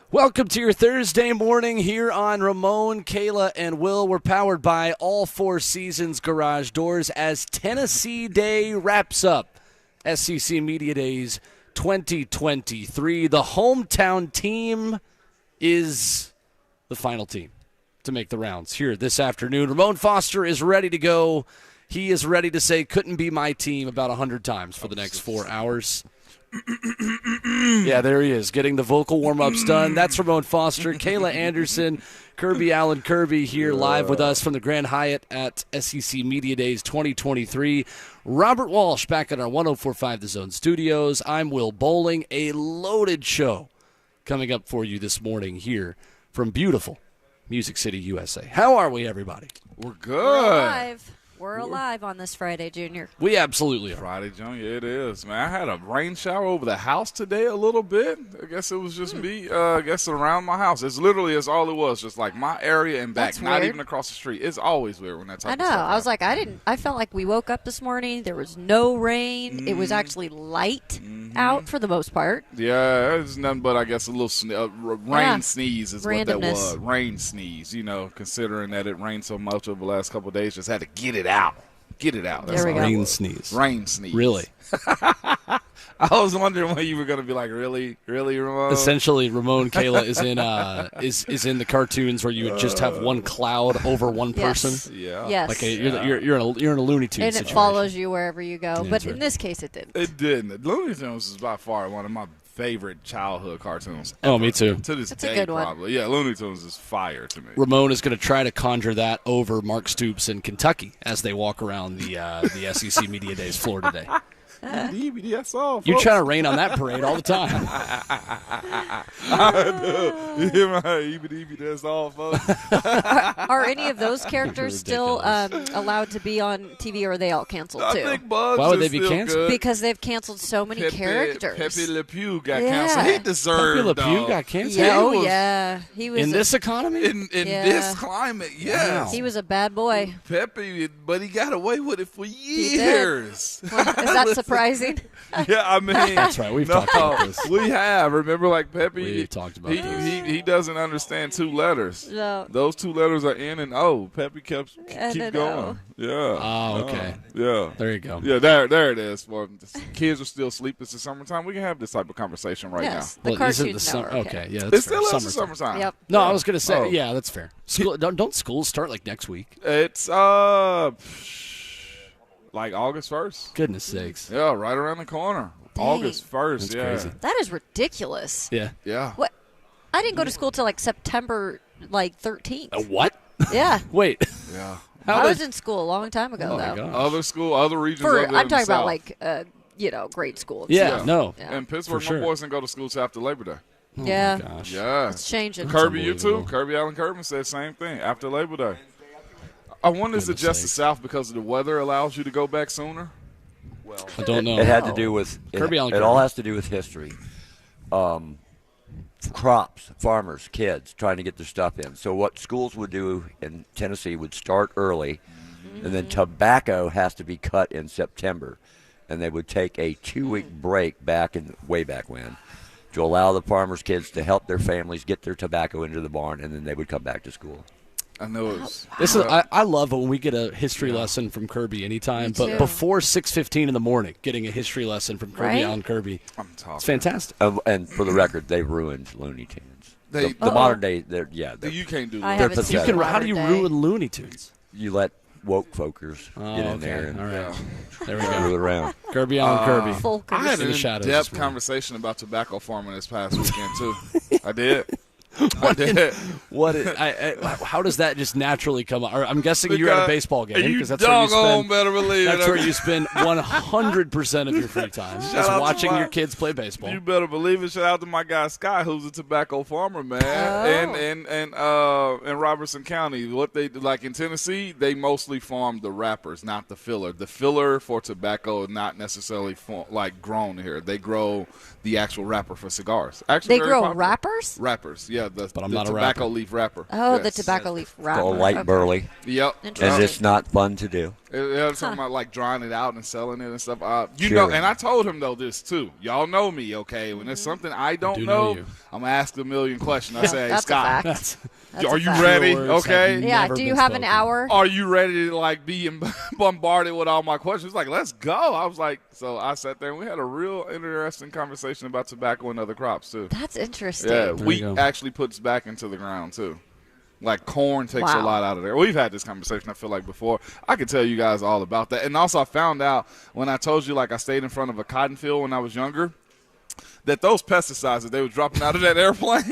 Welcome to your Thursday morning here on Ramon, Kayla, and Will. We're powered by All Four Seasons Garage Doors as Tennessee Day wraps up SEC Media Days 2023. The hometown team is the final team to make the rounds here this afternoon. Ramon Foster is ready to go. He is ready to say couldn't be my team about 100 times for the next 4 hours. Yeah, there he is, getting the vocal warm-ups done. That's Ramon Foster, Kayla Anderson, Kirby Allen Kirby here live with us from the Grand Hyatt at SEC Media Days 2023. Robert Walsh back at our 104.5 The Zone studios. I'm Will Bowling. A loaded show coming up for you this morning here from beautiful Music City, USA. How are we, everybody? We're good. We're alive. We're alive on this Friday, Junior. We absolutely are. Friday, Junior, it is. Man, I had a rain shower over the house today a little bit. I guess it was just me, around my house. It's all it was, just like my area and back, That's not weird. even across the street. It's always weird when that type I of know. stuff I was happens. like, I felt like we woke up this morning. There was no rain. It was actually light out for the most part. Yeah, it's nothing but, I guess, a little rain sneeze is what that Randomness. was. Rain sneeze, considering that it rained so much over the last couple of days. Just had to get it out. Get it out. That's There we all go. it Rain was. sneeze. Rain sneeze. Really? I was wondering when you were going to be like, really, Ramon? Essentially, Ramon, Kayla is in the cartoons where you would just have one cloud over one person. Yes. Yeah. Yes. Like you're in a Looney Tunes and it situation. follows you wherever you go. Yeah, but that's in right. this case, it didn't. It didn't. Looney Tunes is by far one of my favorite childhood cartoons. Oh, ever. me too. To this That's a day, good one. probably. Yeah, Looney Tunes is fire to me. Ramon is going to try to conjure that over Mark Stoops in Kentucky as they walk around the SEC Media Days floor today. That's all. You're folks. trying to rain on that parade all the time. You hear my EBD, that's all, folks. Are any of those characters still Ridiculous. allowed to be on TV, or are they all canceled I too? think Bugs Why would is they be still canceled? good. Because they've canceled so many characters. Pepe Le Pew got Yeah. canceled. He Pepe deserved Le Pew though. got canceled? Yeah, He was- yeah. He was In this economy? In Yeah. this climate, yes. he was a bad boy. Pepe, but he got away with it for did. years. Is that surprising? Yeah, I mean, That's right. We've talked about this. We have. Remember, like Pepe, We've talked about he, this. he doesn't understand two letters. No. Those two letters are N and O. Pepe keep N and going. O. Yeah. Oh, okay. Yeah. There you go. Yeah, there it is. Well, the kids are still asleep. It's the summertime. We can have this type of conversation right Yes. now. The Well, isn't cartoons the now sum- are okay. Okay, yeah, It that's fair. still is the Summertime. summertime. Yep. No, I was going to say, Oh. yeah, that's fair. Don't schools start like next week? It's like August 1st. Goodness sakes. Yeah, right around the corner. Dang. August 1st. That's yeah. crazy. That is ridiculous. Yeah. Yeah. What? I didn't go to school till like September 13th. What? Yeah. Wait. Yeah. How I was did- in school a long time ago, Oh, my though. God. Other regions. For other I'm than talking the about South. like grade school. And Yeah, stuff. no. Yeah. In Pittsburgh, For sure. my boys didn't go to school till after Labor Day. Yeah. Gosh. Yeah. It's changing. Kirby, you too. unbelievable. Kirby Allen Kirby said the same thing after Labor Day. I wonder is it Goodness just the sakes. South because of the weather allows you to go back sooner? I don't know. It had to do with Kirby Allen it all Kirby. has to do with history. Crops, farmers, kids trying to get their stuff in. So what schools would do in Tennessee would start early, and then tobacco has to be cut in September, and they would take a 2-week break way back when to allow the farmers' kids to help their families get their tobacco into the barn, and then they would come back to school. I know it's This is I love it when we get a history lesson from Kirby anytime, but too. before 6:15 in the morning, getting a history lesson from Kirby Right? Allen Kirby. I'm talking. It's fantastic. And for the record, they ruined Looney Tunes. They- The modern day, they're You can't do I that. haven't seen pathetic. it How do you modern day. ruin Looney Tunes? you let woke folkers Oh, get in okay. there and All right. Yeah. There we screw go. it around. Kirby Allen Kirby. Folkers. I had In an the shadows in-depth this morning. conversation about tobacco farming this past weekend, too. I did. I did. How does that just naturally come up? Or I'm guessing you're at a baseball game You because that's where you doggone spend. better believe That's it. where you spend 100% of your free time, Shout just out to watching my- your kids play baseball. You better believe it. Shout out to my guy Sky, who's a tobacco farmer, man, in Robertson County. What they like in Tennessee, they mostly farm the wrappers, not the filler. The filler for tobacco is not necessarily grown here. They grow the actual wrapper for cigars. Actually, They very grow popular. wrappers? Wrappers, yeah. Yeah, the I'm not a tobacco rapper. leaf wrapper. Oh, Yes. the tobacco leaf wrapper. All light Okay. burley, Yep. Interesting. and it's not fun to do. Yeah, talking about like drying it out and selling it and stuff. You Sure. know, and I told him though this too. Y'all know me, okay? When Mm-hmm. there's something I don't do know know, you. I'm gonna ask a million questions. I say, hey, That's a Scott, fact. That's That's are a you fact. ready? Your words Okay. have Yeah. never Do you been have an spoken. hour? Are you ready to like be bombarded with all my questions? Like, let's go. I was like, so I sat there and we had a real interesting conversation about tobacco and other crops too. That's interesting. Yeah, There wheat you go. actually puts back into the ground too. Like corn takes a Wow. lot out of there. We've had this conversation, I feel like, before. I could tell you guys all about that. And also I found out when I told you like I stayed in front of a cotton field when I was younger, that those pesticides that they were dropping out of that airplane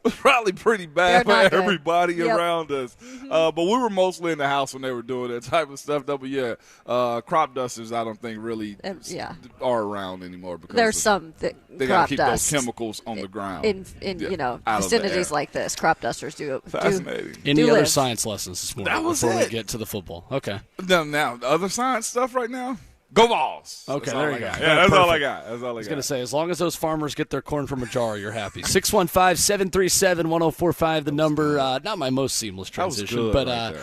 was probably pretty bad They're not for good. everybody Yep. around us. But we were mostly in the house when they were doing that type of stuff. But yeah, crop dusters I don't think really Yeah. are around anymore because There's of- some that they got crop to keep dust those chemicals on the ground. in Yeah, out of the vicinities air. like this. Crop dusters do. Fascinating. Any Do other live. science lessons this morning That was before we it. get to the football? Okay. Now, the other science stuff right now, go Vols. Okay, That's all there I you got. go. Yeah, that's all I Perfect. got. That's all I I was got. going to say, as long as those farmers get their corn from a jar, you're happy. 615-737-1045, the number. Not my most seamless That was transition, good but right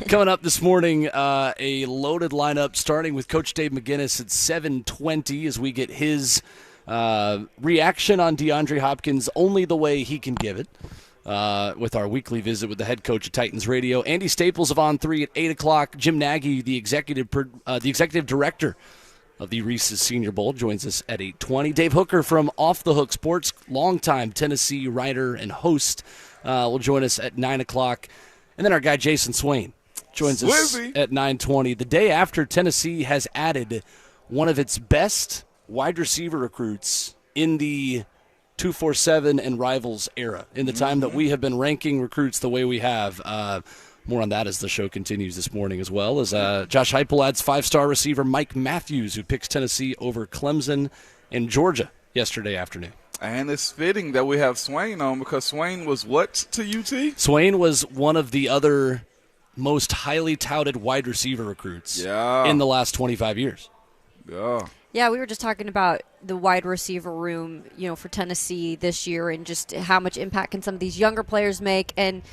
coming up this morning, a loaded lineup starting with Coach Dave McGinnis at 7:20 as we get his reaction on DeAndre Hopkins only the way he can give it. With our weekly visit with the head coach of Titans Radio. Andy Staples of On 3 at 8 o'clock. Jim Nagy, the executive director of the Reese's Senior Bowl, joins us at 8:20. Dave Hoooker from Off the Hook Sports, longtime Tennessee writer and host, will join us at 9 o'clock. And then our guy Jayson Swain joins us Swizzy. at 9:20. The day after Tennessee has added one of its best wide receiver recruits in the 247 and Rivals era, in the time that we have been ranking recruits the way we have. More on that as the show continues this morning, as well as Josh Heupel adds five-star receiver Mike Matthews, who picks Tennessee over Clemson and Georgia yesterday afternoon. And it's fitting that we have Swain on because Swain was what to UT? Swain was one of the other most highly touted wide receiver recruits in the last 25 years. Yeah. Yeah, we were just talking about the wide receiver room, for Tennessee this year and just how much impact can some of these younger players make. And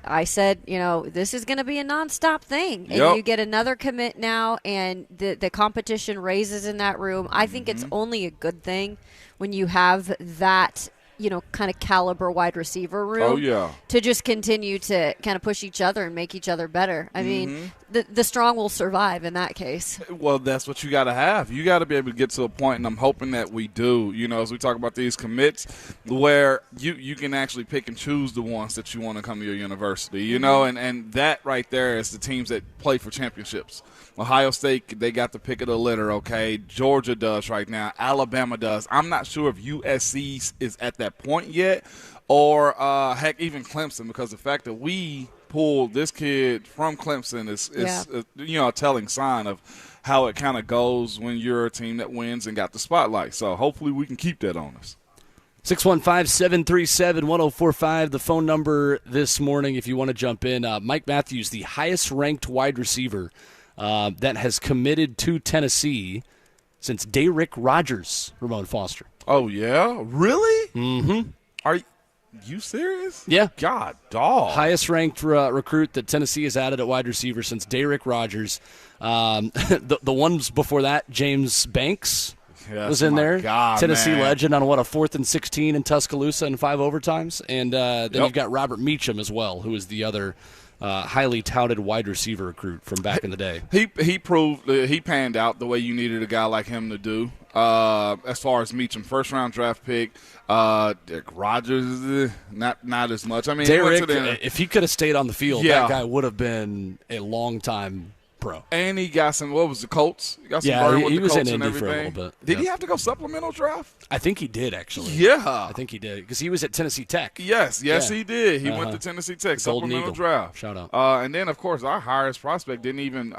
I said, this is going to be a nonstop thing. And Yep. you get another commit now, and the competition raises in that room. I think it's only a good thing when you have that, kind of caliber wide receiver room. Oh, yeah. To just continue to kind of push each other and make each other better. I mean, the strong will survive in that case. Well, that's what you got to have. You got to be able to get to a point, and I'm hoping that we do, as we talk about these commits, where you can actually pick and choose the ones that you want to come to your university, and that right there is the teams that play for championships. Ohio State, they got the pick of the litter, okay? Georgia does right now. Alabama does. I'm not sure if USC is at that point yet or, heck, even Clemson, because the fact that we pulled this kid from Clemson is a telling sign of how it kind of goes when you're a team that wins and got the spotlight. So hopefully we can keep that on us. 615-737-1045, the phone number this morning if you want to jump in. Mike Matthews, the highest-ranked wide receiver that has committed to Tennessee since Dayrick Rogers, Ramon Foster. Oh, yeah? Really? Mm-hmm. Are you serious? Yeah. God, dog. Highest-ranked recruit that Tennessee has added at wide receiver since Dayrick Rogers. The ones before that, James Banks was in there. God, Tennessee man. legend on, a 4th and 16 in Tuscaloosa in 5 overtimes. And then you've got Robert Meacham as well, who is the other highly touted wide receiver recruit from back in the day. He proved he panned out the way you needed a guy like him to do. As far as Meacham, first-round draft pick. Rogers, not as much. I mean, Dayrick, if he could have stayed on the field, Yeah. that guy would have been a long-time pro. and he got some. What was the Colts? He got some Yeah, burn he with the was Colts in and Indy for a everything. little bit. Did Yep. he have to go supplemental draft? I think he did, actually. Yeah, I think he did, because he was at Tennessee Tech. Yes, Yeah. he did. He went Uh-huh. to Tennessee Tech, Golden supplemental Eagle. draft. Shout out. And then, of course, our highest prospect didn't even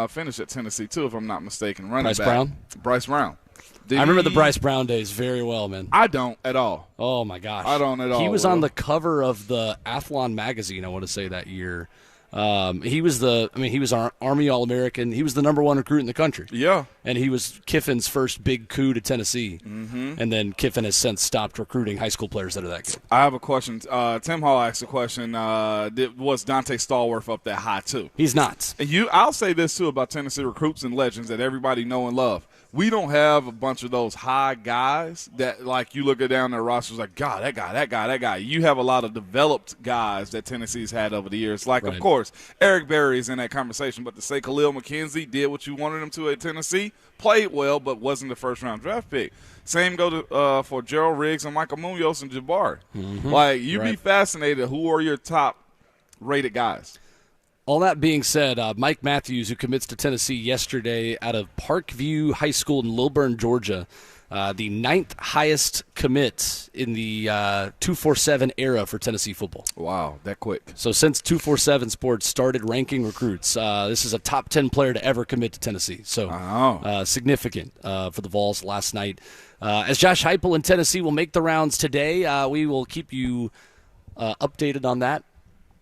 finish at Tennessee, too, if I'm not mistaken. Running Bryce back. Brown? Bryce Brown. I remember the Bryce Brown days very well, man. I don't at all. Oh, my gosh. I don't at all, He was on Will. the cover of the Athlon magazine, I want to say, that year. He was our Army All-American. He was the number 1 recruit in the country. Yeah. And he was Kiffin's first big coup to Tennessee. Mm-hmm. And then Kiffin has since stopped recruiting high school players that are that good. I have a question. Tim Hall asked a question. Was Dante Stallworth up that high, too? He's not. And I'll say this, too, about Tennessee recruits and legends that everybody know and love. We don't have a bunch of those high guys that, like, you look at down their rosters like, God, that guy. You have a lot of developed guys that Tennessee's had over the years. Like, of course, Eric Berry is in that conversation. But to say Khalil McKenzie did what you wanted him to at Tennessee, played well, but wasn't the first-round draft pick. Same go for Gerald Riggs and Michael Munoz and Jabari. Mm-hmm. Like, you'd be fascinated. Who are your top-rated guys? All that being said, Mike Matthews, who commits to Tennessee yesterday out of Parkview High School in Lilburn, Georgia, the 9th highest commit in the 247 era for Tennessee football. Wow, that quick. So since 247 Sports started ranking recruits, this is a top 10 player to ever commit to Tennessee. So significant for the Vols last night. As Josh Heupel in Tennessee will make the rounds today, we will keep you updated on that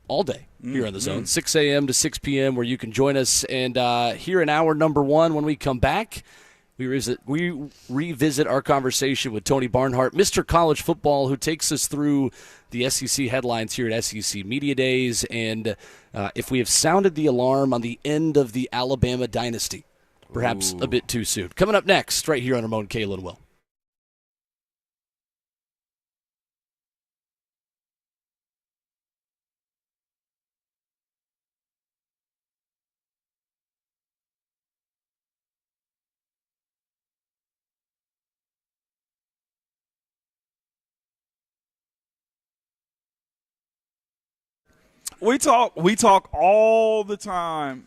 all day here on The Zone, 6 a.m. to 6 p.m., where you can join us. And here in hour number 1, when we come back, we revisit our conversation with Tony Barnhart, Mr. College Football, who takes us through the SEC headlines here at SEC Media Days, and if we have sounded the alarm on the end of the Alabama dynasty, perhaps a bit too soon. Coming up next, right here on Ramon, Kayla, and Will. We talk all the time.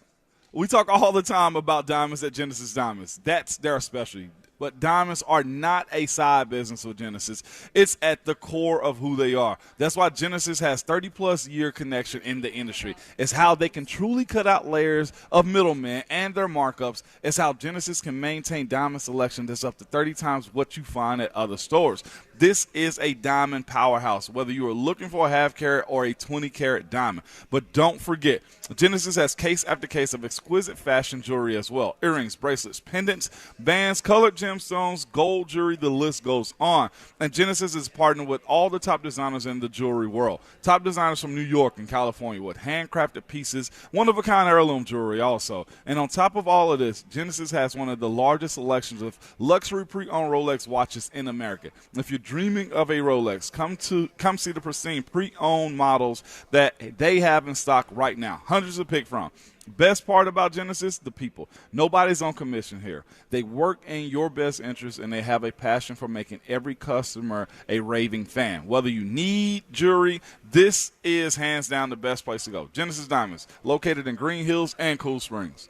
We talk all the time about diamonds at Genesis Diamonds. That's their specialty. But diamonds are not a side business with Genesis. It's at the core of who they are. That's why Genesis has 30-plus year connection in the industry. It's how they can truly cut out layers of middlemen and their markups. It's how Genesis can maintain diamond selection that's up to 30 times what you find at other stores. This is a diamond powerhouse, whether you are looking for a half-carat or a 20-carat diamond. But don't forget, Genesis has case after case of exquisite fashion jewelry as well. Earrings, bracelets, pendants, bands, colored gemstones, gold jewelry, the list goes on. And Genesis is partnered with all the top designers in the jewelry world. Top designers from New York and California with handcrafted pieces, one-of-a-kind heirloom jewelry also. And on top of all of this, Genesis has one of the largest selections of luxury pre-owned Rolex watches in America. If you're dreaming of a Rolex, come see the pristine pre-owned models that they have in stock right now. Hundreds to pick from. Best part about Genesis, the people. Nobody's on commission here. They work in your best interest, and they have a passion for making every customer a raving fan. Whether you need jewelry, this is hands down the best place to go. Genesis Diamonds, located in Green Hills and Cool Springs.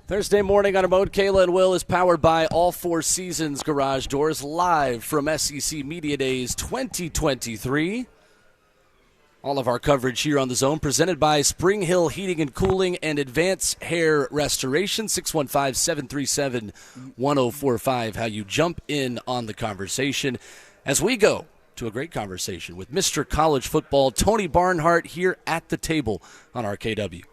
Thursday morning on Ramon, Kayla, and Will is powered by All Four Seasons Garage Doors, live from SEC Media Days 2023. All of our coverage here on The Zone presented by Spring Hill Heating and Cooling and Advanced Hair Restoration, 615-737-1045. How you jump in on the conversation as we go to a great conversation with Mr. College Football, Tony Barnhart, here at the table on RKW.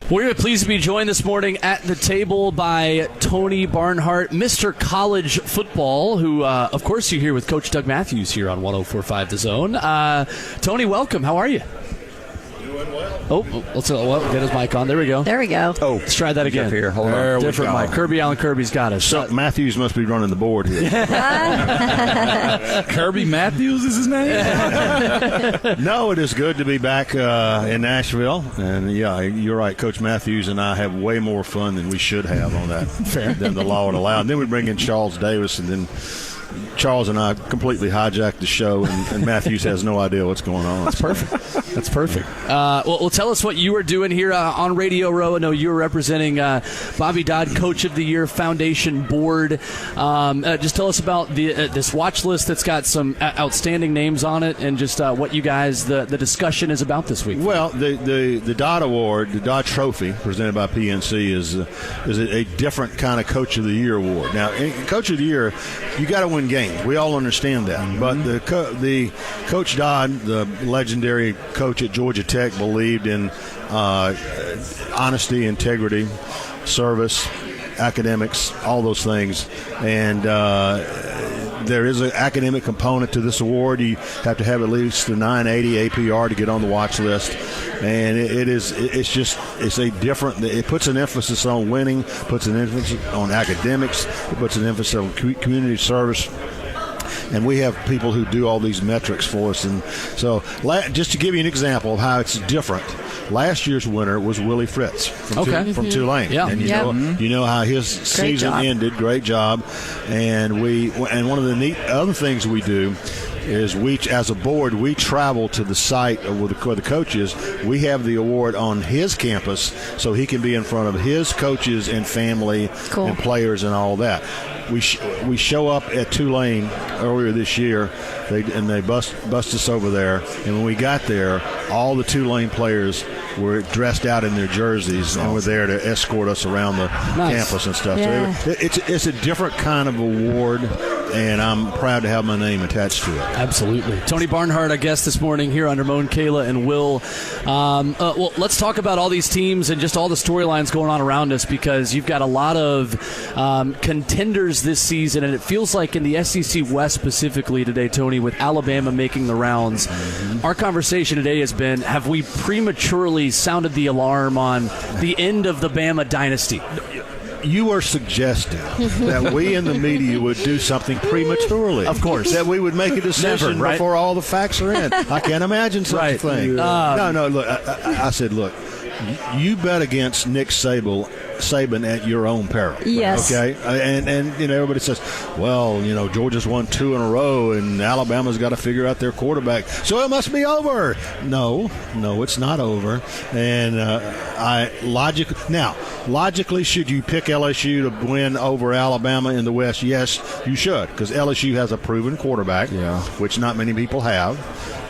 We're pleased to be joined this morning at the table by Tony Barnhart, Mr. College Football, who, of course, you're here with Coach Doug Matthews here on 104.5 The Zone. Tony, welcome. How are you? Doing well. Let's get his mic on. There we go. There we go. Oh, let's try that again. Here, hold on. Different mic. Kirby Allen Kirby's got us. So Matthews must be running the board here. Kirby Matthews is his name? No, it is good to be back in Nashville. And, yeah, you're right. Coach Matthews and I have way more fun than we should have on that. Fair. Than the law would allow. And then we bring in Charles Davis, and then Charles and I completely hijacked the show, and Matthews has no idea what's going on. That's perfect. That's perfect. Well, tell us what you were doing here on Radio Row. I know you were representing Bobby Dodd, Coach of the Year Foundation Board. Just tell us about this watch list that's got some outstanding names on it, and just what you guys, the discussion is about this week. Well, the Dodd Award, the Dodd Trophy, presented by PNC, is a different kind of Coach of the Year award. Now, in Coach of the Year, you got to win games. We all understand that. Mm-hmm. But the Coach Dodd, the legendary coach at Georgia Tech, believed in honesty, integrity, service, academics, all those things. And there is an academic component to this award. You have to have at least the 980 APR to get on the watch list. And it puts an emphasis on winning, puts an emphasis on academics, it puts an emphasis on community service. And we have people who do all these metrics for us. And so just to give you an example of how it's different, last year's winner was Willie Fritz from Tulane. Yeah. And you know how his season ended. Great job. And one of the neat other things we do is as a board, we travel to the site where the coach is. We have the award on his campus so he can be in front of his coaches and family and players and all that. We show up at Tulane earlier this year, they bust us over there. And when we got there, all the Tulane players were dressed out in their jerseys and were there to escort us around the campus and stuff. Yeah. So it's a different kind of award, and I'm proud to have my name attached to it. Absolutely. Tony Barnhart, our guest this morning here on Ramon, Kayla, and Will. Well, let's talk about all these teams and just all the storylines going on around us, because you've got a lot of contenders this season, and it feels like in the SEC West specifically today, Tony, with Alabama making the rounds. Mm-hmm. Our conversation today has been, have we prematurely sounded the alarm on the end of the Bama dynasty? You are suggesting that we in the media would do something prematurely. Of course. That we would make a decision before all the facts are in. I can't imagine such a thing. No, look, I said, look, you bet against Nick Saban at your own peril. Yes. Okay? And everybody says, well, Georgia's won 2 in a row and Alabama's got to figure out their quarterback, so it must be over. No, it's not over. And logically, should you pick LSU to win over Alabama in the West? Yes, you should, because LSU has a proven quarterback, which not many people have.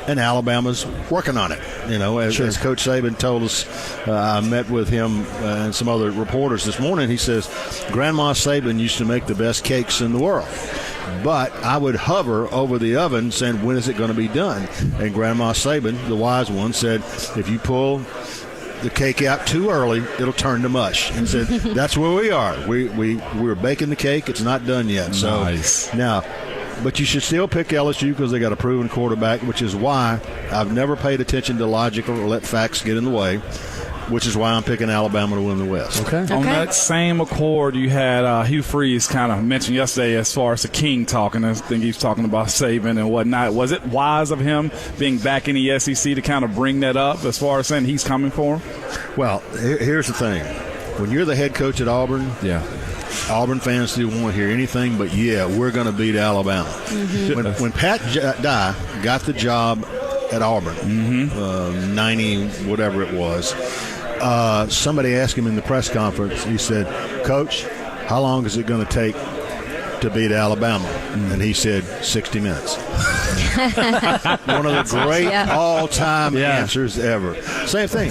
And Alabama's working on it. As Coach Saban told us, I met with him and some other reporters this morning. He says, Grandma Saban used to make the best cakes in the world, but I would hover over the oven saying, when is it going to be done? And Grandma Saban, the wise one, said, if you pull the cake out too early, it'll turn to mush. And said, that's where we are. We're baking the cake. It's not done yet. So nice. Now, but you should still pick LSU because they got a proven quarterback, which is why I've never paid attention to logic or let facts get in the way, which is why I'm picking Alabama to win the West. Okay. On that same accord, you had Hugh Freeze kind of mentioned yesterday as far as the king talking. I think he was talking about Saban and whatnot. Was it wise of him being back in the SEC to kind of bring that up as far as saying he's coming for him? Well, here's the thing. When you're the head coach at Auburn, Auburn fans didn't want to hear anything but, we're going to beat Alabama. Mm-hmm. When Pat Dye got the job at Auburn, 90, whatever it was, somebody asked him in the press conference, he said, Coach, how long is it going to take to beat Alabama? And he said 60 minutes. One of the great all-time answers ever. Same thing.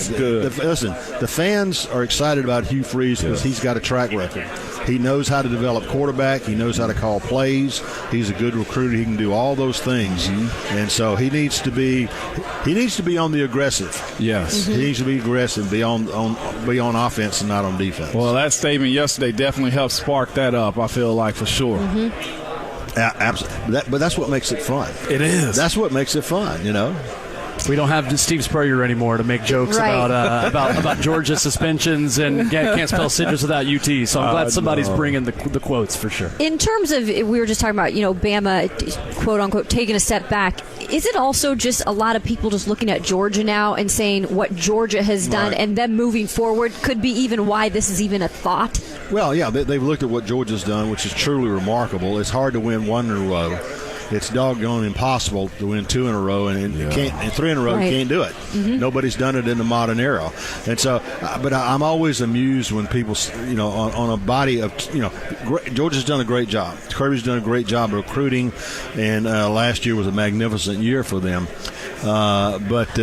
Listen, the fans are excited about Hugh Freeze because he's got a track record. He knows how to develop quarterback. He knows how to call plays. He's a good recruiter. He can do all those things. And so he needs to be on the aggressive. Yes. He needs to be aggressive, be on offense and not on defense. Well, that statement yesterday definitely helped spark that up, I feel like, for sure. Absolutely. But that's what makes it fun. It is. That's what makes it fun, you know. We don't have Steve Spurrier anymore to make jokes about Georgia suspensions and can't spell citrus without UT. So I'm glad somebody's bringing the quotes for sure. In terms of, we were just talking about, Bama, quote unquote, taking a step back. Is it also just a lot of people just looking at Georgia now and saying what Georgia has done and them moving forward could be even why this is even a thought? Well, yeah, they've looked at what Georgia's done, which is truly remarkable. It's hard to win one in a row. It's doggone impossible to win two in a row, and you can't, and three in a row, you can't do it. Nobody's done it in the modern era. And so, but I'm always amused when people, on a body of, Georgia's done a great job. Kirby's done a great job recruiting, and last year was a magnificent year for them. But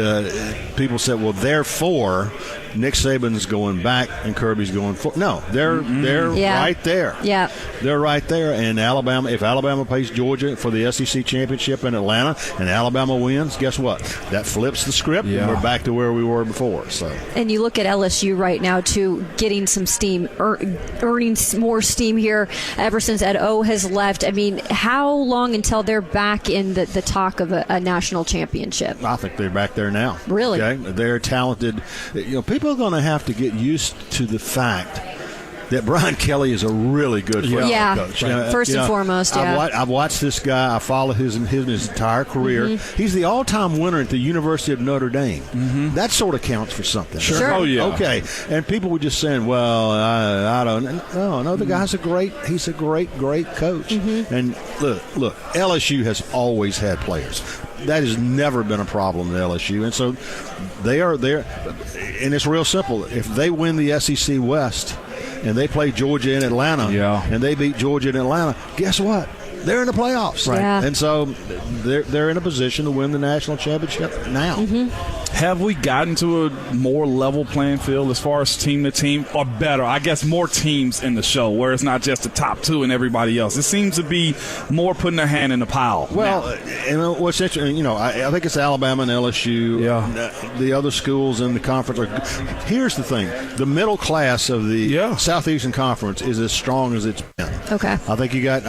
people said, well, therefore, Nick Saban's going back and Kirby's going forward. No, they're right there. Yeah, they're right there. And Alabama, if Alabama plays Georgia for the SEC championship in Atlanta, and Alabama wins, guess what? That flips the script, and we're back to where we were before. So, and you look at LSU right now too, getting some steam, earning more steam here ever since Ed O has left. I mean, how long until they're back in the talk of a national championship? I think they're back there now. Really? Okay? They're talented. People are going to have to get used to the fact that Brian Kelly is a really good football coach. First and foremost, I've watched this guy. I followed his entire career. He's the all-time winner at the University of Notre Dame. That sort of counts for something. Sure. Oh, yeah. Okay. And people were just saying, well, I don't know. No, the guy's he's a great coach. And look, LSU has always had players. That has never been a problem at LSU. And so they are there. And it's real simple. If they win the SEC West and they play Georgia in Atlanta and they beat Georgia in Atlanta, guess what? They're in the playoffs. Right. Yeah. And so they're in a position to win the national championship now. Have we gotten to a more level playing field as far as team to team, or better? I guess more teams in the show where it's not just the top two and everybody else. It seems to be more putting their hand in the pile. Well, and what's interesting, I think it's Alabama and LSU. The other schools in the conference here's the thing: the middle class of the Southeastern Conference is as strong as it's been. Okay. I think you got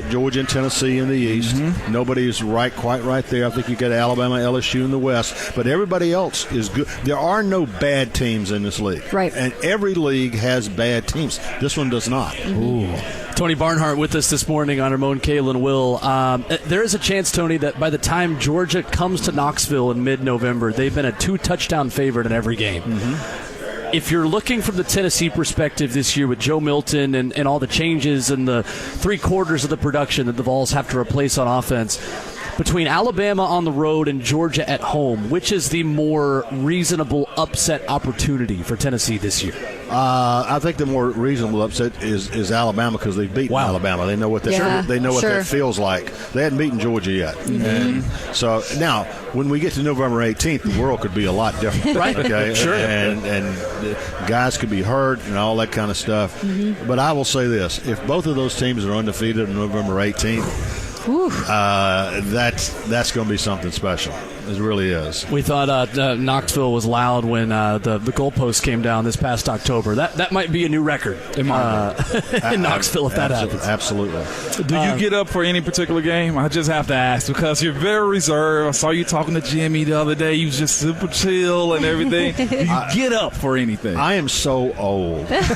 Georgia and Tennessee in the East. Nobody is quite right there. I think you got Alabama, LSU in the West, but everybody else is good. There are no bad teams in this league. Right. And every league has bad teams. This one does not. Tony Barnhart with us this morning on Ramon, Kayla, and Will. There is a chance, Tony, that by the time Georgia comes to Knoxville in mid-November, they've been a 2-touchdown favorite in every game. If you're looking from the Tennessee perspective this year with Joe Milton and all the changes and the 3/4 of the production that the Vols have to replace on offense, between Alabama on the road and Georgia at home, which is the more reasonable upset opportunity for Tennessee this year? I think the more reasonable upset is Alabama because they've beaten Alabama. They know what that feels like. They hadn't beaten Georgia yet. And so now, when we get to November 18th, the world could be a lot different. Right. Okay. Sure. And guys could be hurt and all that kind of stuff. But I will say this: if both of those teams are undefeated on November 18th. That's going to be something special. It really is. We thought Knoxville was loud when the goalpost came down this past October. That might be a new record in Knoxville if that happens. Absolutely. Do you get up for any particular game? I just have to ask because you're very reserved. I saw you talking to Jimmy the other day. You was just super chill and everything. Do you get up for anything? I am so old. This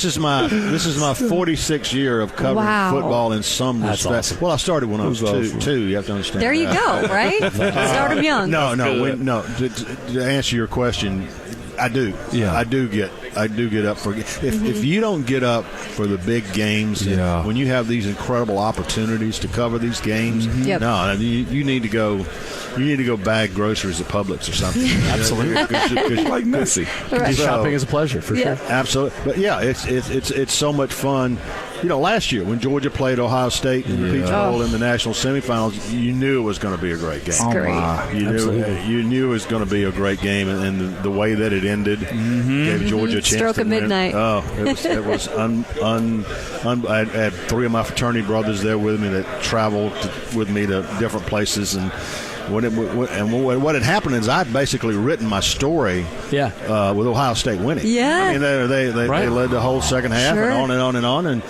is my 46th year of covering football in some respect. Awesome. Well, I started when I was two. You have to understand. There you go, right? Start them young. No. To answer your question, I do. Yeah. I do get up for if you don't get up for the big games, when you have these incredible opportunities to cover these games, no, you need to go. You need to go bag groceries at Publix or something. Absolutely, like Messi. Shopping is a pleasure for sure. Absolutely, but yeah, it's so much fun. You know, last year when Georgia played Ohio State in the Peach Bowl in the national semifinals, you knew it was going to be a great game. You knew it was going to be a great game, and the way that it ended gave Georgia a chance Stroke to of win. midnight. Oh, it was I had three of my fraternity brothers there with me that traveled with me to different places, and what had happened is I'd basically written my story with Ohio State winning. Yeah. I mean, they led the whole second half and on and on and on, and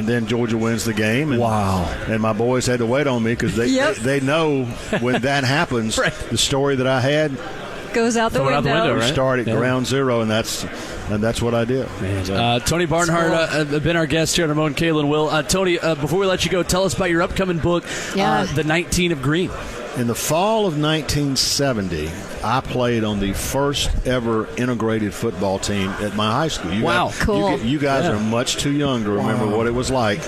then Georgia wins the game. And, and my boys had to wait on me because they know when that happens, the story that I had goes out the window. We start at ground zero, and that's what I did. Tony Barnhart been our guest here on Ramon, Kayla, and Will. Tony, before we let you go, tell us about your upcoming book, The 19 of Green. In the fall of 1970, I played on the first ever integrated football team at my high school. Cool. You guys are much too young to remember what it was like.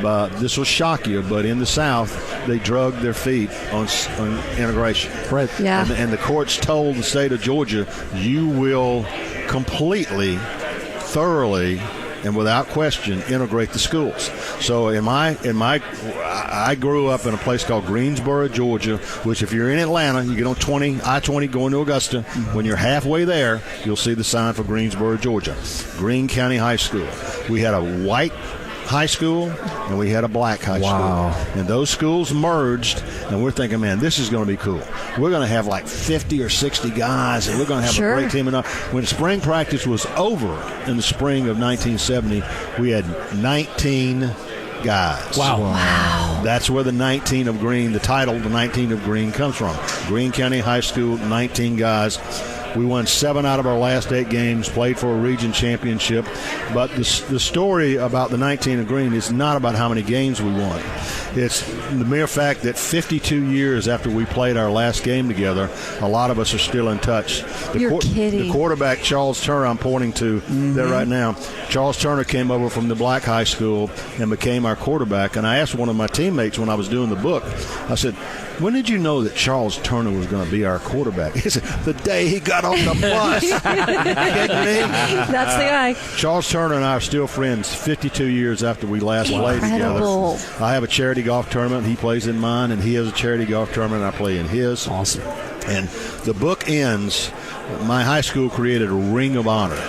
But this will shock you, but in the South, they drugged their feet on integration. Right. Yeah. And the courts told the state of Georgia, you will completely, thoroughly, and without question, integrate the schools. So I grew up in a place called Greensboro, Georgia, which if you're in Atlanta, you get on I-20 going to Augusta. When you're halfway there, you'll see the sign for Greensboro, Georgia. Greene County High School. We had a white high school and we had a black high school, and those schools merged, and we're thinking, man, this is going to be cool. We're going to have like 50 or 60 guys, and we're going to have a great team. When spring practice was over in the spring of 1970, we had 19 guys. Wow. That's where the 19 of Green, the title, the 19 of Green, comes from. Greene County High School, 19 guys. We won 7 out of our last 8 games, played for a region championship. But the story about the 19 of Green is not about how many games we won. It's the mere fact that 52 years after we played our last game together, a lot of us are still in touch. You're kidding. The quarterback, Charles Turner, I'm pointing to there right now. Charles Turner came over from the black high school and became our quarterback. And I asked one of my teammates when I was doing the book, I said, when did you know that Charles Turner was going to be our quarterback? He said, the day he got on the bus. That's the guy. Charles Turner and I are still friends 52 years after we last played together. I have a charity golf tournament. He plays in mine, and he has a charity golf tournament, and I play in his. Awesome. And the book ends, my high school created a ring of honor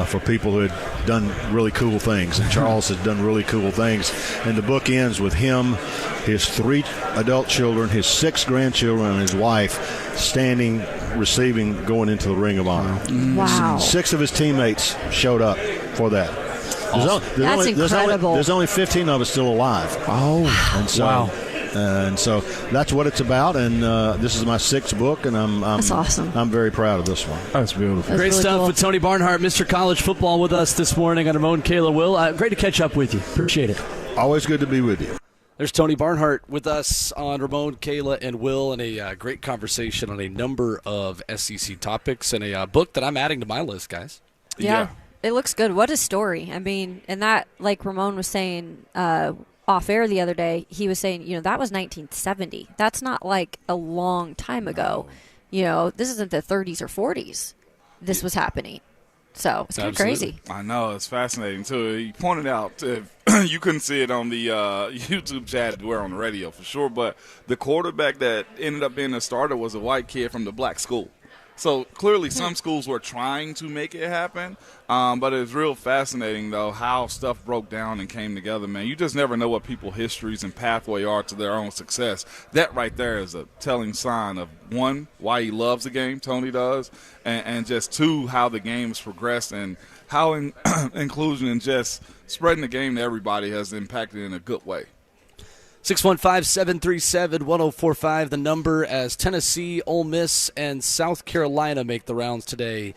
for people who had done really cool things, and Charles has done really cool things. And the book ends with him, his 3 adult children, his 6 grandchildren, and his wife standing, receiving, going into the ring of honor. Wow. 6 of his teammates showed up for that. That's incredible. There's only 15 of us still alive. And so that's what it's about, and this is my 6th book, and that's awesome. I'm very proud of this one. That's beautiful. Great really stuff cool. with Tony Barnhart, Mr. College Football, with us this morning on Ramon, Kayla, Will. Great to catch up with you. Appreciate it. Always good to be with you. There's Tony Barnhart with us on Ramon, Kayla, and Will, and a great conversation on a number of SEC topics, and a book that I'm adding to my list, guys. Yeah. It looks good. What a story. I mean, and that, like Ramon was saying off air the other day, he was saying, that was 1970. That's not like a long time ago. This isn't the 30s or 40s. This was happening. So it's kind of crazy. I know. It's fascinating, too. He pointed out, you couldn't see it on the YouTube chat. We're on the radio for sure, but the quarterback that ended up being a starter was a white kid from the black school. So clearly some schools were trying to make it happen, but it's real fascinating, though, how stuff broke down and came together, man. You just never know what people's histories and pathway are to their own success. That right there is a telling sign of, 1, why he loves the game, Tony does, and just 2, how the game's progressed and how inclusion and just spreading the game to everybody has impacted in a good way. 615-737-1045, the number, as Tennessee, Ole Miss, and South Carolina make the rounds today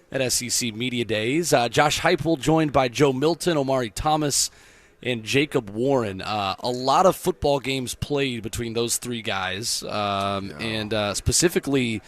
at SEC Media Days. Josh Heupel joined by Joe Milton, Omari Thomas, and Jacob Warren. A lot of football games played between those 3 guys, and specifically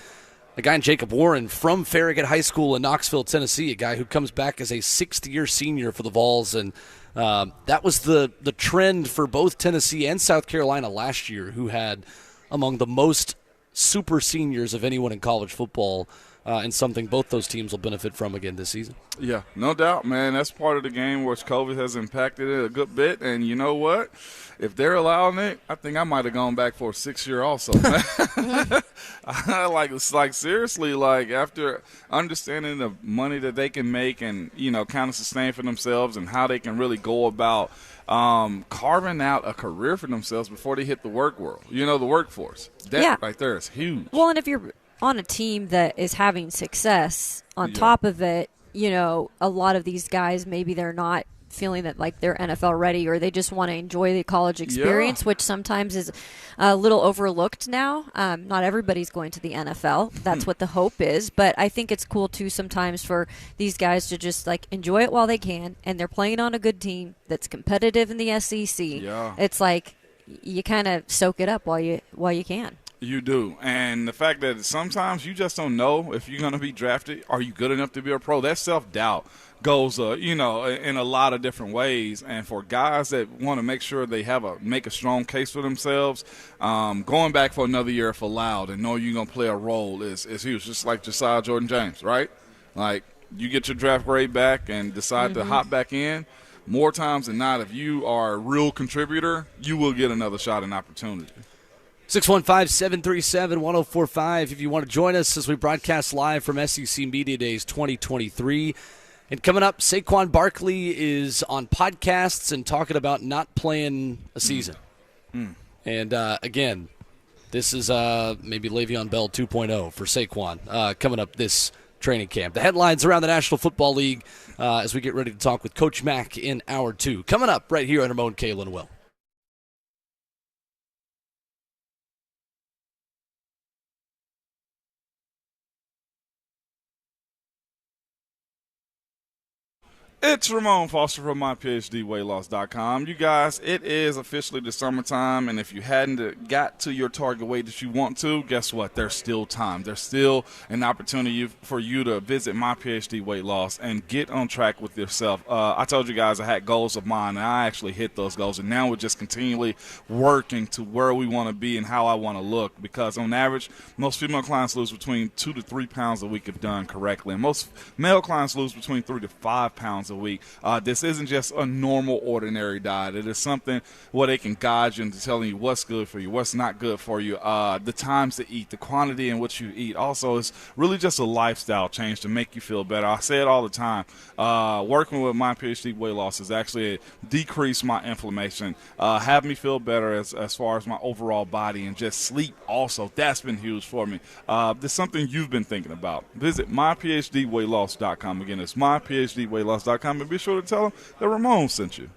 a guy in Jacob Warren from Farragut High School in Knoxville, Tennessee, a guy who comes back as a sixth-year senior for the Vols. And that was the trend for both Tennessee and South Carolina last year, who had among the most super seniors of anyone in college football, and something both those teams will benefit from again this season. Yeah, no doubt, man. That's part of the game which COVID has impacted it a good bit. And you know what? If they're allowing it, I think I might have gone back for a 6-year also. like seriously, like after understanding the money that they can make and, kind of sustain for themselves and how they can really go about carving out a career for themselves before they hit the work world, the workforce. That right there is huge. Well, and if you're on a team that is having success on top of it, a lot of these guys, maybe they're not feeling that like they're NFL ready, or they just want to enjoy the college experience, which sometimes is a little overlooked now. Not everybody's going to the NFL. That's what the hope is. But I think it's cool too sometimes for these guys to just like enjoy it while they can, and they're playing on a good team that's competitive in the SEC. Yeah. It's like you kind of soak it up while you can. You do. And the fact that sometimes you just don't know if you're going to be drafted. Are you good enough to be a pro? That self-doubt goes, in a lot of different ways. And for guys that want to make sure they make a strong case for themselves, going back for another year if allowed and know you're going to play a role is huge. Just like Josiah Jordan-James, right? Like you get your draft grade back and decide to hop back in. More times than not, if you are a real contributor, you will get another shot and opportunity. 615-737-1045 if you want to join us as we broadcast live from SEC Media Days 2023. And coming up, Saquon Barkley is on podcasts and talking about not playing a season. And, again, this is maybe Le'Veon Bell 2.0 for Saquon coming up this training camp. The headlines around the National Football League as we get ready to talk with Coach Mack in Hour 2. Coming up right here on Ramon, Kayla, and Will. It's Ramon Foster from MyPhDWeightLoss.com. You guys, it is officially the summertime, and if you hadn't got to your target weight that you want to, guess what? There's still time. There's still an opportunity for you to visit MyPhD Weight Loss and get on track with yourself. I told you guys I had goals of mine, and I actually hit those goals, and now we're just continually working to where we want to be and how I want to look, because on average, most female clients lose between 2 to 3 pounds a week if done correctly, and most male clients lose between 3 to 5 pounds a week. This isn't just a normal, ordinary diet. It is something where they can guide you into telling you what's good for you, what's not good for you, the times to eat, the quantity in which you eat. Also, it's really just a lifestyle change to make you feel better. I say it all the time. Working with my PhD weight loss has actually decreased my inflammation, have me feel better as far as my overall body, and just sleep also. That's been huge for me. There's something you've been thinking about. Visit myphdweightloss.com. Again, it's myphdweightloss.com. And be sure to tell them that Ramon sent you.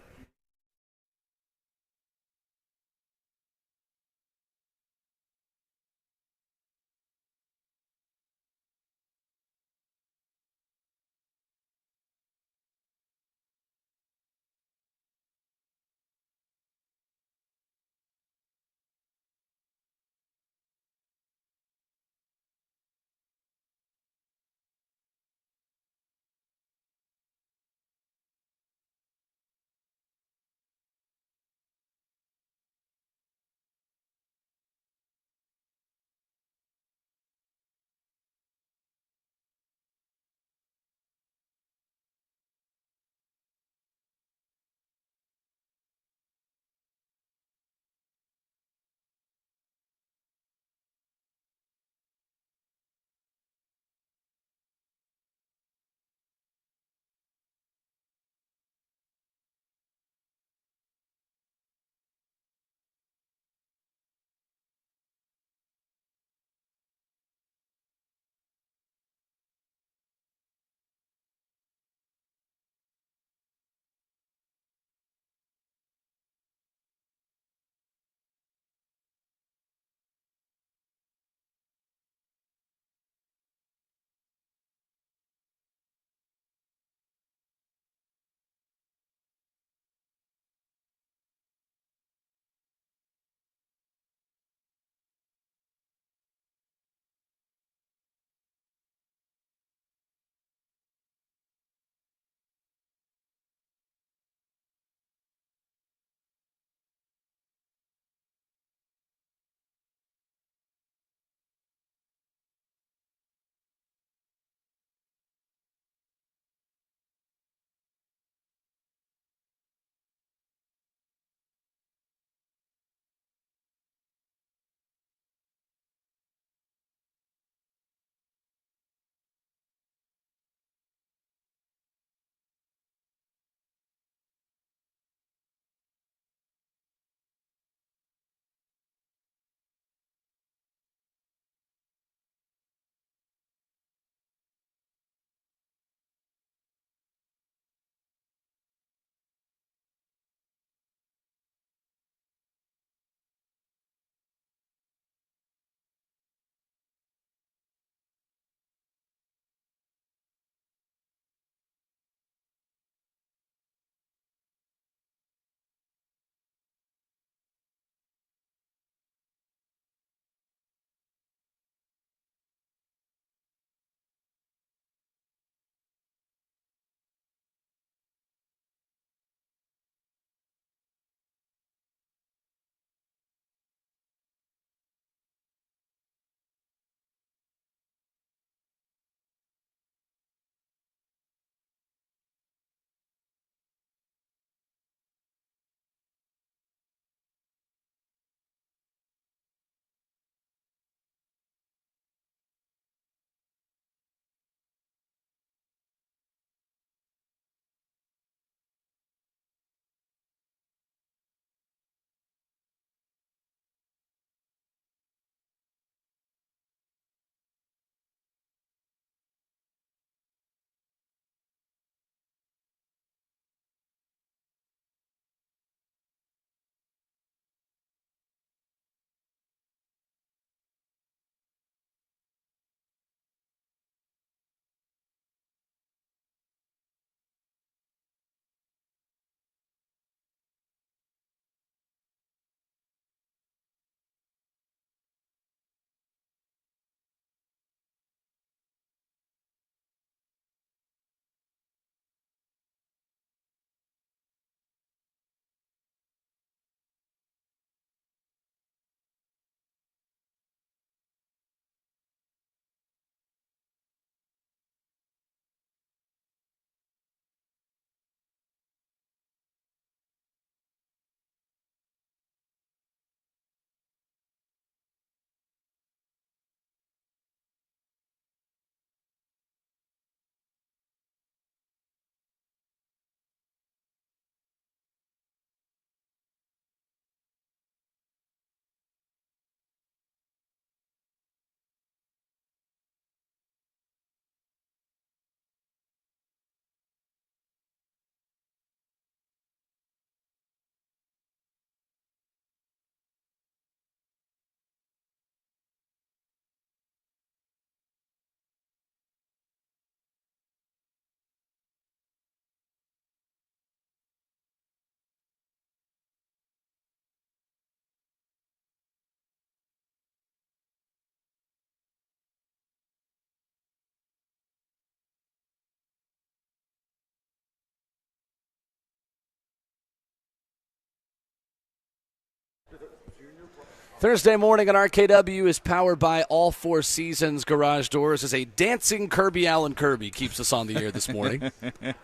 Thursday morning on RKW is powered by All Four Seasons Garage Doors as a dancing Kirby Allen Kirby keeps us on the air this morning.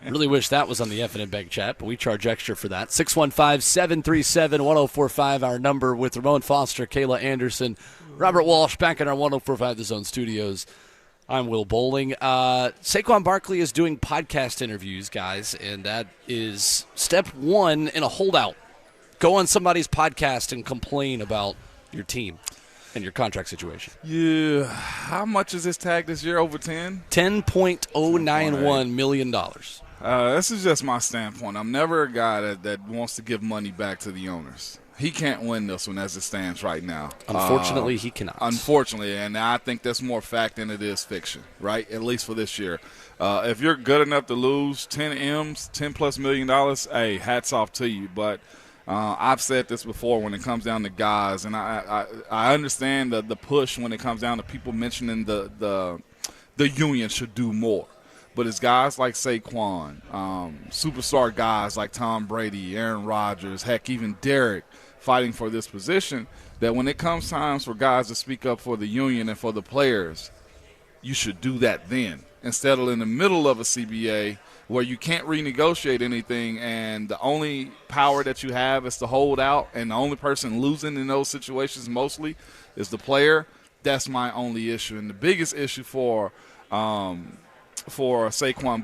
Really wish that was on the F&M Bank chat, but we charge extra for that. 615-737-1045, our number with Ramon Foster, Kayla Anderson, Robert Walsh back in our 1045 The Zone studios. I'm Will Bowling. Saquon Barkley is doing podcast interviews, guys, and that is step one in a holdout. Go on somebody's podcast and complain about your team and your contract situation. Yeah. How much is this tag this year? Over 10? $10.091 million. This is just my standpoint. I'm never a guy that wants to give money back to the owners. He can't win this one as it stands right now. Unfortunately, he cannot. Unfortunately, and I think that's more fact than it is fiction, right? At least for this year. If you're good enough to lose 10 M's, $10+ million, hey, hats off to you. But I've said this before when it comes down to guys, and I understand the push when it comes down to people mentioning the union should do more. But it's guys like Saquon, superstar guys like Tom Brady, Aaron Rodgers, heck, even Derek fighting for this position, that when it comes times for guys to speak up for the union and for the players, you should do that then, instead of in the middle of a CBA where you can't renegotiate anything and the only power that you have is to hold out, and the only person losing in those situations mostly is the player. That's my only issue. And the biggest issue for Saquon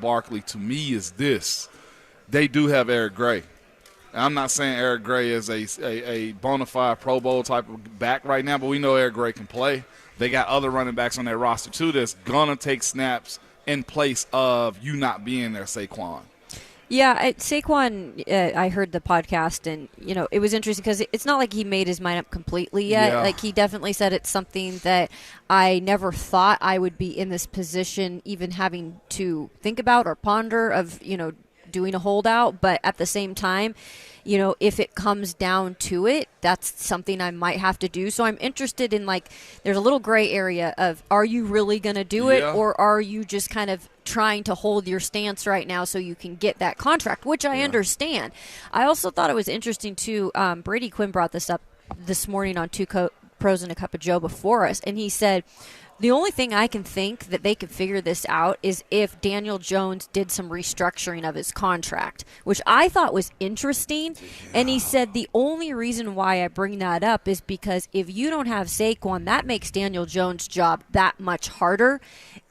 Barkley to me is this. They do have Eric Gray. I'm not saying Eric Gray is a bona fide Pro Bowl type of back right now, but we know Eric Gray can play. They got other running backs on their roster too that's going to take snaps in place of you not being there, Saquon. Yeah, Saquon, I heard the podcast, and, it was interesting because it's not like he made his mind up completely yet. Yeah. Like, he definitely said it's something that I never thought I would be in this position, even having to think about or ponder of, doing a holdout. But at the same time, if it comes down to it, that's something I might have to do. So I'm interested in, there's a little gray area of, are you really going to do it, or are you just kind of trying to hold your stance right now so you can get that contract, which I understand. I also thought it was interesting, too. Brady Quinn brought this up this morning on Two Pros and a Cup of Joe before us, and he said, the only thing I can think that they could figure this out is if Daniel Jones did some restructuring of his contract, which I thought was interesting. Yeah. And he said the only reason why I bring that up is because if you don't have Saquon, that makes Daniel Jones' job that much harder.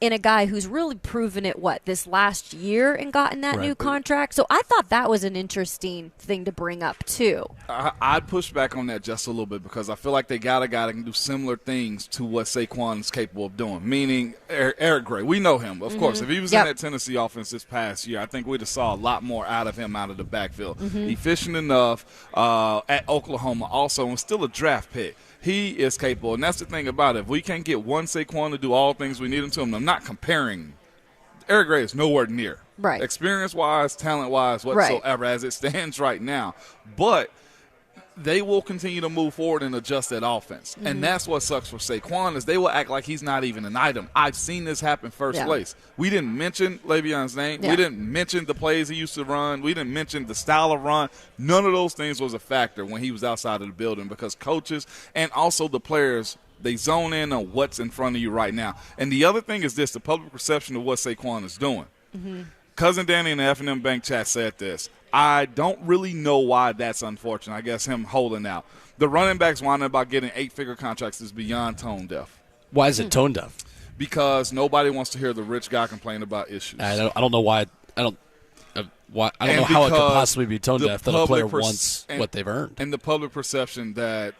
In a guy who's really proven it, this last year and gotten that new contract. So I thought that was an interesting thing to bring up, too. I'd push back on that just a little bit because I feel like they got a guy that can do similar things to what Saquon is capable of doing, meaning Eric Gray. We know him, of course. If he was in that Tennessee offense this past year, I think we'd have saw a lot more out of him out of the backfield. Efficient enough at Oklahoma also, and still a draft pick. He is capable, and that's the thing about it. If we can't get one Saquon to do all things we need him to, and I'm not comparing. Eric Gray is nowhere near. Right. Experience-wise, talent-wise, whatsoever, as it stands right now. But they will continue to move forward and adjust that offense. And that's what sucks for Saquon is they will act like he's not even an item. I've seen this happen first place. We didn't mention Le'Veon's name. We didn't mention the plays he used to run. We didn't mention the style of run. None of those things was a factor when he was outside of the building because coaches and also the players, they zone in on what's in front of you right now. And the other thing is this, the public perception of what Saquon is doing. Cousin Danny in the F&M Bank chat said this. I don't really know why that's unfortunate. I guess him holding out. The running backs whining about getting 8-figure contracts is beyond tone deaf. Why is it tone deaf? Because nobody wants to hear the rich guy complain about issues. I don't know why. I don't know how it could possibly be tone deaf that a player wants what they've earned. And the public perception that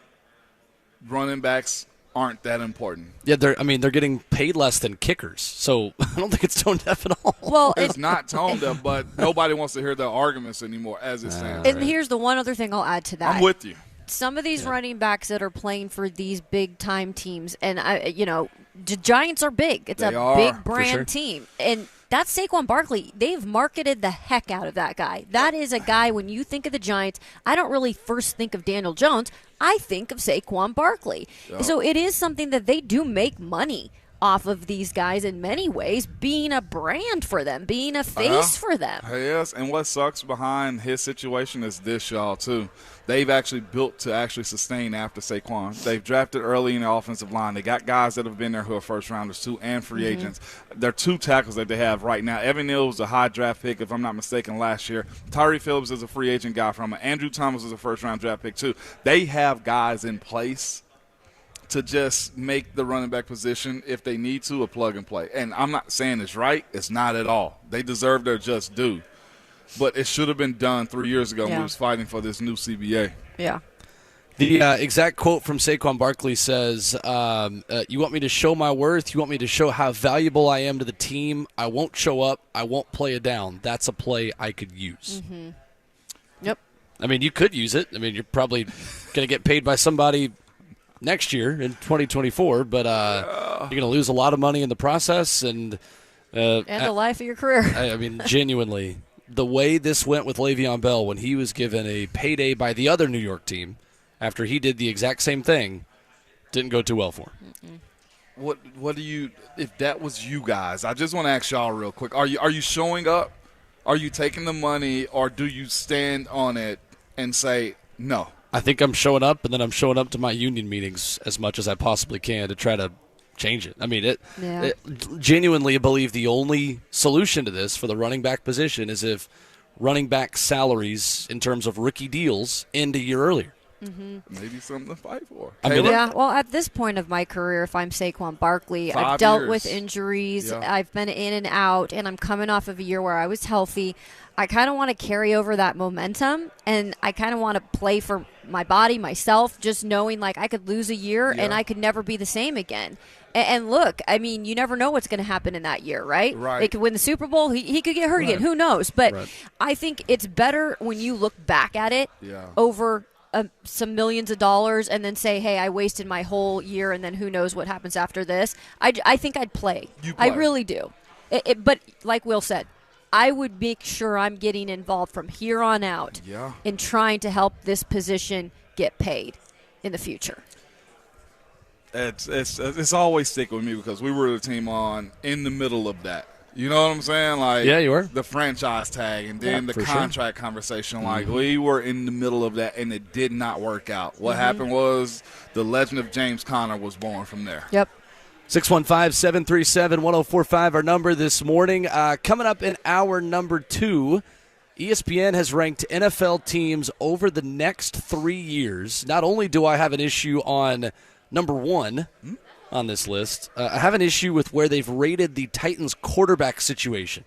running backs aren't that important. Yeah, they're getting paid less than kickers, so I don't think it's tone deaf at all. Well, it's not tone deaf, but nobody wants to hear their arguments anymore as it stands. And here's the one other thing I'll add to that. I'm with you. Some of these running backs that are playing for these big-time teams, and the Giants are big. It's big brand team, and that's Saquon Barkley. They've marketed the heck out of that guy. That is a guy, when you think of the Giants, I don't really first think of Daniel Jones. I think of Saquon Barkley. Yep. So it is something that they do make money off of these guys in many ways, being a brand for them, being a face for them. Yes, and what sucks behind his situation is this, y'all, too. They've actually built to actually sustain after Saquon. They've drafted early in the offensive line. They got guys that have been there who are first-rounders, too, and free agents. There are 2 tackles that they have right now. Evan Neal was a high draft pick, if I'm not mistaken, last year. Tyree Phillips is a free agent guy from it. Andrew Thomas is a first-round draft pick, too. They have guys in place to just make the running back position, if they need to, a plug and play. And I'm not saying it's right. It's not at all. They deserve their just due. But it should have been done 3 years ago when we was fighting for this new CBA. Yeah. The exact quote from Saquon Barkley says, you want me to show my worth? You want me to show how valuable I am to the team? I won't show up. I won't play it down. That's a play I could use. Mm-hmm. Yep. I mean, you could use it. I mean, you're probably going to get paid by somebody next year in 2024, but you're going to lose a lot of money in the process. And the life of your career. I mean, genuinely, the way this went with Le'Veon Bell when he was given a payday by the other New York team after he did the exact same thing didn't go too well for him. What do you – if that was you guys, I just want to ask y'all real quick. Are you showing up? Are you taking the money, or do you stand on it and say no? I think I'm showing up, and then I'm showing up to my union meetings as much as I possibly can to try to change it. I mean, it genuinely believe the only solution to this for the running back position is if running back salaries in terms of rookie deals end a year earlier. Mm-hmm. Maybe something to fight for. I mean, yeah, well, at this point of my career, if I'm Saquon Barkley, I've dealt with injuries, I've been in and out, and I'm coming off of a year where I was healthy. I kind of want to carry over that momentum, and I kind of want to play for my body, myself, just knowing like I could lose a year and I could never be the same again. And look, I mean, you never know what's going to happen in that year, right? Right. They could win the Super Bowl. He could get hurt again. Who knows? But I think it's better when you look back at it over some millions of dollars and then say, hey, I wasted my whole year, and then who knows what happens after this. I think I'd play. I really do. But like Will said, I would make sure I'm getting involved from here on out in trying to help this position get paid in the future. It's always stick with me because we were the team in the middle of that. You know what I'm saying? Like, yeah, you were. The franchise tag and then the contract conversation. Like, we were in the middle of that, and it did not work out. What happened was the legend of James Conner was born from there. Yep. 615-737-1045, our number this morning. Coming up in hour number 2, ESPN has ranked NFL teams over the next 3 years. Not only do I have an issue on number 1 on this list, I have an issue with where they've rated the Titans quarterback situation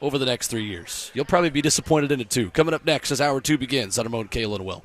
over the next 3 years. You'll probably be disappointed in it, too. Coming up next as hour 2 begins on Ramon, Kayla, and Will.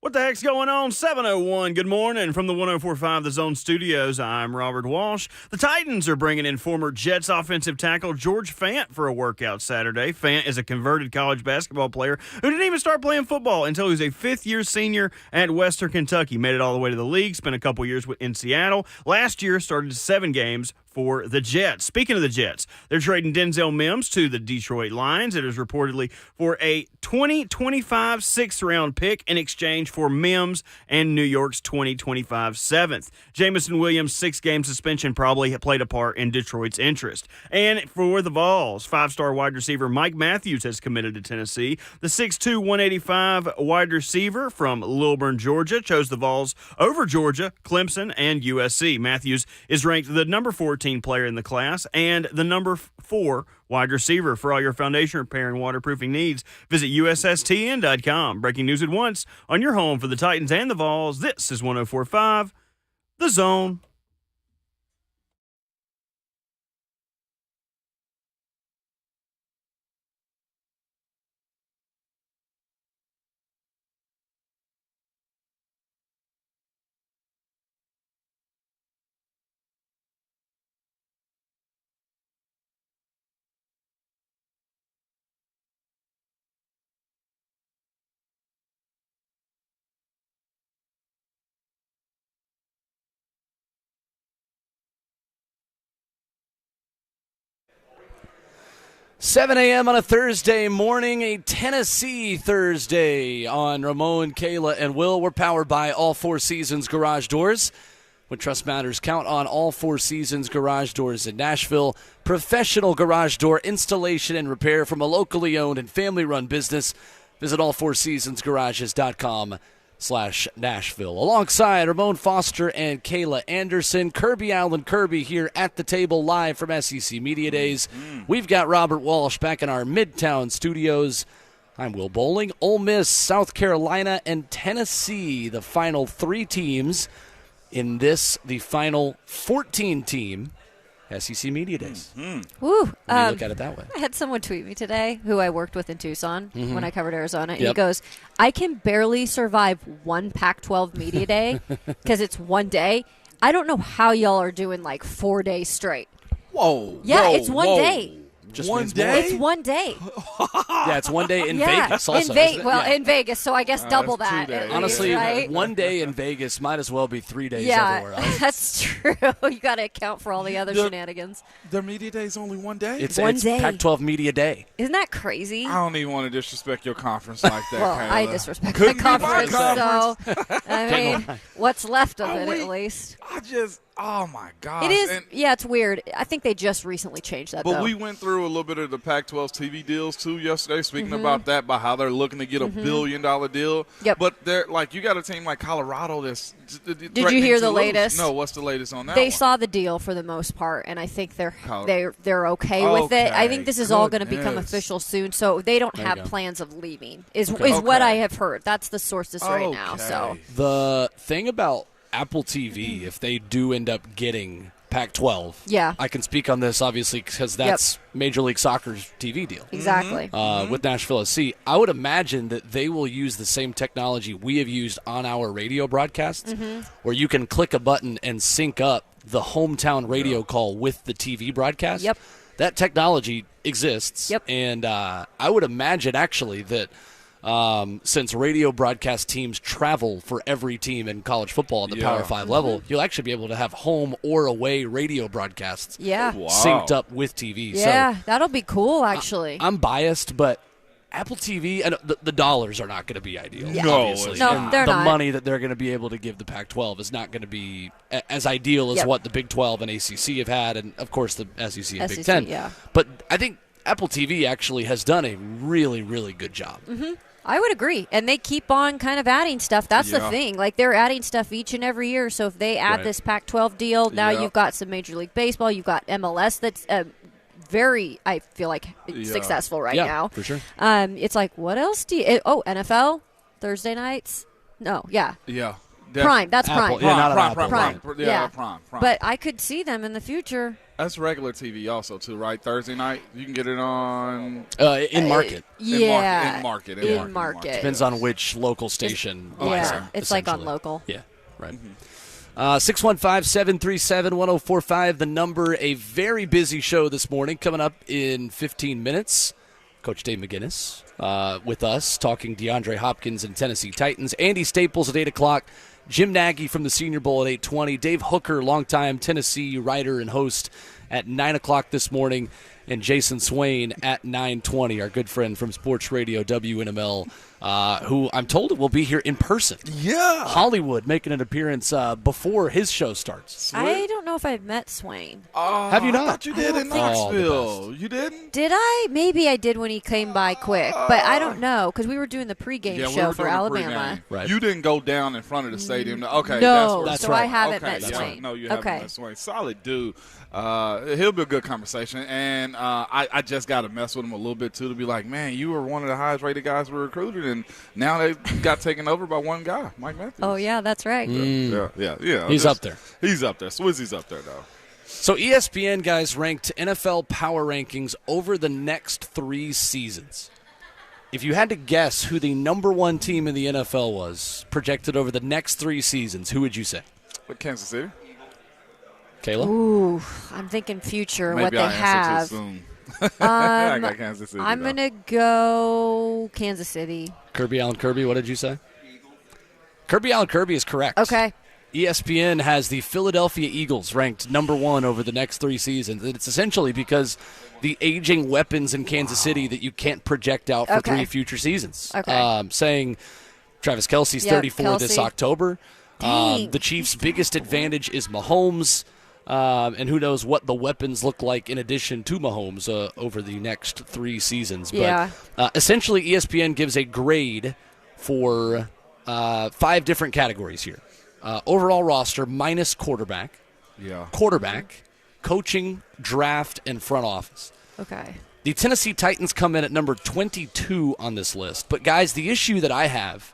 What the heck's going on? 7:01. Good morning from the 104.5 The Zone Studios. I'm Robert Walsh. The Titans are bringing in former Jets offensive tackle George Fant for a workout Saturday. Fant is a converted college basketball player who didn't even start playing football until he was a fifth-year senior at Western Kentucky. Made it all the way to the league, spent a couple years in Seattle. Last year, started 7 games for the Jets. Speaking of the Jets, they're trading Denzel Mims to the Detroit Lions. It is reportedly for a 2025 sixth-round pick in exchange for Mims and New York's 2025 seventh. Jameson Williams' 6-game suspension probably played a part in Detroit's interest. And for the Vols, 5-star wide receiver Mike Matthews has committed to Tennessee. The 6'2", 185 wide receiver from Lilburn, Georgia, chose the Vols over Georgia, Clemson, and USC. Matthews is ranked the number 14 player in the class and the number 4 wide receiver. For all your foundation repair and waterproofing needs, visit USSTN.com. Breaking news at once on your home for the Titans and the Vols. This is 104.5 The Zone. Seven a.m. on a Thursday morning, a Tennessee Thursday on Ramon, Kayla, and Will. We're powered by All Four Seasons Garage Doors. When trust matters, count on All Four Seasons Garage Doors in Nashville. Professional garage door installation and repair from a locally owned and family-run business. Visit allfourseasonsgarages.com/Nashville. Alongside Ramon Foster and Kayla Anderson, Kirby Allen Kirby here at the table live from SEC Media Days. We've got Robert Walsh back in our Midtown studios. I'm Will Bowling. Ole Miss, South Carolina, and Tennessee, the final 3 teams in this, the final 14-team SEC Media Days. Woo. Look at it that way. I had someone tweet me today who I worked with in Tucson when I covered Arizona, and he goes, I can barely survive one Pac-12 media day because it's one day. I don't know how y'all are doing like 4 days straight. Whoa. Yeah, whoa, it's one whoa. day. Just One means more. day? It's one day. Yeah, it's one day in Yeah, Vegas also. in isn't it? Well, Yeah. in Vegas, so I guess double that's 2 that. days. At least, Honestly, right? one day in Vegas might as well be 3 days everywhere Yeah, else. that's true. You got to account for all the other shenanigans. Their media day is only one day? It's One day. Pac-12 Media Day. Isn't that crazy? I don't even want to disrespect your conference like that, Well, Kayla. I disrespect Couldn't my be my conference, so I mean, what's left of it wait. at least. Oh, my gosh. It is, And- yeah, it's weird. I think they just recently changed that, But though. we went through a little bit of the Pac-12's TV deals too yesterday. Speaking Mm-hmm. about that, by how they're looking to get a $1 billion deal. Yep. But they're like, you got a team like Colorado that's. Did you hear the latest? No. What's the latest on that? They one? saw the deal for the most part, and I think they're Colorado. they're okay with it. I think this is all going to become Goodness. official soon, so they don't There you have go. plans of leaving. Is what I have heard. That's the sources right now. Okay. So The thing about Apple TV, if they do end up getting Pac-12, Yeah. I can speak on this obviously because that's Major League Soccer's TV deal. exactly. With Nashville SC, I would imagine that they will use the same technology we have used on our radio broadcasts, where you can click a button and sync up the hometown radio call with the TV broadcast. Yep. That technology exists. Yep. And I would imagine actually that since radio broadcast teams travel for every team in college football at the Power 5 level, you'll actually be able to have home or away radio broadcasts Yeah. Wow. synced up with TV. Yeah, So that'll be cool, actually. I'm biased, but Apple TV, and the dollars are not going to be ideal. Yeah. No, obviously. it's No, And they're the not. money that they're going to be able to give the Pac-12 is not going to be as ideal as Yep. what the Big 12 and ACC have had, and of course the SEC and Big SEC, 10. yeah. But I think Apple TV actually has done a really, really good job. I would agree. And they keep on kind of adding stuff. That's the Yeah. thing. Like, they're adding stuff each and every year. So if they add Right. this Pac-12 deal, now Yeah. you've got some Major League Baseball. You've got MLS that's very, I feel like, successful right Yeah, now. for sure. It's like, what else do you... NFL? Thursday nights? No, yeah. Yeah. Prime. That's Apple, Prime. yeah, not on Prime. Apple. Prime. Yeah, Prime. But I could see them in the future That's regular TV also, too, right? Thursday night? You can get it on... in market. Yeah. In market. Depends on which local station. It's like on local. Yeah, right. 615-737-1045, the number. A very busy show this morning. Coming up in 15 minutes, Coach Dave McGinnis with us talking DeAndre Hopkins and Tennessee Titans. Andy Staples at 8 o'clock. Jim Nagy from the Senior Bowl at 8:20. Dave Hoooker, longtime Tennessee writer and host, at 9 o'clock this morning. And Jayson Swain at 9:20, our good friend from Sports Radio WNML, who I'm told will be here in person. Yeah. Hollywood making an appearance before his show starts. I don't know if I've met Swain. Have you not? I thought you did in Knoxville. You didn't? Did I? Maybe I did when he came by quick, but I don't know because we were doing the pregame show for Alabama. Right. You didn't go down in front of the stadium. Okay, No, That's so right. I haven't met yeah. Swain. No, you haven't met Swain. Solid dude. He'll be a good conversation. And I just got to mess with him a little bit, too, to be like, man, you were one of the highest-rated guys we recruited, and now they got taken over by one guy, Mike Matthews. Oh, yeah, that's right. Yeah. He's up there. He's up there. Swizzy's up there, though. So ESPN, guys, ranked NFL power rankings over the next 3 seasons. If you had to guess who the number 1 team in the NFL was projected over the next 3 seasons, who would you say? Kansas City. Kayla? Ooh, I'm thinking future, Maybe what they I have. answered too soon. I got Kansas City. I'm going to go Kansas City. Kirby Allen Kirby, what did you say? Kirby Allen Kirby is correct. Okay. ESPN has the Philadelphia Eagles ranked number 1 over the next 3 seasons. And it's essentially because the aging weapons in Kansas City that you can't project out for 3 future seasons. Okay. Saying Travis Kelce's 34 this October. The Chiefs' biggest advantage is Mahomes. And who knows what the weapons look like in addition to Mahomes over the next 3 seasons. Yeah. But essentially, ESPN gives a grade for 5 different categories here. Overall roster minus quarterback, quarterback, coaching, draft, and front office. Okay. The Tennessee Titans come in at number 22 on this list. But, guys, the issue that I have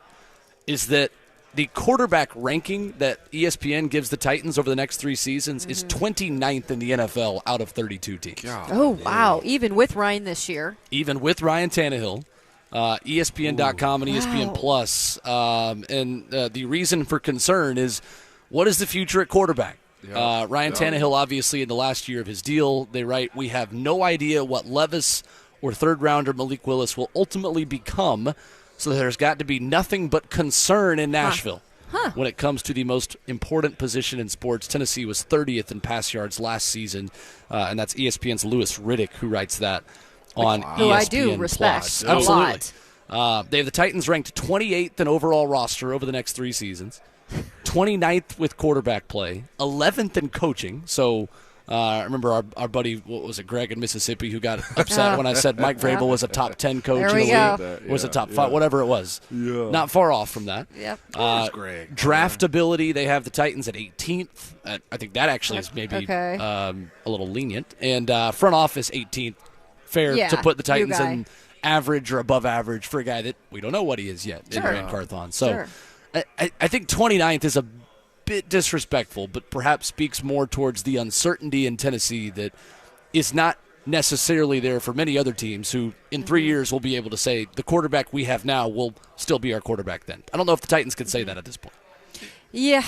is that the quarterback ranking that ESPN gives the Titans over the next 3 seasons is 29th in the NFL out of 32 teams. Oh, wow. Even with Ryan this year. Even with Ryan Tannehill. ESPN.com and ESPN Plus. And the reason for concern is, what is the future at quarterback? Ryan Tannehill, obviously, in the last year of his deal, they write, we have no idea what Levis or third-rounder Malik Willis will ultimately become, so there's got to be nothing but concern in Nashville. When it comes to the most important position in sports. Tennessee was 30th in pass yards last season, and that's ESPN's Louis Riddick who writes that on ESPN+. Who I do respect a Absolutely. lot. They have the Titans ranked 28th in overall roster over the next 3 seasons, 29th with quarterback play, 11th in coaching. So I remember our buddy, what was it, Greg in Mississippi, who got upset when I said Mike Vrabel was a top 10 coach There we in the go. league. Was a top 5, whatever it was. Not far off from that. Yep. Greg. Draftability, they have the Titans at 18th. I think that actually is maybe a little lenient. And front office, 18th. Fair to put the Titans in average or above average for a guy that we don't know what he is yet in Grant Carthon. So I think 29th is a bit disrespectful, but perhaps speaks more towards the uncertainty in Tennessee that is not necessarily there for many other teams who in 3 years will be able to say the quarterback we have now will still be our quarterback then. I don't know if the Titans could say that at this point. Yeah,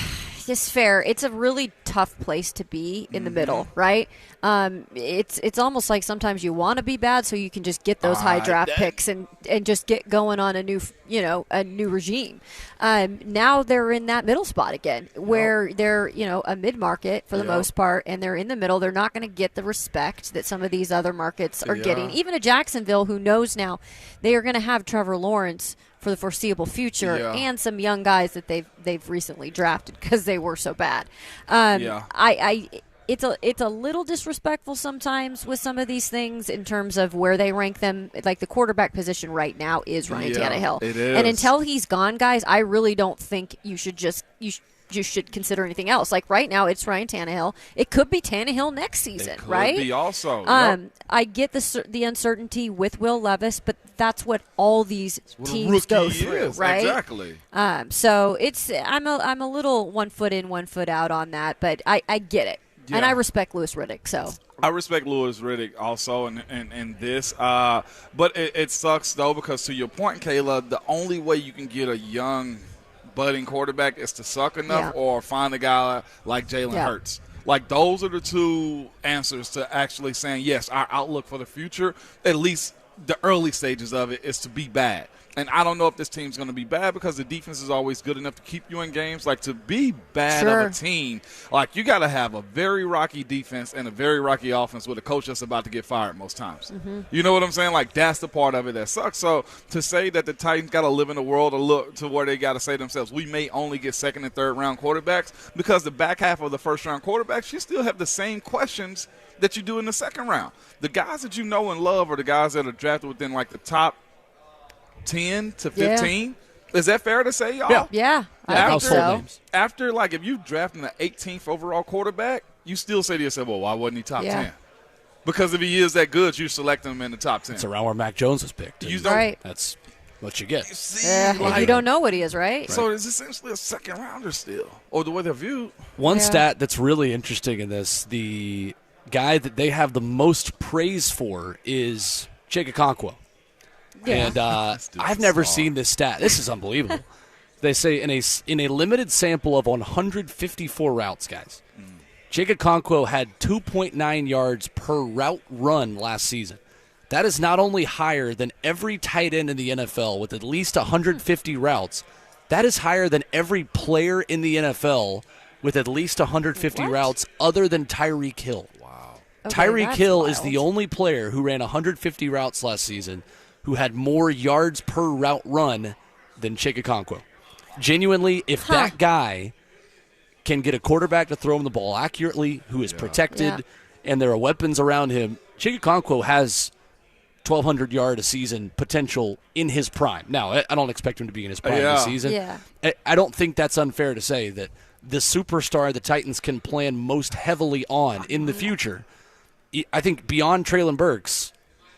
it's fair. It's a really tough place to be in the middle, right? It's almost like sometimes you want to be bad so you can just get those high draft picks and just get going on a new regime. Now they're in that middle spot again where they're a mid market for the most part, and they're in the middle. They're not going to get the respect that some of these other markets are getting. Even a Jacksonville, who knows now they are going to have Trevor Lawrence for the foreseeable future, and some young guys that they've recently drafted because they were so bad. It's a little disrespectful sometimes with some of these things in terms of where they rank them. Like the quarterback position right now is Ryan Tannehill, it is. And until he's gone, guys, I really don't think you should consider anything else. Like right now, it's Ryan Tannehill. It could be Tannehill next season, right? Could be also. I get the uncertainty with Will Levis, but that's what all these teams go through, right? Exactly. So I'm a little 1 foot in, 1 foot out on that, but I get it. And I respect Louis Riddick, so. I respect Louis Riddick also in this. But it sucks, though, because to your point, Kayla, the only way you can get a young budding quarterback is to suck enough or find a guy like Jalen Hurts. Like, those are the two answers to actually saying, yes, our outlook for the future, at least the early stages of it, is to be bad. And I don't know if this team's going to be bad because the defense is always good enough to keep you in games. Like, to be bad of a team, like, you got to have a very rocky defense and a very rocky offense with a coach that's about to get fired most times. You know what I'm saying? Like, that's the part of it that sucks. So to say that the Titans got to live in a world of look to where they got to say to themselves, we may only get second and third round quarterbacks, because the back half of the first round quarterbacks, you still have the same questions that you do in the second round. The guys that you know and love are the guys that are drafted within, like, the top 10 to 15. Is that fair to say, y'all? Yeah, I think so. After, like, if you draft the 18th overall quarterback, you still say to yourself, well, why wasn't he top 10? Because if he is that good, you select him in the top 10. It's around where Mac Jones was picked. Right. That's what you get. You see, you don't know what he is, right? So it's essentially a second rounder still, or the way they're viewed. One stat that's really interesting in this, the guy that they have the most praise for is Jake Okonkwo. And I've never seen this stat. This is unbelievable. They say in a limited sample of 154 routes, guys, Jake Okonkwo had 2.9 yards per route run last season. That is not only higher than every tight end in the NFL with at least 150 routes, that is higher than every player in the NFL with at least 150 routes other than Tyreek Hill. Wow. Okay, Tyreek Hill is the only player who ran 150 routes last season who had more yards per route run than Jake Okonkwo. Genuinely, if that guy can get a quarterback to throw him the ball accurately, who is protected, and there are weapons around him, Jake Okonkwo has 1,200-yard a season potential in his prime. Now, I don't expect him to be in his prime this season. I don't think that's unfair to say that the superstar the Titans can plan most heavily on in the future, I think beyond Treylon Burks,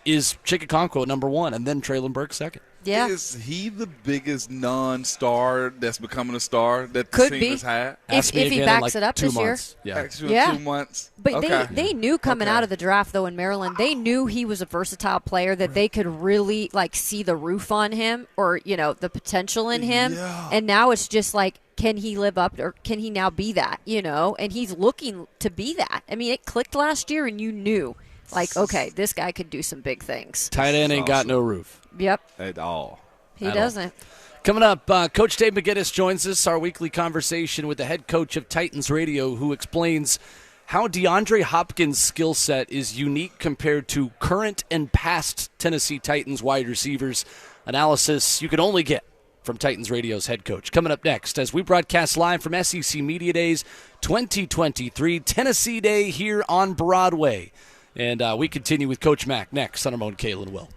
is Jake Okonkwo number one, and then Treylon Burks second. Yeah. Is he the biggest non-star that's becoming a star that the Could team be. has had? If he backs it up 2 this year. months. Yeah. 2 months. But they knew coming out of the draft, though, in Maryland, they knew he was a versatile player, that they could really, like, see the roof on him or, you know, the potential in him. Yeah. And now it's just like, can he live up or can he now be that, you know? And he's looking to be that. I mean, it clicked last year and you knew, like, okay, this guy could do some big things. Tight end ain't got no roof. Yep. At all. He doesn't. Coming up, Coach Dave McGinnis joins us, our weekly conversation with the head coach of Titans Radio, who explains how DeAndre Hopkins' skill set is unique compared to current and past Tennessee Titans wide receivers. Analysis you can only get from Titans Radio's head coach. Coming up next, as we broadcast live from SEC Media Days 2023, Tennessee Day here on Broadway. And we continue with Coach Mack next on Ramon, Kayla, and Will.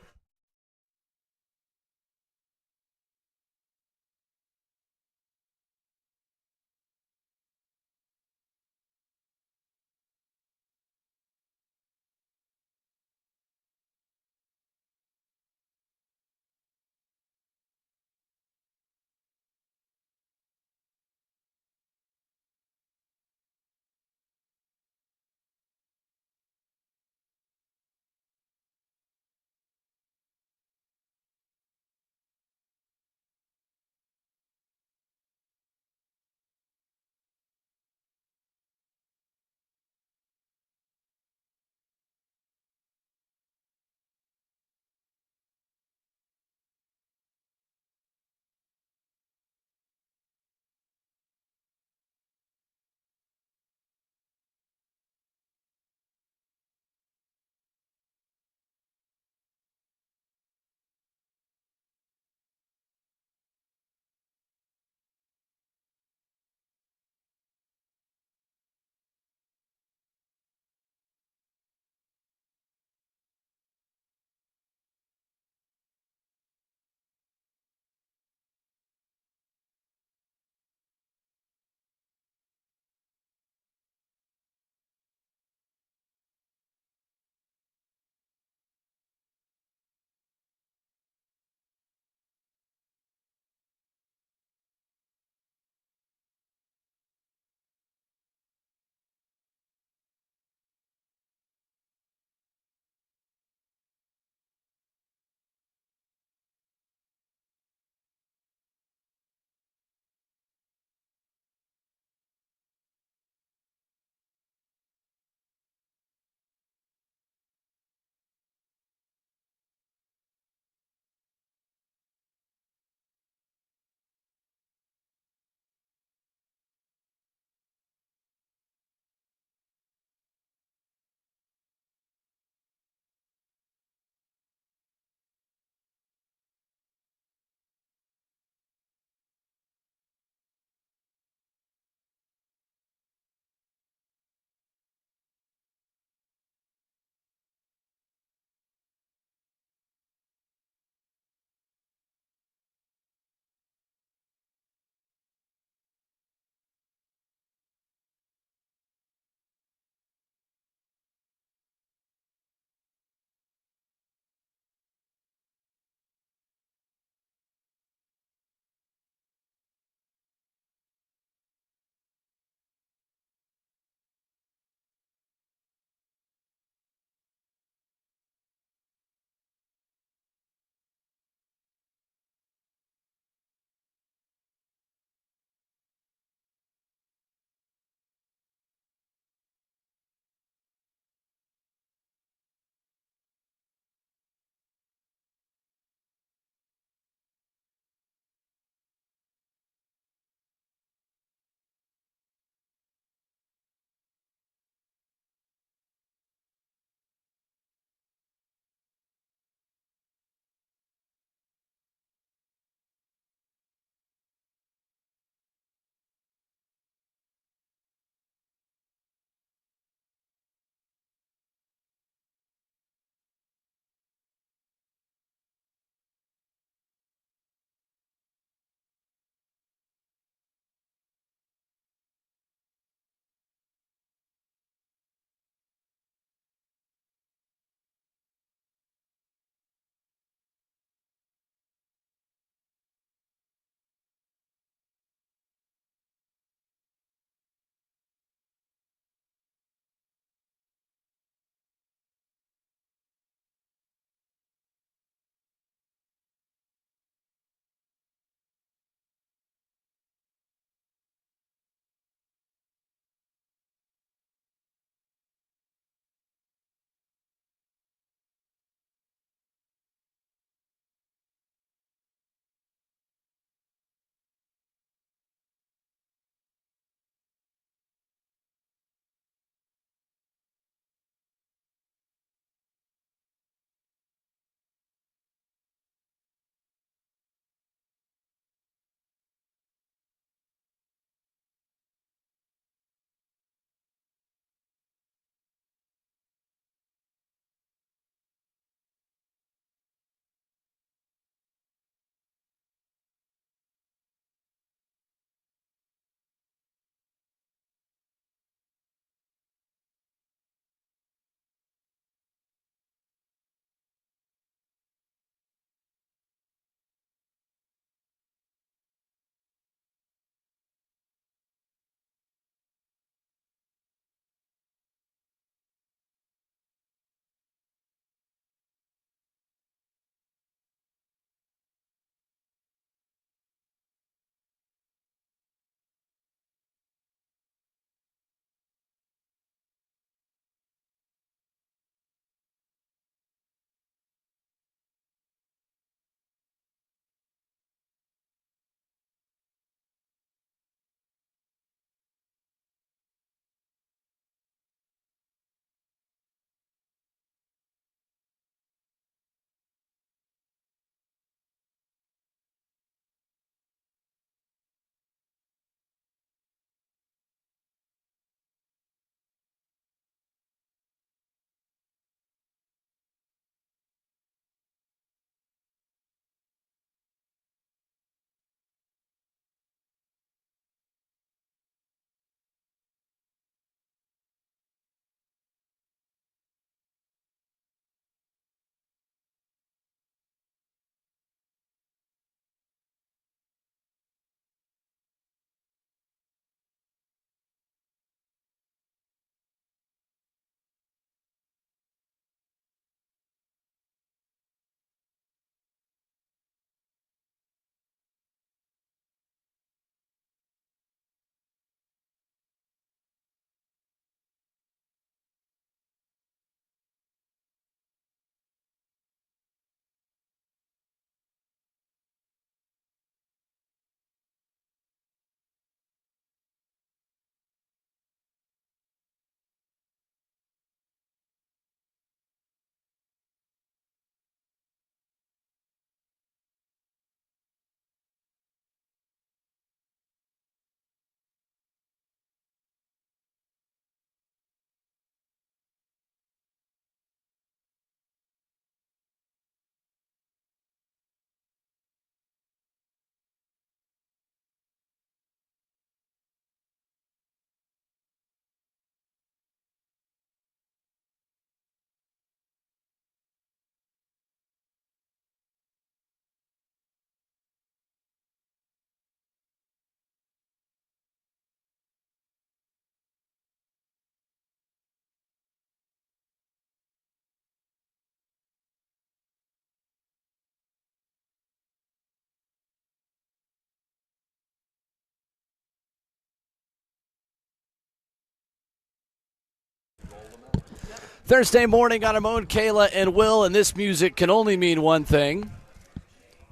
Thursday morning on Ramon, Kayla, and Will, and this music can only mean one thing.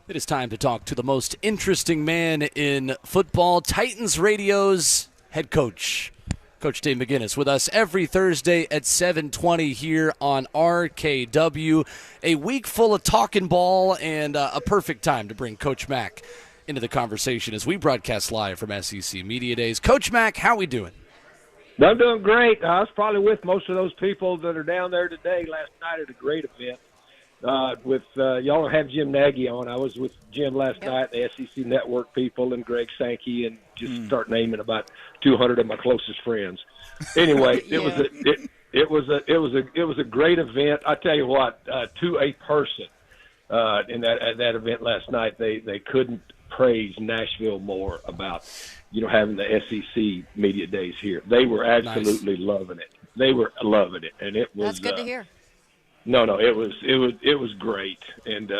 It is time to talk to the most interesting man in football, Titans Radio's head coach, Coach Dave McGinnis, with us every Thursday at 7:20 here on RKW. A week full of talking ball and a perfect time to bring Coach Mack into the conversation as we broadcast live from SEC Media Days. Coach Mack, how we doing? I'm doing great. I was probably with most of those people that are down there today last night at a great event. Y'all have Jim Nagy on. I was with Jim last night, the SEC Network people, and Greg Sankey, and just start naming about 200 of my closest friends. Anyway, it was a great event. I tell you what, to a person in that event last night, they couldn't praise Nashville more about having the SEC Media Days here. They were absolutely loving it. They were loving it, and it was. That's good to hear. No, it was great, and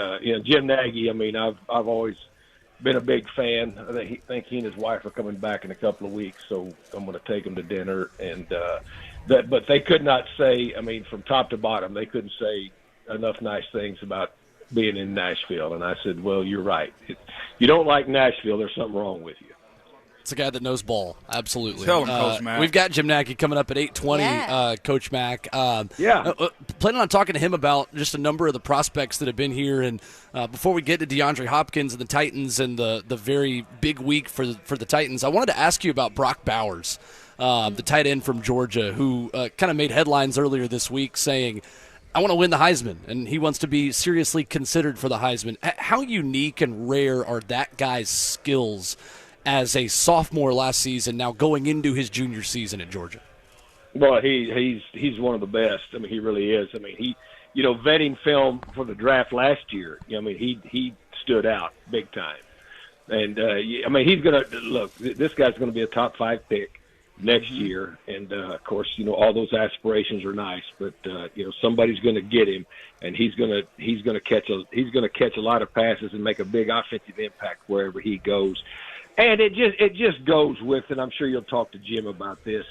Jim Nagy. I mean, I've always been a big fan. I think he and his wife are coming back in a couple of weeks, so I'm going to take them to dinner. And but they could not say. I mean, from top to bottom, they couldn't say enough nice things about being in Nashville. And I said, well, you're right. If you don't like Nashville, there's something wrong with you. It's a guy that knows ball. Absolutely. Tell him, Coach Mack. We've got Jim Nagy coming up at 8:20, Coach Mack. Planning on talking to him about just a number of the prospects that have been here. And before we get to DeAndre Hopkins and the Titans and the very big week for the Titans, I wanted to ask you about Brock Bowers, the tight end from Georgia, who kind of made headlines earlier this week saying, I want to win the Heisman, and he wants to be seriously considered for the Heisman. How unique and rare are that guy's skills as a sophomore last season, now going into his junior season at Georgia? Well, he's one of the best. I mean, he really is. I mean, he vetting film for the draft last year. I mean, he stood out big time. And I mean, he's gonna look. This guy's going to be a top 5 pick next year. And of course, all those aspirations are nice, but somebody's going to get him, and he's going to catch a lot of passes and make a big offensive impact wherever he goes. And it just goes with, and I'm sure you'll talk to Jim about this,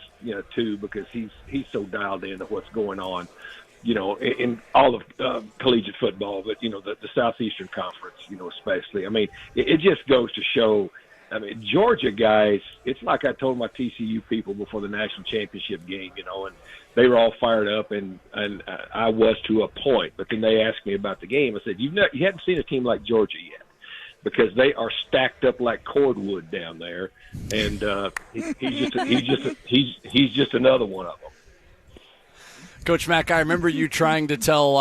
too, because he's so dialed into what's going on, in all of collegiate football, but the Southeastern Conference, especially. I mean, it just goes to show. I mean, Georgia guys, it's like I told my TCU people before the national championship game, and they were all fired up, and I was to a point. But then they asked me about the game. I said, you hadn't seen a team like Georgia yet, because they are stacked up like cordwood down there, and he's just another one of them. Coach Mack, I remember you trying to tell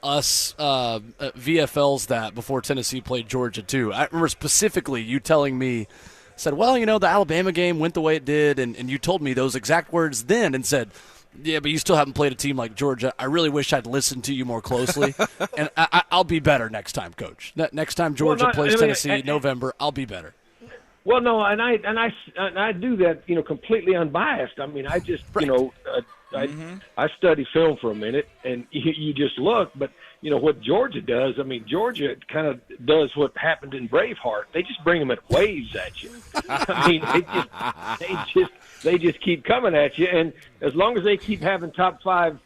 us VFLs that before Tennessee played Georgia too. I remember specifically you telling me, said, well, the Alabama game went the way it did, and you told me those exact words then and said, yeah, but you still haven't played a team like Georgia. I really wish I'd listened to you more closely, and I'll be better next time, Coach. Next time Georgia plays Tennessee in November, I'll be better. Well, no, and I do that, completely unbiased. I mean, I just, I study film for a minute, and you just look. But what Georgia does. I mean, Georgia kind of does what happened in Braveheart. They just bring them at waves at you. I mean, they just keep coming at you, and as long as they keep having top 5,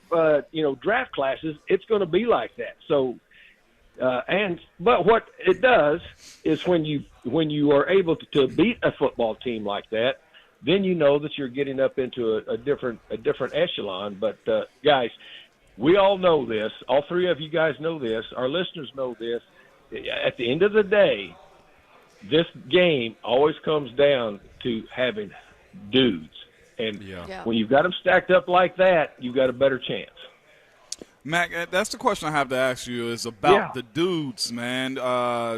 draft classes, it's going to be like that. So, but what it does is when you are able to beat a football team like that, then you know that you're getting up into a different echelon. But guys, we all know this. All 3 of you guys know this. Our listeners know this. At the end of the day, this game always comes down to having dudes. And when you've got them stacked up like that, you've got a better chance. Mac, that's the question I have to ask you is about the dudes, man.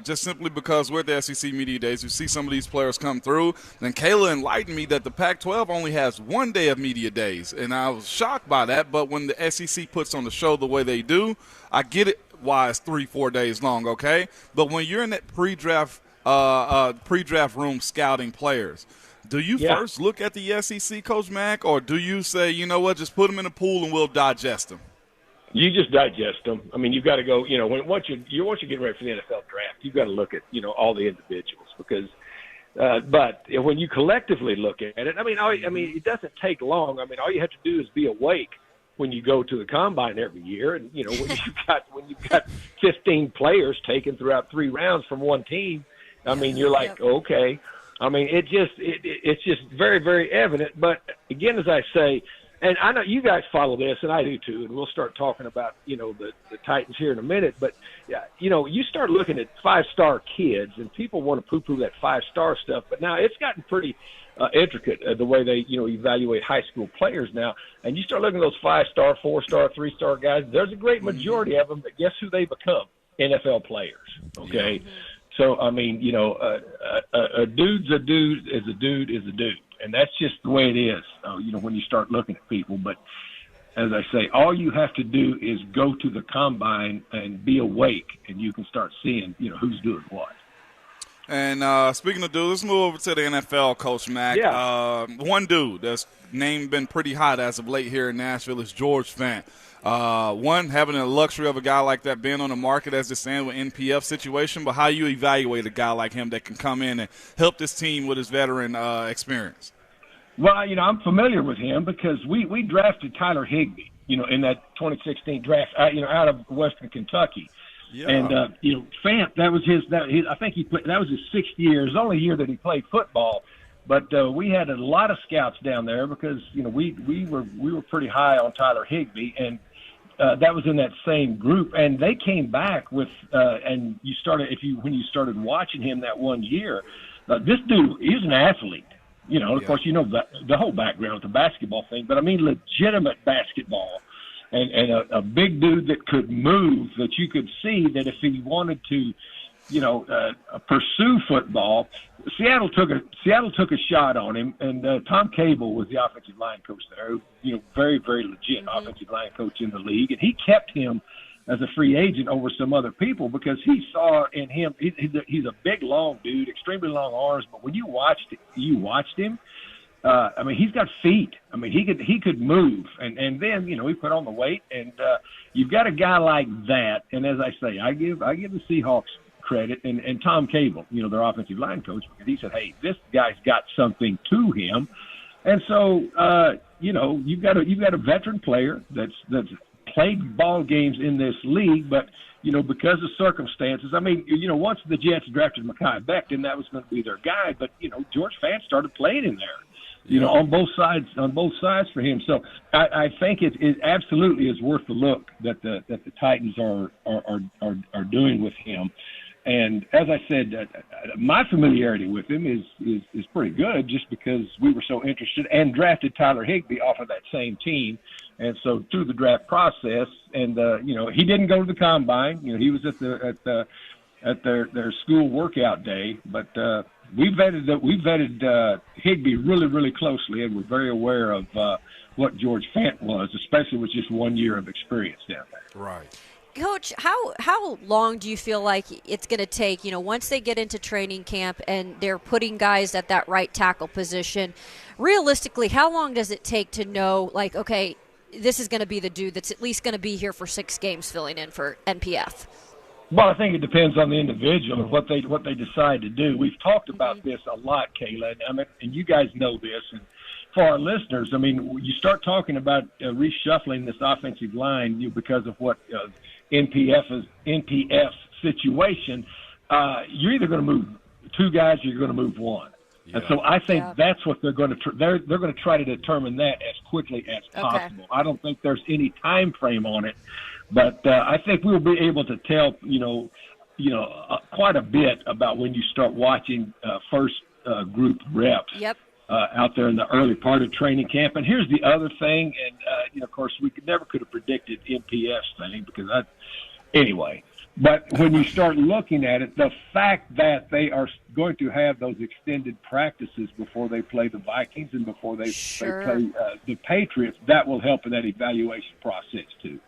Just simply because we're at the SEC Media Days, we see some of these players come through. Then Kayla enlightened me that the Pac-12 only has 1 day of Media Days, and I was shocked by that. But when the SEC puts on the show the way they do, I get it why it's 3-4 days long, okay? But when you're in that pre-draft room scouting players, do you first look at the SEC, Coach Mack, or do you say, you know what, just put them in the pool and we'll digest them? You just digest them. I mean, you've got to go. Once you get ready for the NFL draft, you've got to look at all the individuals because. But when you collectively look at it, I mean, it doesn't take long. I mean, all you have to do is be awake when you go to the combine every year, and when you've got 15 players taken throughout 3 rounds from one team. I mean, you're like, okay. I mean, it's just very, very evident. But again, as I say, and I know you guys follow this, and I do too, and we'll start talking about, the Titans here in a minute. But, you start looking at 5-star kids, and people want to poo-poo that 5-star stuff. But now it's gotten pretty intricate, the way they, evaluate high school players now. And you start looking at those 5-star, 4-star, 3-star guys, there's a great majority of them, but guess who they become? NFL players, okay? Yeah. So, I mean, a dude's a dude is a dude is a dude. And that's just the way it is, when you start looking at people. But as I say, all you have to do is go to the combine and be awake, and you can start seeing, who's doing what. And speaking of dudes, let's move over to the NFL, Coach Mack. Yeah. One dude that's name been pretty hot as of late here in Nashville is George Fant. Having the luxury of a guy like that being on the market as they stand with NPF situation, but how you evaluate a guy like him that can come in and help this team with his veteran experience? Well, I'm familiar with him because we drafted Tyler Higbee, in that 2016 draft, out of Western Kentucky. Yeah. And, Fant, I think that was his 6th year. It was the only year that he played football. But we had a lot of scouts down there because, we were pretty high on Tyler Higbee, and that was in that same group. And they came back with and when you started watching him that one year, this dude, he's an athlete. Of course, the whole background with the basketball thing, but I mean legitimate basketball. And a big dude that could move, that you could see that if he wanted to, pursue football, Seattle took a shot on him, and Tom Cable was the offensive line coach there. Very, very legit offensive line coach in the league, and he kept him as a free agent over some other people because he saw in him. He's a big, long dude, extremely long arms, but when you watched him. I mean, he's got feet. I mean, he could move, and then he put on the weight, and you've got a guy like that. And as I say, I give the Seahawks credit and Tom Cable, their offensive line coach, because he said, hey, this guy's got something to him, and so you've got a veteran player that's played ball games in this league, but because of circumstances. I mean, once the Jets drafted Mekhi Becton, that was going to be their guy, but George Fant started playing in there. On both sides for him. So I think it absolutely is worth the look that the Titans are doing with him. And as I said, my familiarity with him is pretty good, just because we were so interested and drafted Tyler Higbee off of that same team. And so through the draft process, and he didn't go to the combine. He was at their school workout day, but. We vetted Higbee really, really closely, and we're very aware of what George Fant was, especially with just 1 year of experience down there. Right. Coach, how long do you feel like it's going to take, once they get into training camp and they're putting guys at that right tackle position, realistically, how long does it take to know, like, okay, this is going to be the dude that's at least going to be here for 6 games filling in for NPF? Well, I think it depends on the individual and what they decide to do. We've talked about this a lot, Kayla, and you guys know this. And for our listeners, I mean, you start talking about reshuffling this offensive line because of what NPF situation. You're either going to move 2 guys or you're going to move 1. Yeah. And so I think that's what they're going to they're going to try to determine that as quickly as possible. I don't think there's any time frame on it. But I think we'll be able to tell, quite a bit about when you start watching first group reps out there in the early part of training camp. And here's the other thing, and of course we never could have predicted NPF's thing anyway. But when you start looking at it, the fact that they are going to have those extended practices before they play the Vikings and before they play the Patriots, that will help in that evaluation process too.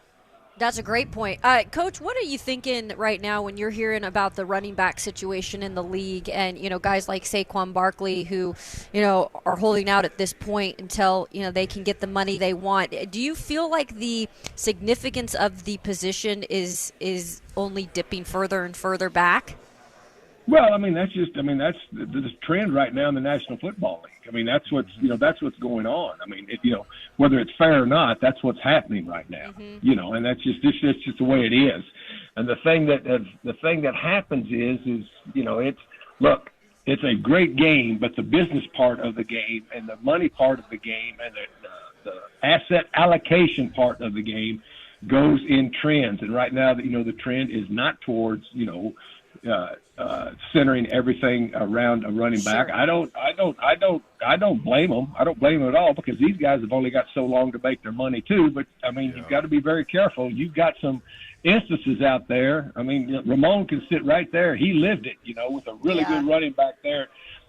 That's a great point. Coach, what are you thinking right now when you're hearing about the running back situation in the league and, guys like Saquon Barkley who, are holding out at this point until, they can get the money they want? Do you feel like the significance of the position is only dipping further and further back? Well, I mean, that's the trend right now in the National Football League. I mean, that's what's going on. I mean, whether it's fair or not, that's what's happening right now. Mm-hmm. And that's just the way it is. And the thing that happens is it's a great game, but the business part of the game and the money part of the game and the asset allocation part of the game goes in trends. And right now, the trend is not towards centering everything around a running back. Sure. I don't blame them. I don't blame them at all, because these guys have only got so long to make their money too. But I mean, You've got to be very careful. You've got some instances out there. I mean, Ramon can sit right there. He lived it, with a really good running back there.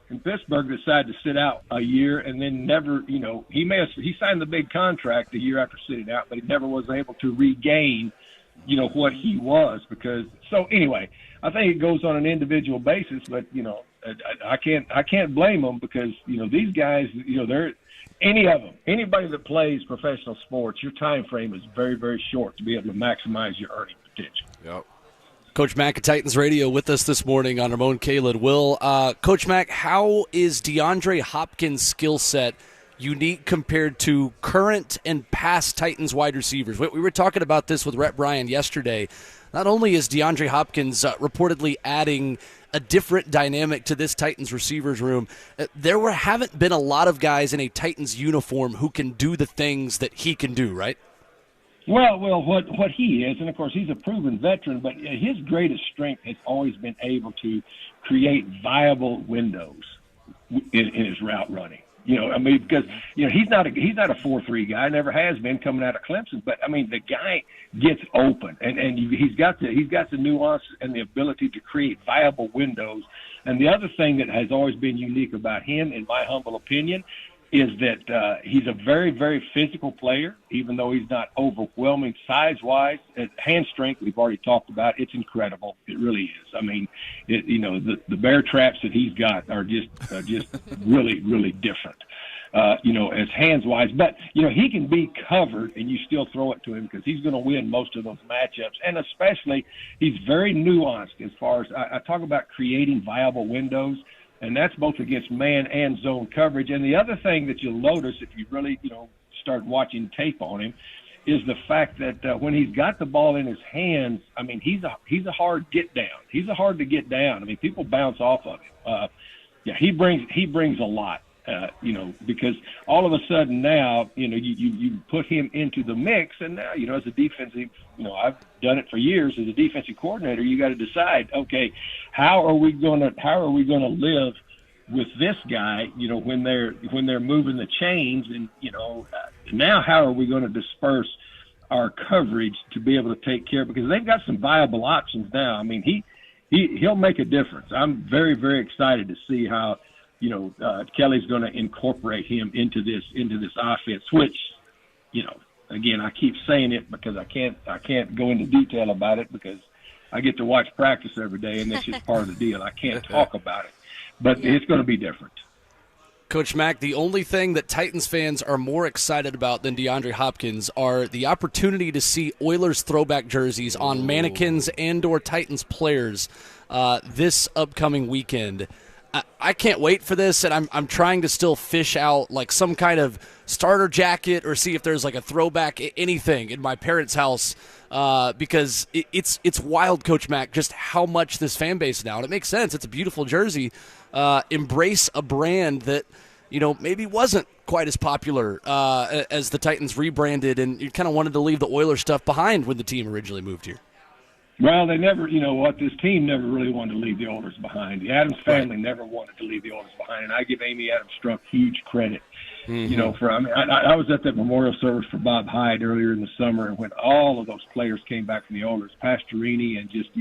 And Pittsburgh decided to sit out a year and then never, he signed the big contract a year after sitting out, but he never was able to regain, what he was. So anyway, I think it goes on an individual basis, but I can't blame them, because these guys, they're anybody that plays professional sports, your time frame is very, very short to be able to maximize your earning potential. Yep. Coach Mack at Titans Radio with us this morning on Ramon, Kayla, and Will. Coach Mack, how is DeAndre Hopkins' skill set unique compared to current and past Titans wide receivers? We were talking about this with Rhett Bryan yesterday. Not only is DeAndre Hopkins reportedly adding a different dynamic to this Titans receivers room, haven't been a lot of guys in a Titans uniform who can do the things that he can do, right? Well, what he is, and of course he's a proven veteran, but his greatest strength has always been able to create viable windows in his route running. Because he's not a 4-3 guy, never has been coming out of Clemson. But I mean, the guy gets open, and he's got the nuance and the ability to create viable windows. And the other thing that has always been unique about him, in my humble opinion, is that he's a very, very physical player, even though he's not overwhelming size-wise. Hand strength, we've already talked about, it's incredible. It really is. I mean, the bear traps that he's got are just really, really different, as hands-wise. But, he can be covered, and you still throw it to him, because he's going to win most of those matchups. And especially, he's very nuanced as far as I talk about creating viable windows. And that's both against man and zone coverage. And the other thing that you'll notice if you really, start watching tape on him is the fact that when he's got the ball in his hands, I mean, he's a hard get down. He's a hard to get down. I mean, people bounce off of him. He brings a lot. Because all of a sudden now, you put him into the mix, and now, as a defensive, I've done it for years as a defensive coordinator. You got to decide, okay, how are we going to live with this guy? When they're moving the chains, and now how are we going to disperse our coverage to be able to take care? Because they've got some viable options now. I mean, he'll make a difference. I'm very, very excited to see how. Kelly's going to incorporate him into this offense, which, again, I keep saying it because I can't go into detail about it because I get to watch practice every day, and that's just part of the deal. I can't talk about it, but it's going to be different. Coach Mack, the only thing that Titans fans are more excited about than DeAndre Hopkins are the opportunity to see Oilers throwback jerseys on mannequins and/or Titans players this upcoming weekend. I can't wait for this, and I'm trying to still fish out like some kind of starter jacket or see if there's like a throwback anything in my parents' house because it's wild, Coach Mack, just how much this fan base now, and it makes sense. It's a beautiful jersey. Embrace a brand that maybe wasn't quite as popular as the Titans rebranded, and you kind of wanted to leave the Oilers stuff behind when the team originally moved here. Well, they never, this team never really wanted to leave the Oilers behind. The Adams family never wanted to leave the Oilers behind, and I give Amy Adams Strunk huge credit. Mm-hmm. I was at that memorial service for Bob Hyde earlier in the summer, and when all of those players came back from the Oilers, Pastorini and just,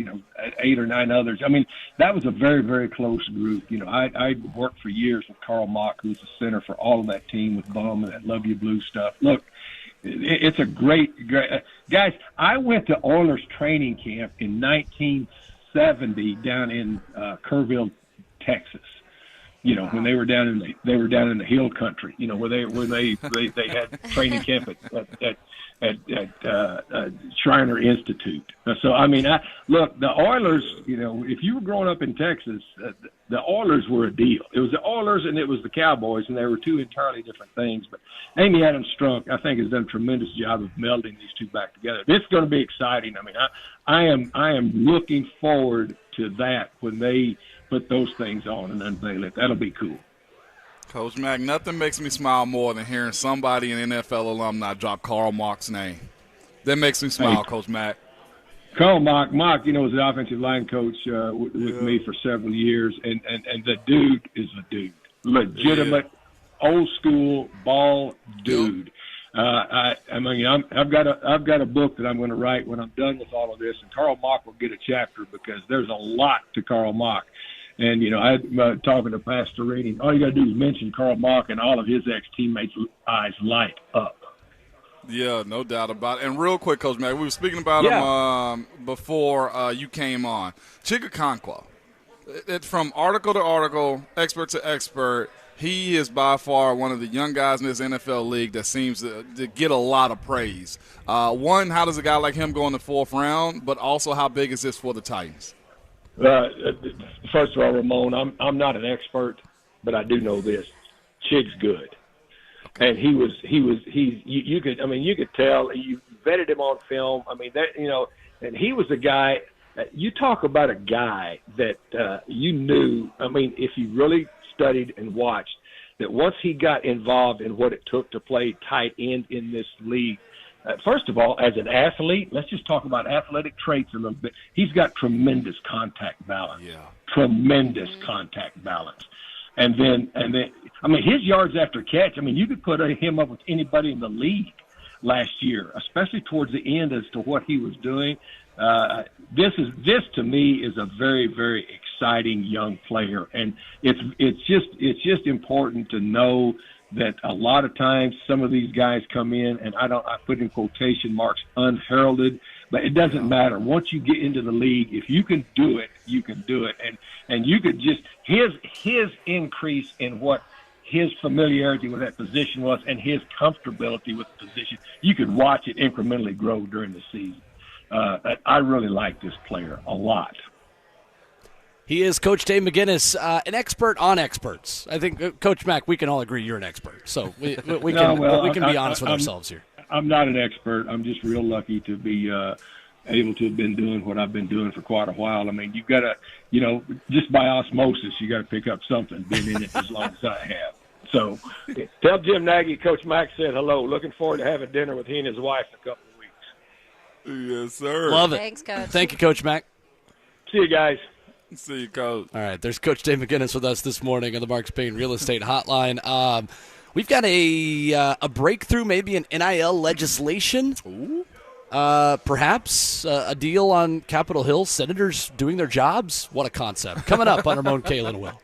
8 or 9 others. I mean, that was a very, very close group. I worked for years with Carl Mock, who's the center for all of that team with Bum and that Love You Blue stuff. Look, it's a great guys. I went to Oilers training camp in 1970 down in Kerrville, Texas. When they were down in the hill country, where they had training camp at Shriner Institute. So look, the Oilers. If you were growing up in Texas, the Oilers were a deal. It was the Oilers and it was the Cowboys, and they were two entirely different things. But Amy Adams Strunk, I think, has done a tremendous job of melding these two back together. It's going to be exciting. I am looking forward to that when they put those things on and unveil it. That'll be cool. Coach Mack, nothing makes me smile more than hearing somebody in NFL alumni drop Karl Mark's name. That makes me smile, Coach Mack. Karl Mark, was the offensive line coach with me for several years, and the dude is a dude. Legitimate, old school ball dude. I've got a book that I'm going to write when I'm done with all of this, and Karl Mark will get a chapter because there's a lot to Karl Mark. And, I'm talking to Pastor Reading. All you got to do is mention Karl Mark, and all of his ex-teammates' eyes light up. Yeah, no doubt about it. And real quick, Coach Mack, we were speaking about him before you came on. Chigakonkwa, from article to article, expert to expert, he is by far one of the young guys in this NFL league that seems to get a lot of praise. One, how does a guy like him go in the fourth round, but also how big is this for the Titans? First of all, Ramon, I'm not an expert, but I do know this. Chig's good. And you could tell, you vetted him on film. And he was a guy, you talk about a guy that you knew, if you really studied and watched, that once he got involved in what it took to play tight end in this league, first of all, as an athlete, let's just talk about athletic traits a little bit. He's got tremendous contact balance. Yeah. Tremendous contact balance. And then, his yards after catch, you could put him up with anybody in the league last year, especially towards the end as to what he was doing. This to me is a very, very exciting young player. And it's just important to know that a lot of times some of these guys come in, and I put in quotation marks, unheralded, but it doesn't matter. Once you get into the league, if you can do it, you can do it. And you could just, his increase in what his familiarity with that position was and his comfortability with the position, you could watch it incrementally grow during the season. I really like this player a lot. He is Coach Dave McGinnis, an expert on experts. I think, Coach Mack, we can all agree you're an expert. So we can be honest with ourselves here. I'm not an expert. I'm just real lucky to be able to have been doing what I've been doing for quite a while. You've got to, just by osmosis, you got to pick up something, being in it as long as I have. So tell Jim Nagy, Coach Mack said hello. Looking forward to having dinner with he and his wife in a couple of weeks. Yes, sir. Love it. Thanks, Coach. Thank you, Coach Mack. See you guys. See you, Coach. All right, there's Coach Dave McGinnis with us this morning on the Mark Spain Real Estate Hotline. We've got a breakthrough, maybe an NIL legislation. Ooh. Perhaps a deal on Capitol Hill, senators doing their jobs. What a concept. Coming up on Ramon, Kayla, and Will.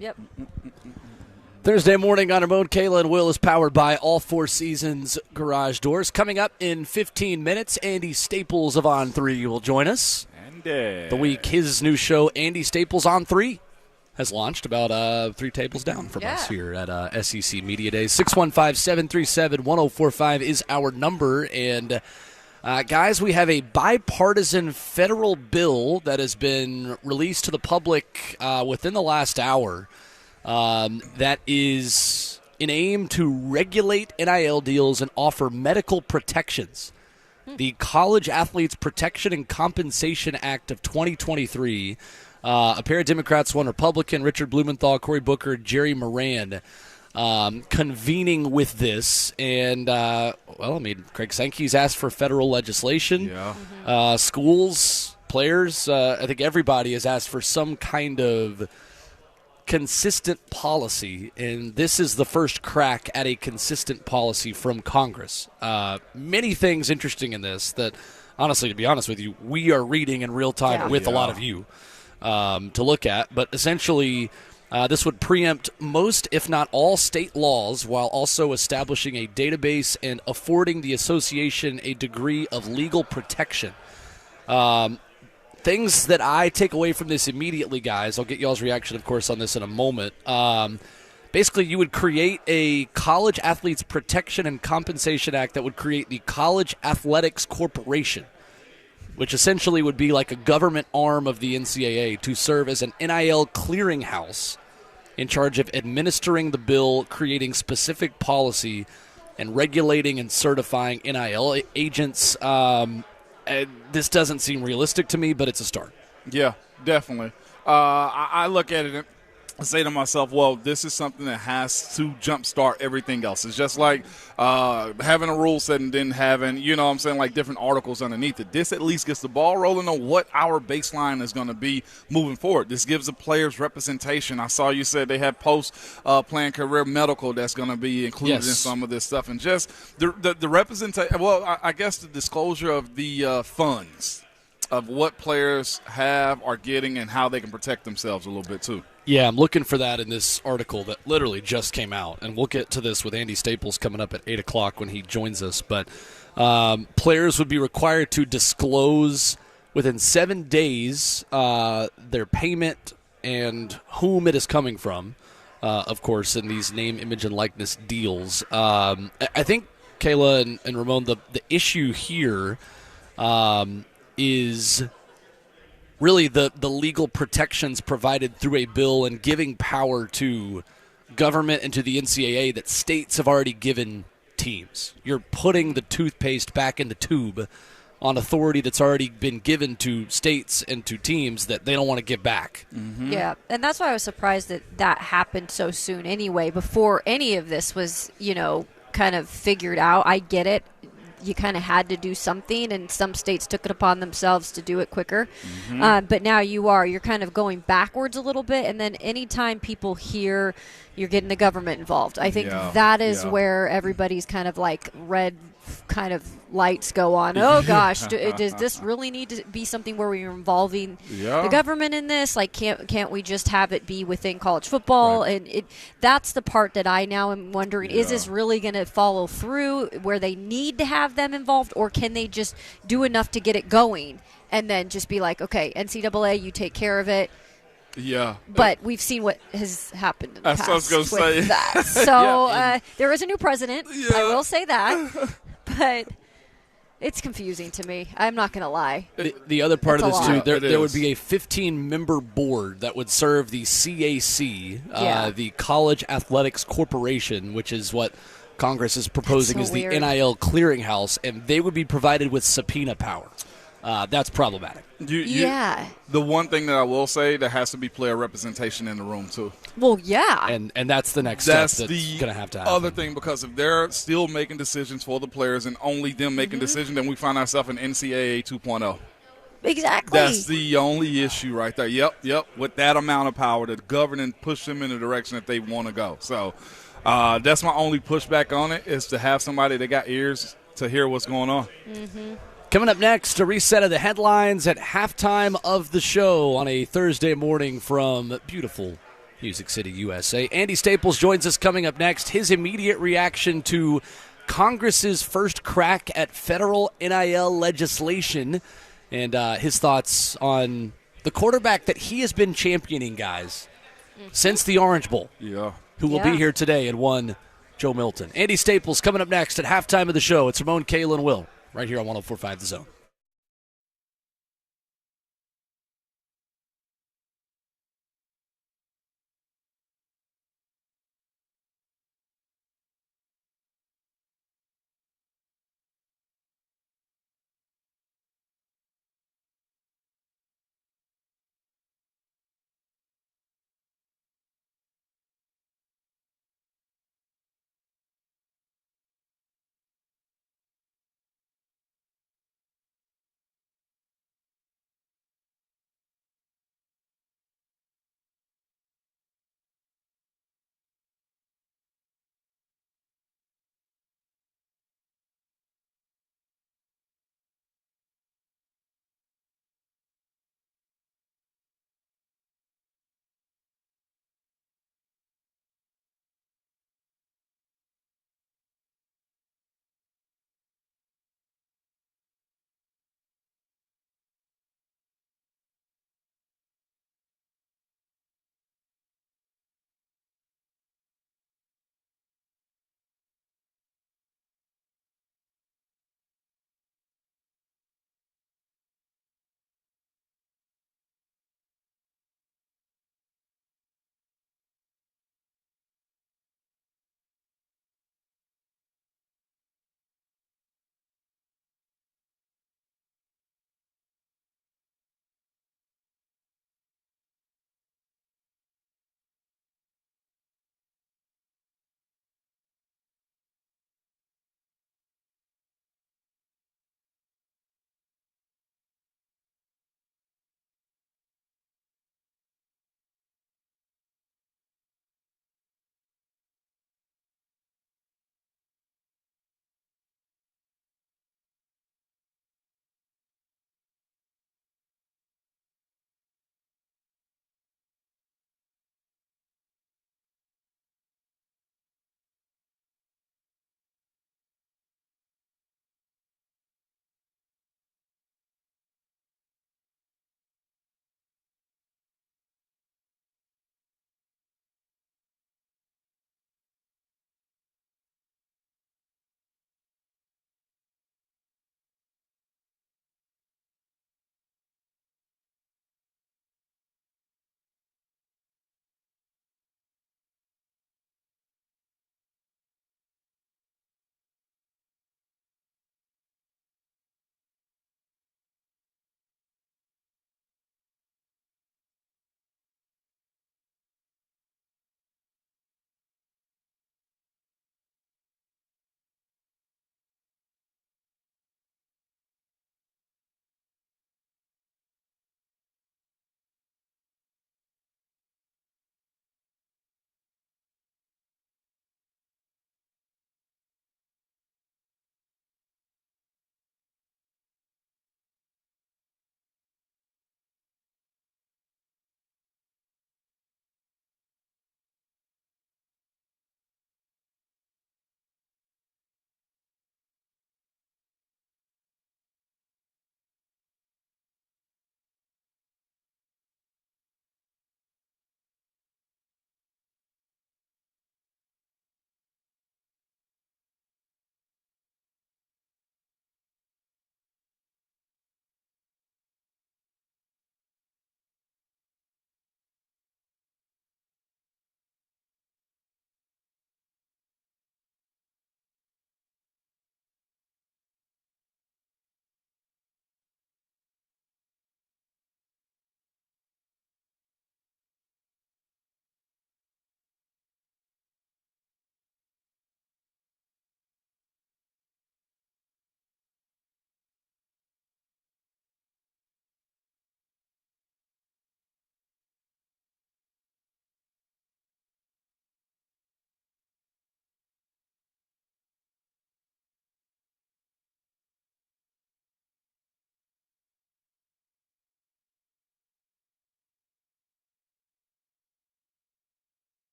Yep. Thursday morning on Ramon, Kayla, and Will is powered by All Four Seasons Garage Doors. Coming up in 15 minutes, Andy Staples of On 3 will join us. And the week, his new show, Andy Staples On 3, has launched about 3 tables down from us here at SEC Media Days. 615-737-1045 is our number. And, guys, we have a bipartisan federal bill that has been released to the public within the last hour. That is an aim to regulate NIL deals and offer medical protections. The College Athletes Protection and Compensation Act of 2023. A pair of Democrats, one Republican, Richard Blumenthal, Cory Booker, Jerry Moran, convening with this. And, Craig Sankey's asked for federal legislation. Yeah. Schools, players, I think everybody has asked for some kind of consistent policy, and this is the first crack at a consistent policy from Congress. Many things interesting in this that, honestly, to be honest with you, we are reading in real time with a lot of you to look at. But essentially, this would preempt most, if not all, state laws while also establishing a database and affording the association a degree of legal protection. Things that I take away from this immediately, guys, I'll get y'all's reaction, of course, on this in a moment. Basically, you would create a College Athletes Protection and Compensation Act that would create the College Athletics Corporation, which essentially would be like a government arm of the NCAA to serve as an NIL clearinghouse in charge of administering the bill, creating specific policy, and regulating and certifying NIL agents. This doesn't seem realistic to me, but it's a start. Yeah, definitely. I look at it and say to myself, well, this is something that has to jumpstart everything else. It's just like having a rule set and then having, like different articles underneath it. This at least gets the ball rolling on what our baseline is going to be moving forward. This gives the players representation. I saw you said they had post-playing career medical that's going to be included in some of this stuff. And just the representation, I guess the disclosure of the funds of what players are getting and how they can protect themselves a little bit too. Yeah, I'm looking for that in this article that literally just came out. And we'll get to this with Andy Staples coming up at 8 o'clock when he joins us. But players would be required to disclose within 7 days their payment and whom it is coming from, of course, in these name, image, and likeness deals. I think, Kayla and Ramon, the issue here is really the legal protections provided through a bill and giving power to government and to the NCAA that states have already given teams. You're putting the toothpaste back in the tube on authority that's already been given to states and to teams that they don't want to give back. Mm-hmm. Yeah, and that's why I was surprised that happened so soon anyway, before any of this was, kind of figured out. I get it. You kind of had to do something, and some states took it upon themselves to do it quicker. Mm-hmm. But now you're kind of going backwards a little bit, and then anytime people hear you're getting the government involved, I think that is where everybody's kind of like red kind of lights go on. Oh, gosh, does this really need to be something where we're involving the government in this? Like, can't we just have it be within college football? Right. And that's the part that I now am wondering, is this really going to follow through where they need to have them involved, or can they just do enough to get it going and then just be like, okay, NCAA, you take care of it? Yeah. But we've seen what has happened in the past I was going to say that. So there is a new president. I will say that. But it's confusing to me. I'm not going to lie. The other part of this, too, there would be a 15-member board that would serve the CAC, the College Athletics Corporation, which is what Congress is proposing is the NIL clearinghouse, and they would be provided with subpoena power. That's problematic. The one thing that I will say, there has to be player representation in the room too. Well, yeah. And that's the next step that's going to have to happen. Other thing, because if they're still making decisions for the players and only them making decisions, then we find ourselves in NCAA 2.0. Exactly. That's the only issue right there. Yep. With that amount of power to govern and push them in the direction that they want to go. So that's my only pushback on it, is to have somebody that got ears to hear what's going on. Mm-hmm. Coming up next, a reset of the headlines at halftime of the show on a Thursday morning from beautiful Music City, USA. Andy Staples joins us coming up next. His immediate reaction to Congress's first crack at federal NIL legislation and his thoughts on the quarterback that he has been championing, guys, since the Orange Bowl. Yeah. Who will be here today and won Joe Milton. Andy Staples coming up next at halftime of the show. It's Ramon, Kayla, and Will right here on 104.5 The Zone.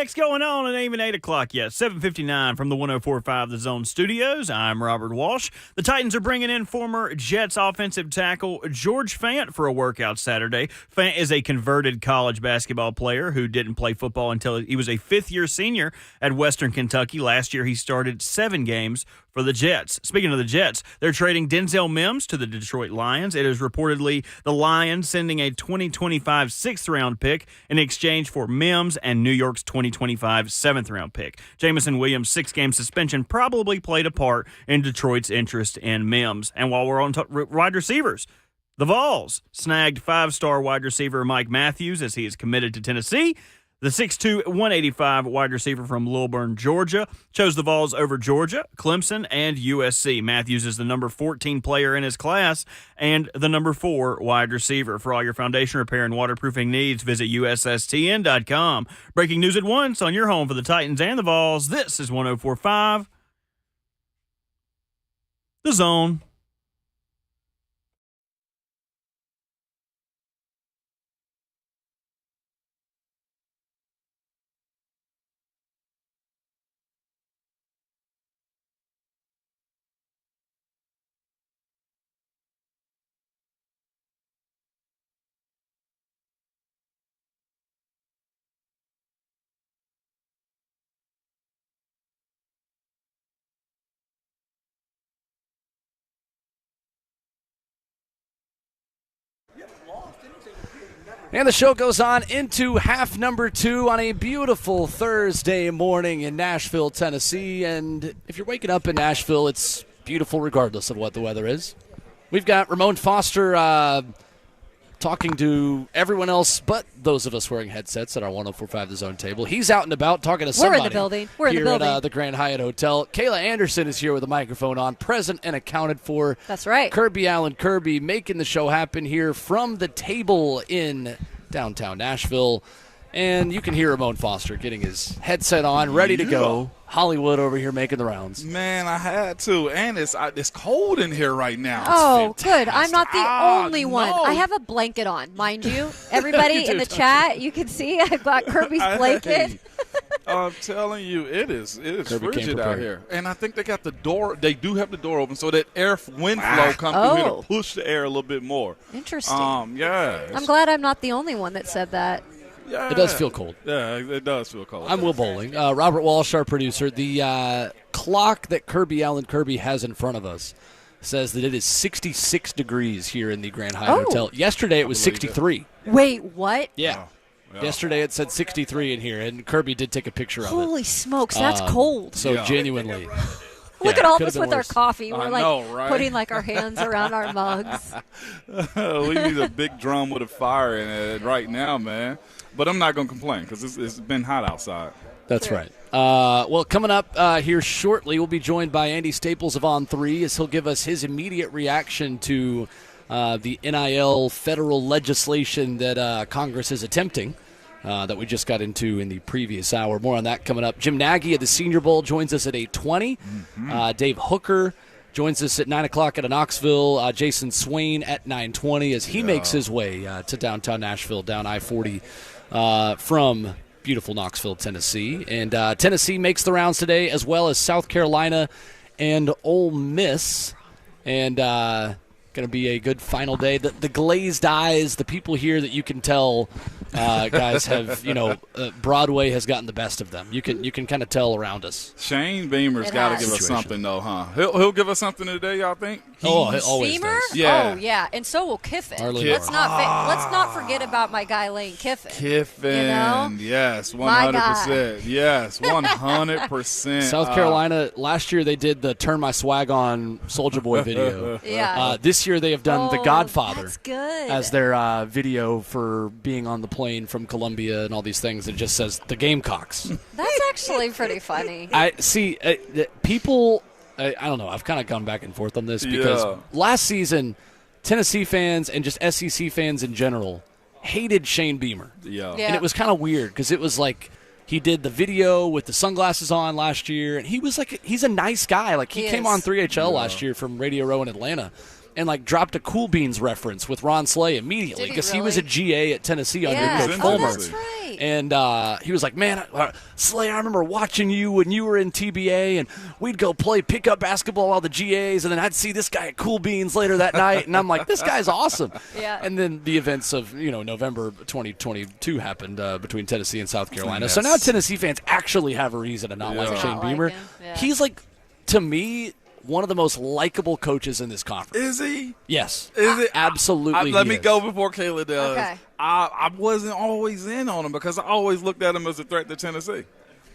Heck's going on? It ain't even 8 o'clock yet. 7:59 from the 104.5 The Zone Studios. I'm Robert Walsh. The Titans are bringing in former Jets offensive tackle George Fant for a workout Saturday. Fant is a converted college basketball player who didn't play football until he was a fifth-year senior at Western Kentucky. Last year, he started 7 games for the Jets. Speaking of the Jets, they're trading Denzel Mims to the Detroit Lions. It is reportedly the Lions sending a 2025 6th-round pick in exchange for Mims and New York's 2025 7th-round pick. Jamison Williams' 6-game suspension probably played a part in Detroit's interest in Mims. And while we're on wide receivers, the Vols snagged 5-star wide receiver Mike Matthews as he is committed to Tennessee. The 6'2", 185 wide receiver from Lilburn, Georgia, chose the Vols over Georgia, Clemson, and USC. Matthews is the number 14 player in his class and the number 4 wide receiver. For all your foundation repair and waterproofing needs, visit USSTN.com. Breaking news at once on your home for the Titans and the Vols. This is 104.5 The Zone. And the show goes on into half number 2 on a beautiful Thursday morning in Nashville, Tennessee. And if you're waking up in Nashville, it's beautiful regardless of what the weather is. We've got Ramon Foster talking to everyone else but those of us wearing headsets at our 104.5 The Zone table. He's out and about talking to somebody. We're in the building. We're in the here building. at the Grand Hyatt Hotel. Kayla Anderson is here with a microphone on, present and accounted for. That's right. Kirby Allen Kirby making the show happen here from the table in downtown Nashville. And you can hear Ramon Foster getting his headset on, ready to go. Hollywood over here making the rounds. Man, I had to. And it's cold in here right now. Oh, It's good. fantastic. I'm not the only one. No. I have a blanket on, mind you. Everybody in the chat, you can see I've got Kirby's blanket. Hey, I'm telling you, it is Kirby came frigid out prepared. here. And I think they got the door. They do have the door open so that wind flow comes through here Oh. to push the air a little bit more. Interesting. Yeah. I'm glad I'm not the only one that said that. Yeah. It does feel cold. Yeah, it does feel cold. I'm Will Bowling. Robert Walsh, our producer. The clock that Kirby Allen Kirby has in front of us says that it is 66 degrees here in the Grand Hyatt Hotel. Yesterday it was 63. Wait, what? Yeah. Yesterday it said 63 in here, and Kirby did take a picture of it. Holy smokes, that's cold. So genuinely. Look Yeah, at all could've of us been with our worse. coffee. We're I like know, right? putting like our hands around our mugs. We need a big drum with a fire in it right now, man. But I'm not going to complain because it's been hot outside. That's right. Well, coming up here shortly, we'll be joined by Andy Staples of On 3 as he'll give us his immediate reaction to the NIL federal legislation that Congress is attempting that we just got into in the previous hour. More on that coming up. Jim Nagy of the Senior Bowl joins us at 8:20. Dave Hoooker joins us at 9 o'clock at Knoxville. Jayson Swain at 9:20 as he makes his way to downtown Nashville, down I-40 from beautiful Knoxville, Tennessee. And Tennessee makes the rounds today, as well as South Carolina and Ole Miss. And going to be a good final day. The glazed eyes, the people here that you can tell, guys, have, Broadway has gotten the best of them. You can kind of tell around us. Shane Beamer's It got to has. give us something, though, huh? He'll give us something today, y'all think? He always Beamer? does. Yeah. Oh, yeah. And so will Kiffin. Arlen Let's not forget about my guy Lane Kiffin. Kiffin, You know? yes, My 100%. Yes, 100%. South Carolina, last year they did the Turn My Swag On Soulja Boy video. Yeah. This year they have done The Godfather That's good. as their video for being on the plane from Columbia and all these things. It just says the Gamecocks. That's actually pretty funny. I see people. I don't know. I've kind of gone back and forth on this because last season, Tennessee fans and just SEC fans in general hated Shane Beamer. Yeah. Yeah. And it was kind of weird because it was like he did the video with the sunglasses on last year, and he was like, he's a nice guy. Like he came is. on 3HL last year from Radio Row in Atlanta and like dropped a Cool Beans reference with Ron Slay immediately Did he because he was a really? GA at Tennessee under Yeah. Coach Oh, Fulmer. that's right. And he was like, man, Slay, I remember watching you when you were in TBA, and we'd go play pickup basketball while the GAs, and then I'd see this guy at Cool Beans later that night, and I'm like, this guy's awesome. Yeah. And then the events of, November 2022 happened between Tennessee and South Carolina. So now Tennessee fans actually have a reason to not like Shane Beamer. Yeah. He's like, to me, one of the most likable coaches in this conference. Is he? Yes. Is it? Absolutely. Let me go before Kayla does. Okay. I wasn't always in on him because I always looked at him as a threat to Tennessee.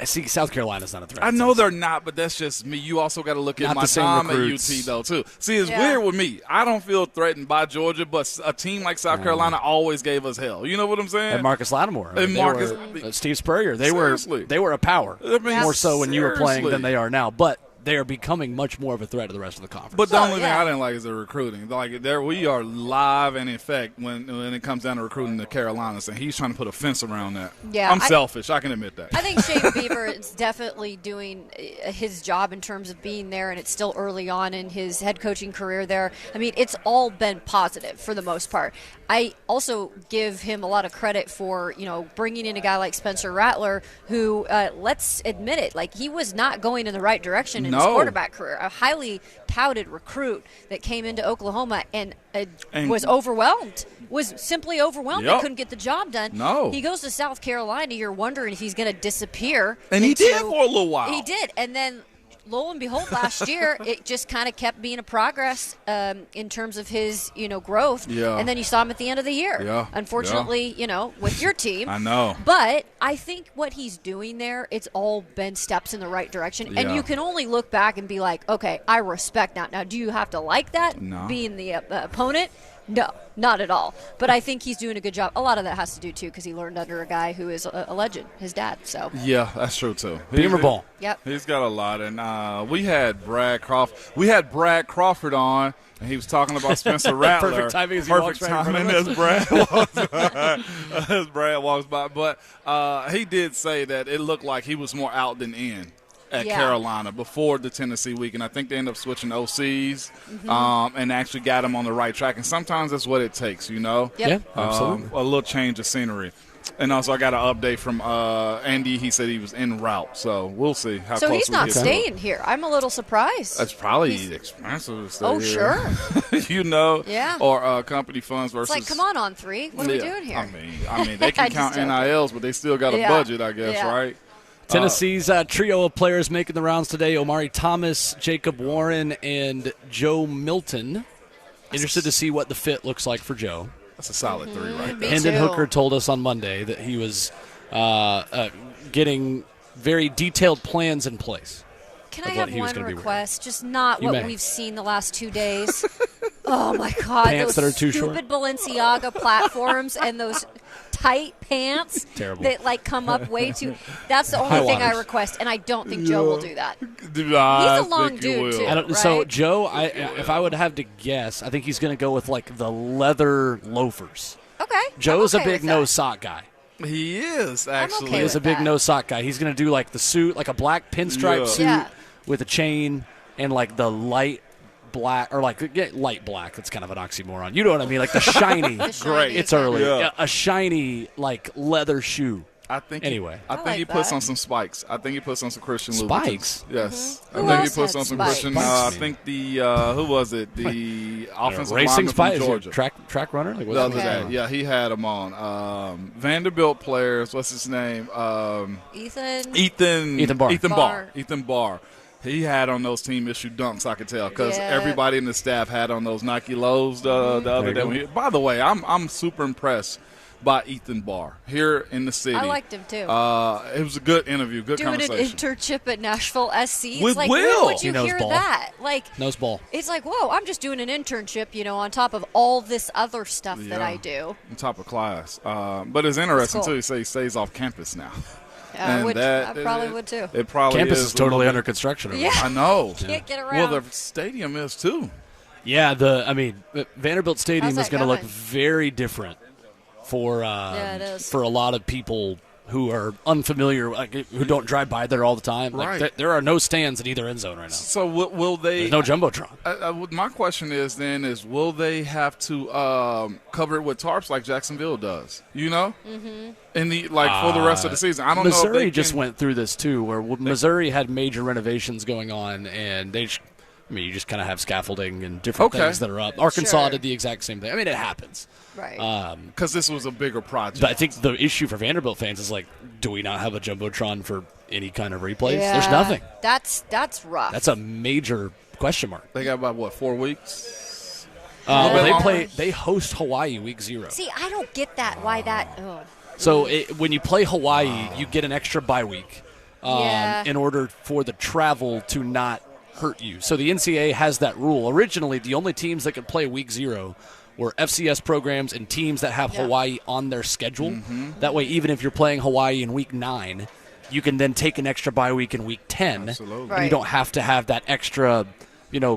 I see South Carolina's not a threat. I know they're not, but that's just me. You also got to look at Not my the same time recruits. at UT, though, too. See, it's Yeah. weird with me. I don't feel threatened by Georgia, but a team like South Carolina always gave us hell. You know what I'm saying? And Marcus Lattimore. And Marcus- Steve Spurrier. They Seriously. were a power. I mean, More so when you were playing seriously. than they are now. But they are becoming much more of a threat to the rest of the conference. But the Well, only thing yeah. I didn't like is the recruiting. Like there, we are live and in effect when it comes down to recruiting the Carolinas, and he's trying to put a fence around that. Yeah, I'm selfish. I can admit that. I think Shane Beaver is definitely doing his job in terms of being there, and it's still early on in his head coaching career there. I mean, it's all been positive for the most part. I also give him a lot of credit for, bringing in a guy like Spencer Rattler, who, let's admit it, like he was not going in the right direction in his No. quarterback career. A highly touted recruit that came into Oklahoma and And- was overwhelmed. Was simply overwhelmed. Yep. They couldn't get the job done. No. He goes to South Carolina. You're wondering if he's going to disappear. And he did into- for a little while. He did. And then, lo and behold, last year, it just kind of kept being a progress in terms of his, growth. Yeah. And then you saw him at the end of the year. Yeah. Unfortunately, with your team. I know. But I think what he's doing there, it's all been steps in the right direction. And Yeah. you can only look back and be like, okay, I respect that. Now, do you have to like that, No. being the opponent? No, not at all. But I think he's doing a good job. A lot of that has to do, too, because he learned under a guy who is a legend, his dad. So, Yeah, that's true too. Beamer Ball. yep. He's got a lot, and we had Brad Crawford on, and he was talking about Spencer Rattler. Perfect timing as he Perfect walks right in front timing of as Brad walks by. As Brad walks by, but he did say that it looked like he was more out than in at Yeah. Carolina before the Tennessee week, and I think they ended up switching OCs and actually got him on the right track. And sometimes that's what it takes, Yep. Yeah, absolutely. a little change of scenery. And also, I got an update from Andy. He said he was en route, so we'll see how So close he's we not get to it. staying here. I'm a little surprised. That's probably He's- expensive to stay Oh, here. sure. Yeah. Or company funds It's versus. like, come on, On3. What are we Yeah, doing here? I mean, they can I'm count just joking. NILs, but they still got a Yeah. budget, I guess, Yeah. right? Tennessee's trio of players making the rounds today: Omari Thomas, Jacob Warren, and Joe Milton. Interested to see what the fit looks like for Joe. That's a solid three right there. Me Hendon too. Hooker told us on Monday that he was getting very detailed plans in place. Can of I what have he was one gonna be request? Just not You what may. we've seen the last 2 days. Oh, my God. Pants those that are too short? stupid Balenciaga platforms and those tight pants Terrible. that, come up way too. That's the only High thing I waters. request, and I don't think Joe will do that. Dude, I He's a long think you dude, will. too. I don't, So Right. Joe, if I would have to guess, I think he's going to go with like the leather loafers. Okay. Joe's I'm okay a big with no that. sock guy. He is, actually. okay He is a with big that. no sock guy. He's going to do like the suit, like a black pinstripe Yeah. suit Yeah. with a chain and like the light black, or like light black. That's kind of an oxymoron. You know what I mean? Like the shiny. The shiny. It's early. Yeah. A shiny like leather shoe. I think Anyway. I think like he puts that. on some spikes. I think he puts on some Christian Spikes? Louboutins. Yes. Who I think he else puts had on some spikes? Christian. Spikes, I man. think the who was it? The offensive Racing lineman from spy, Georgia. track runner. Like The what's other his day, name? yeah, he had him on. Vanderbilt players. What's his name? Ethan. Ethan Barr. Ethan Barr. He had on those team issue dunks. I could tell because Yeah. everybody in the staff had on those Nike lows the other you day. go. When by the way, I'm super impressed by Ethan Barr here in the city. I liked him, too. It was a good interview, good Doing an conversation. internship at Nashville SC. It's With like, Will. when would He you knows hear ball. that? Like, Nose ball. it's like, whoa, I'm just doing an internship, on top of all this other stuff that Yeah. I do. On top of class. But it's interesting, cool. too. He says he stays off campus now. I And I probably would, too. It probably Campus is is totally a under little construction. over Yeah. there. bit- I know. Can't get Well, around. the stadium is, too. Yeah, Vanderbilt Stadium How's is that going to look going? very different for it is. for a lot of people who are unfamiliar, who don't drive by there all the time. Right. There are no stands in either end zone right now. So will they? There's no jumbotron. My question is will they have to cover it with tarps like Jacksonville does? You know, in the for the rest of the season. I don't know. Missouri just went through this too, where Missouri had major renovations going on, and you just kind of have scaffolding and different things that are up. Arkansas did the exact same thing. I mean, it happens. Right. Because this was a bigger project. But I think the issue for Vanderbilt fans is do we not have a jumbotron for any kind of replays? Yeah, There's nothing. That's rough. That's a major question mark. They got about 4 weeks. They host Hawaii week 0. See, I don't get that. Why that? Oh. So when you play Hawaii, you get an extra bye week in order for the travel to not hurt you. So the NCAA has that rule. Originally, the only teams that could play week 0 were FCS programs and teams that have Hawaii on their schedule. That way, even if you're playing Hawaii in week 9, you can then take an extra bye week in week 10. Absolutely. And you don't have to have that extra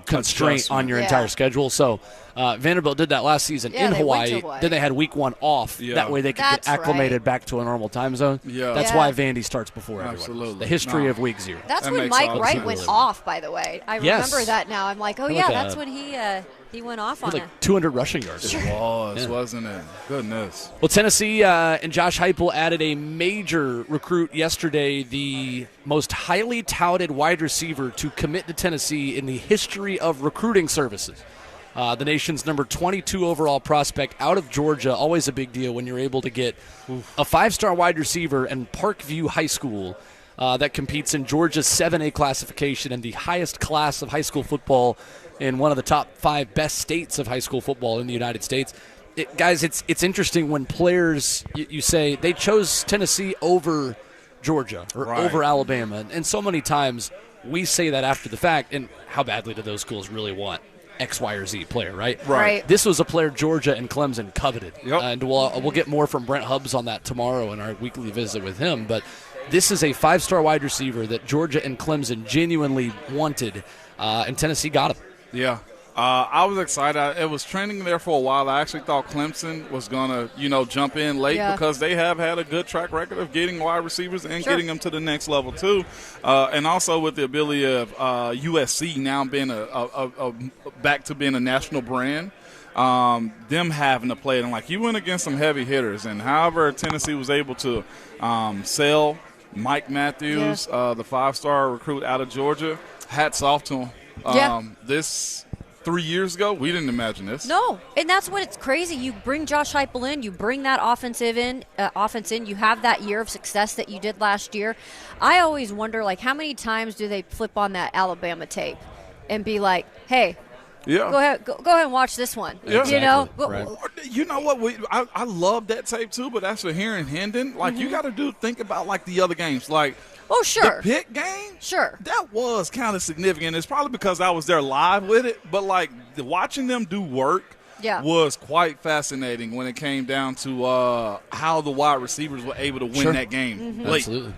constraint on your entire schedule. So Vanderbilt did that last season in Hawaii. Then they had week 1 off. Yeah. That way they could get acclimated back to a normal time zone. Yeah. That's why Vandy starts before everyone. Absolutely. The history of week 0. That's That when makes Mike all the Wright sense. went off, by the way. I Yes. remember that now. I'm like, that's when he went off on it. 200 rushing yards. It was, wasn't it? Goodness. Well, Tennessee and Josh Heupel added a major recruit yesterday, the most highly touted wide receiver to commit to Tennessee in the history of recruiting services. The nation's number 22 overall prospect out of Georgia, always a big deal when you're able to get a 5-star wide receiver in Parkview High School that competes in Georgia's 7A classification and the highest class of high school football in one of the top 5 best states of high school football in the United States. Guys, it's interesting when players, you say, they chose Tennessee over Georgia or over Alabama. And so many times we say that after the fact, and how badly do those schools really want X, Y, or Z player, right? Right. This was a player Georgia and Clemson coveted. Yep. And we'll get more from Brent Hubbs on that tomorrow in our weekly visit with him. But this is a 5-star wide receiver that Georgia and Clemson genuinely wanted, and Tennessee got him. Yeah. I was excited. It was trending there for a while. I actually thought Clemson was going to, jump in late because they have had a good track record of getting wide receivers and getting them to the next level too. And also with the ability of USC now being back to being a national brand, them having to play. And you went against some heavy hitters. And however Tennessee was able to sell Mike Matthews, the 5-star recruit out of Georgia, hats off to him. This 3 years ago, we didn't imagine this. No, and that's what it's crazy. You bring Josh Heupel in, you bring that offense in, you have that year of success that you did last year. I always wonder, how many times do they flip on that Alabama tape and be like, hey, go ahead and watch this one. Yeah. Exactly. You know what? I love that tape too, but that's for here in Hendon. You got to think about the other games, Oh, sure. The Pitt game? Sure. That was kind of significant. It's probably because I was there live with it, but watching them do work was quite fascinating when it came down to how the wide receivers were able to win that game. Absolutely.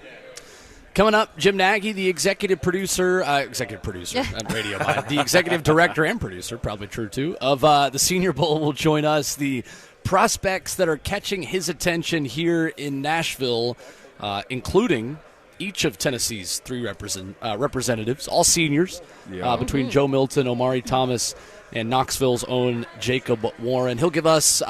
Coming up, Jim Nagy, the executive producer, radio, the executive director and producer, probably true too, of the Senior Bowl will join us. The prospects that are catching his attention here in Nashville, including each of Tennessee's 3 representatives, all seniors, between Joe Milton, Omari Thomas, and Knoxville's own Jacob Warren. He'll give us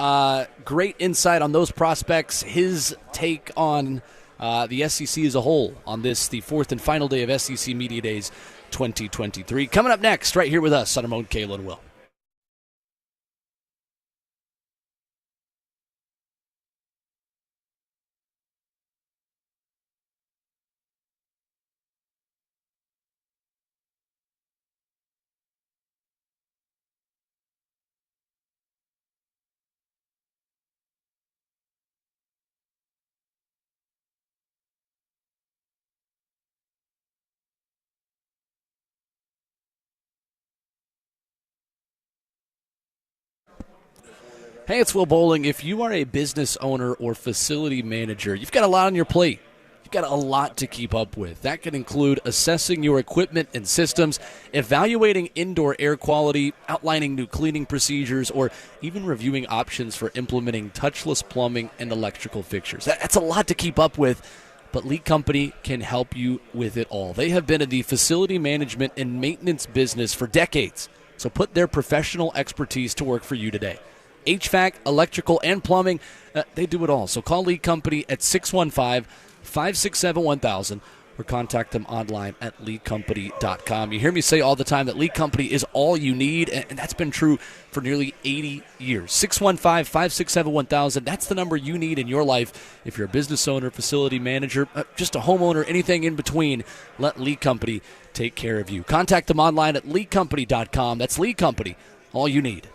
great insight on those prospects, his take on the SEC as a whole on this, the 4th and final day of SEC Media Days 2023. Coming up next, right here with us on Ramon, Kayla, and Will. Hey, it's Will Bowling. If you are a business owner or facility manager, you've got a lot on your plate. you've got a lot to keep up with. That can include assessing your equipment and systems, evaluating indoor air quality, outlining new cleaning procedures, or even reviewing options for implementing touchless plumbing and electrical fixtures. That's a lot to keep up with, but Lead Company can help you with it all. They have been in the facility management and maintenance business for decades, so put their professional expertise to work for you today. HVAC, electrical, and plumbing, they do it all. So call Lead Company at 615-567-1000 or contact them online at leadcompany.com. You hear me say all the time that Lead Company is all you need, and that's been true for nearly 80 years. 615-567-1000, that's the number you need in your life. If you're a business owner, facility manager, just a homeowner, anything in between, let Lead Company take care of you. Contact them online at leadcompany.com. That's Lead Company, all you need.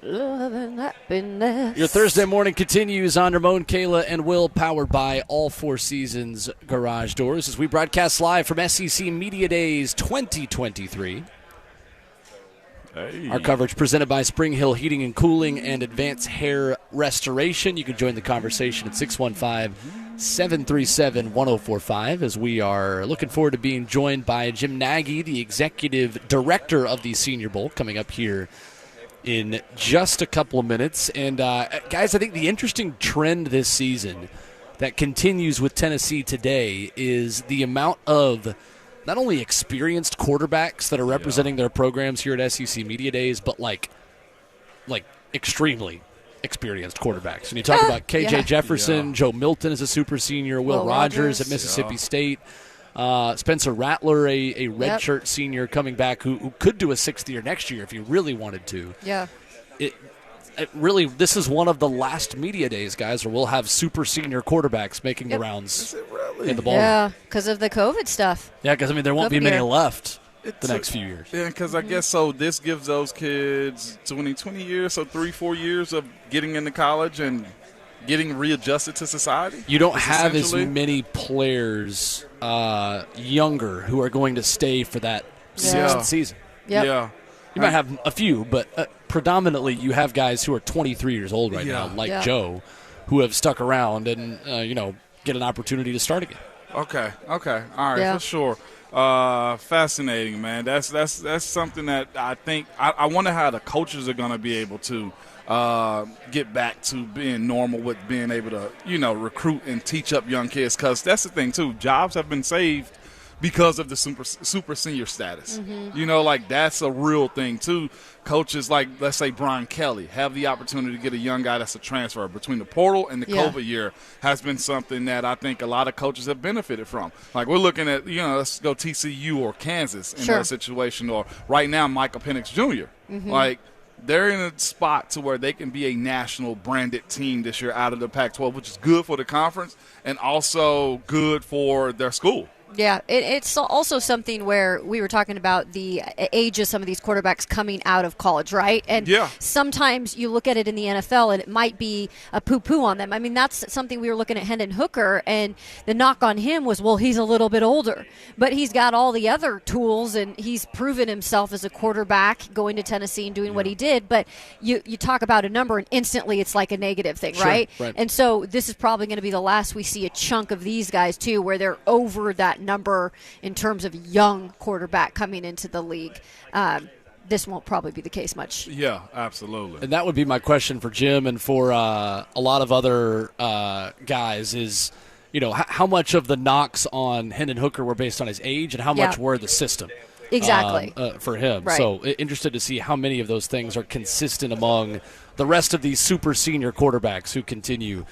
Love and happiness. Your Thursday morning continues on Ramon, Kayla, and Will, powered by All Four Seasons Garage Doors, as we broadcast live from SEC Media Days 2023. Hey. Our coverage presented by Spring Hill Heating and Cooling and Advanced Hair Restoration. You can join the conversation at 615-737-1045, as we are looking forward to being joined by Jim Nagy, the executive director of the Senior Bowl, coming up here in just a couple of minutes. And, guys, I think the interesting trend this season that continues with Tennessee today is the amount of not only experienced quarterbacks that are representing their programs here at SEC Media Days, but like extremely experienced quarterbacks. And you talk about KJ Jefferson, Joe Milton is a super senior, Will Rogers at Mississippi State, Spencer Rattler, a redshirt senior coming back who could do a sixth year next year if he really wanted to. Yeah. Really, this is one of the last media days, guys, where we'll have super senior quarterbacks making the rounds in the ball. Yeah, because of the COVID stuff. Yeah, because, I mean, there won't be many left the next few years. Yeah, because I guess so this gives those kids 20 years, so 3-4 years of getting into college and getting readjusted to society. You don't have as many players younger who are going to stay for that sixth season. Yep. Yeah. You might have a few, but predominantly you have guys who are 23 years old right now, like Joe, who have stuck around and, get an opportunity to start again. Okay. All right, for sure. Fascinating, man. That's something that I think I wonder how the coaches are going to be able to get back to being normal with being able to, recruit and teach up young kids, because that's the thing, too. Jobs have been saved because of the super senior status. Mm-hmm. That's a real thing, too. Coaches like, let's say, Brian Kelly, have the opportunity to get a young guy that's a transfer between the portal and the COVID year has been something that I think a lot of coaches have benefited from. Like, we're looking at, let's go TCU or Kansas in that situation, or right now Michael Penix Jr. Mm-hmm. They're in a spot to where they can be a national branded team this year out of the Pac-12, which is good for the conference and also good for their school. Yeah, it's also something where we were talking about the age of some of these quarterbacks coming out of college, right? And sometimes you look at it in the NFL and it might be a poo-poo on them. I mean, that's something we were looking at Hendon Hooker, and the knock on him was, well, he's a little bit older. But he's got all the other tools, and he's proven himself as a quarterback going to Tennessee and doing what he did. But you talk about a number, and instantly it's like a negative thing, right? And so this is probably going to be the last we see a chunk of these guys, too, where they're over that number in terms of young quarterback coming into the league. This won't probably be the case much. Yeah, absolutely. And that would be my question for Jim and for a lot of other guys is, how much of the knocks on Hendon Hooker were based on his age and how much were the system? Exactly. For him. Right. So interested to see how many of those things are consistent among the rest of these super senior quarterbacks who continue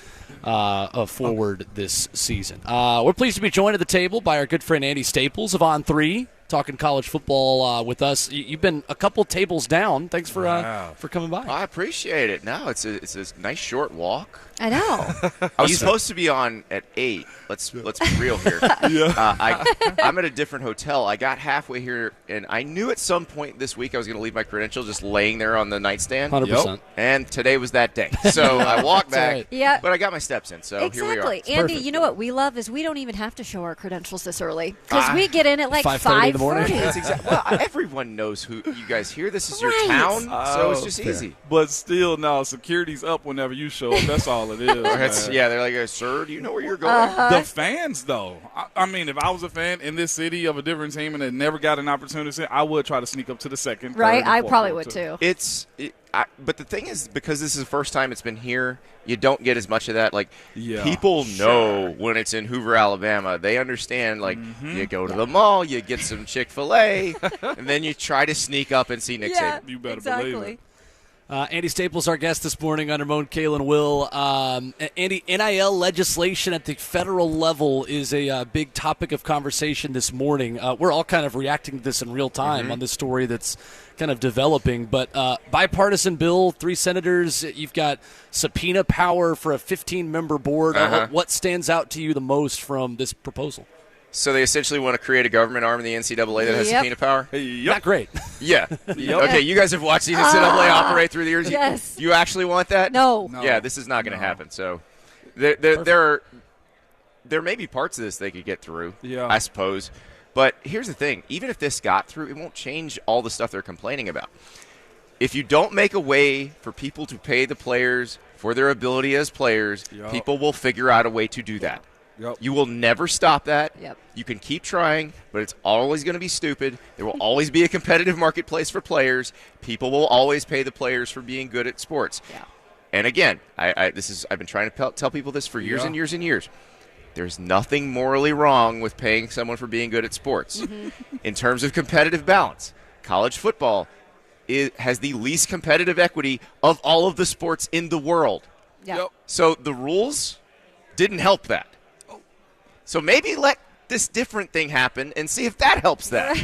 forward this season. We're pleased to be joined at the table by our good friend Andy Staples of On 3, talking college football with us. You've been a couple tables down. Thanks for coming by. I appreciate it. No, it's a nice short walk. I know. I was supposed to be on at 8. Let's be real here. I'm at a different hotel. I got halfway here, and I knew at some point this week I was going to leave my credentials just laying there on the nightstand. 100%. And today was that day. So I walked back, right. but I got my steps in, so here we are. Exactly. Andy, you know what we love is we don't even have to show our credentials this early because we get in at like 5:30 in the morning. Well, everyone knows who you guys here. This is your town, so it's just easy. But still, no, security's up whenever you show up. That's all it is. They're like, sir, do you know where you're going? The fans, though. I mean, if I was a fan in this city of a different team and had never got an opportunity to see, I would try to sneak up to the second. Right, third, I fourth probably row, would too. But the thing is, because this is the first time it's been here, you don't get as much of that. People know when it's in Hoover, Alabama. They understand, you go to the mall, you get some Chick-fil-A, and then you try to sneak up and see Nick Saban. You better believe it. Andy Staples, our guest this morning on Ramon, Kayla, and Will. Andy, NIL legislation at the federal level is a big topic of conversation this morning. We're all kind of reacting to this in real time on this story that's kind of developing. But bipartisan bill, 3 senators. You've got subpoena power for a 15-member board. What stands out to you the most from this proposal? So they essentially want to create a government arm in the NCAA that has subpoena power? Not great. Yeah. Okay, you guys have watched the NCAA operate through the years. Yes. You actually want that? No. Yeah, this is not going to happen. So there may be parts of this they could get through, I suppose. But here's the thing. Even if this got through, it won't change all the stuff they're complaining about. If you don't make a way for people to pay the players for their ability as players, people will figure out a way to do that. You will never stop that. You can keep trying, but it's always going to be stupid. There will always be a competitive marketplace for players. People will always pay the players for being good at sports. And again, I've been trying to tell people this for years and years and years. There's nothing morally wrong with paying someone for being good at sports. In terms of competitive balance, college football has the least competitive equity of all of the sports in the world. So the rules didn't help that. So maybe let this different thing happen and see if that helps that.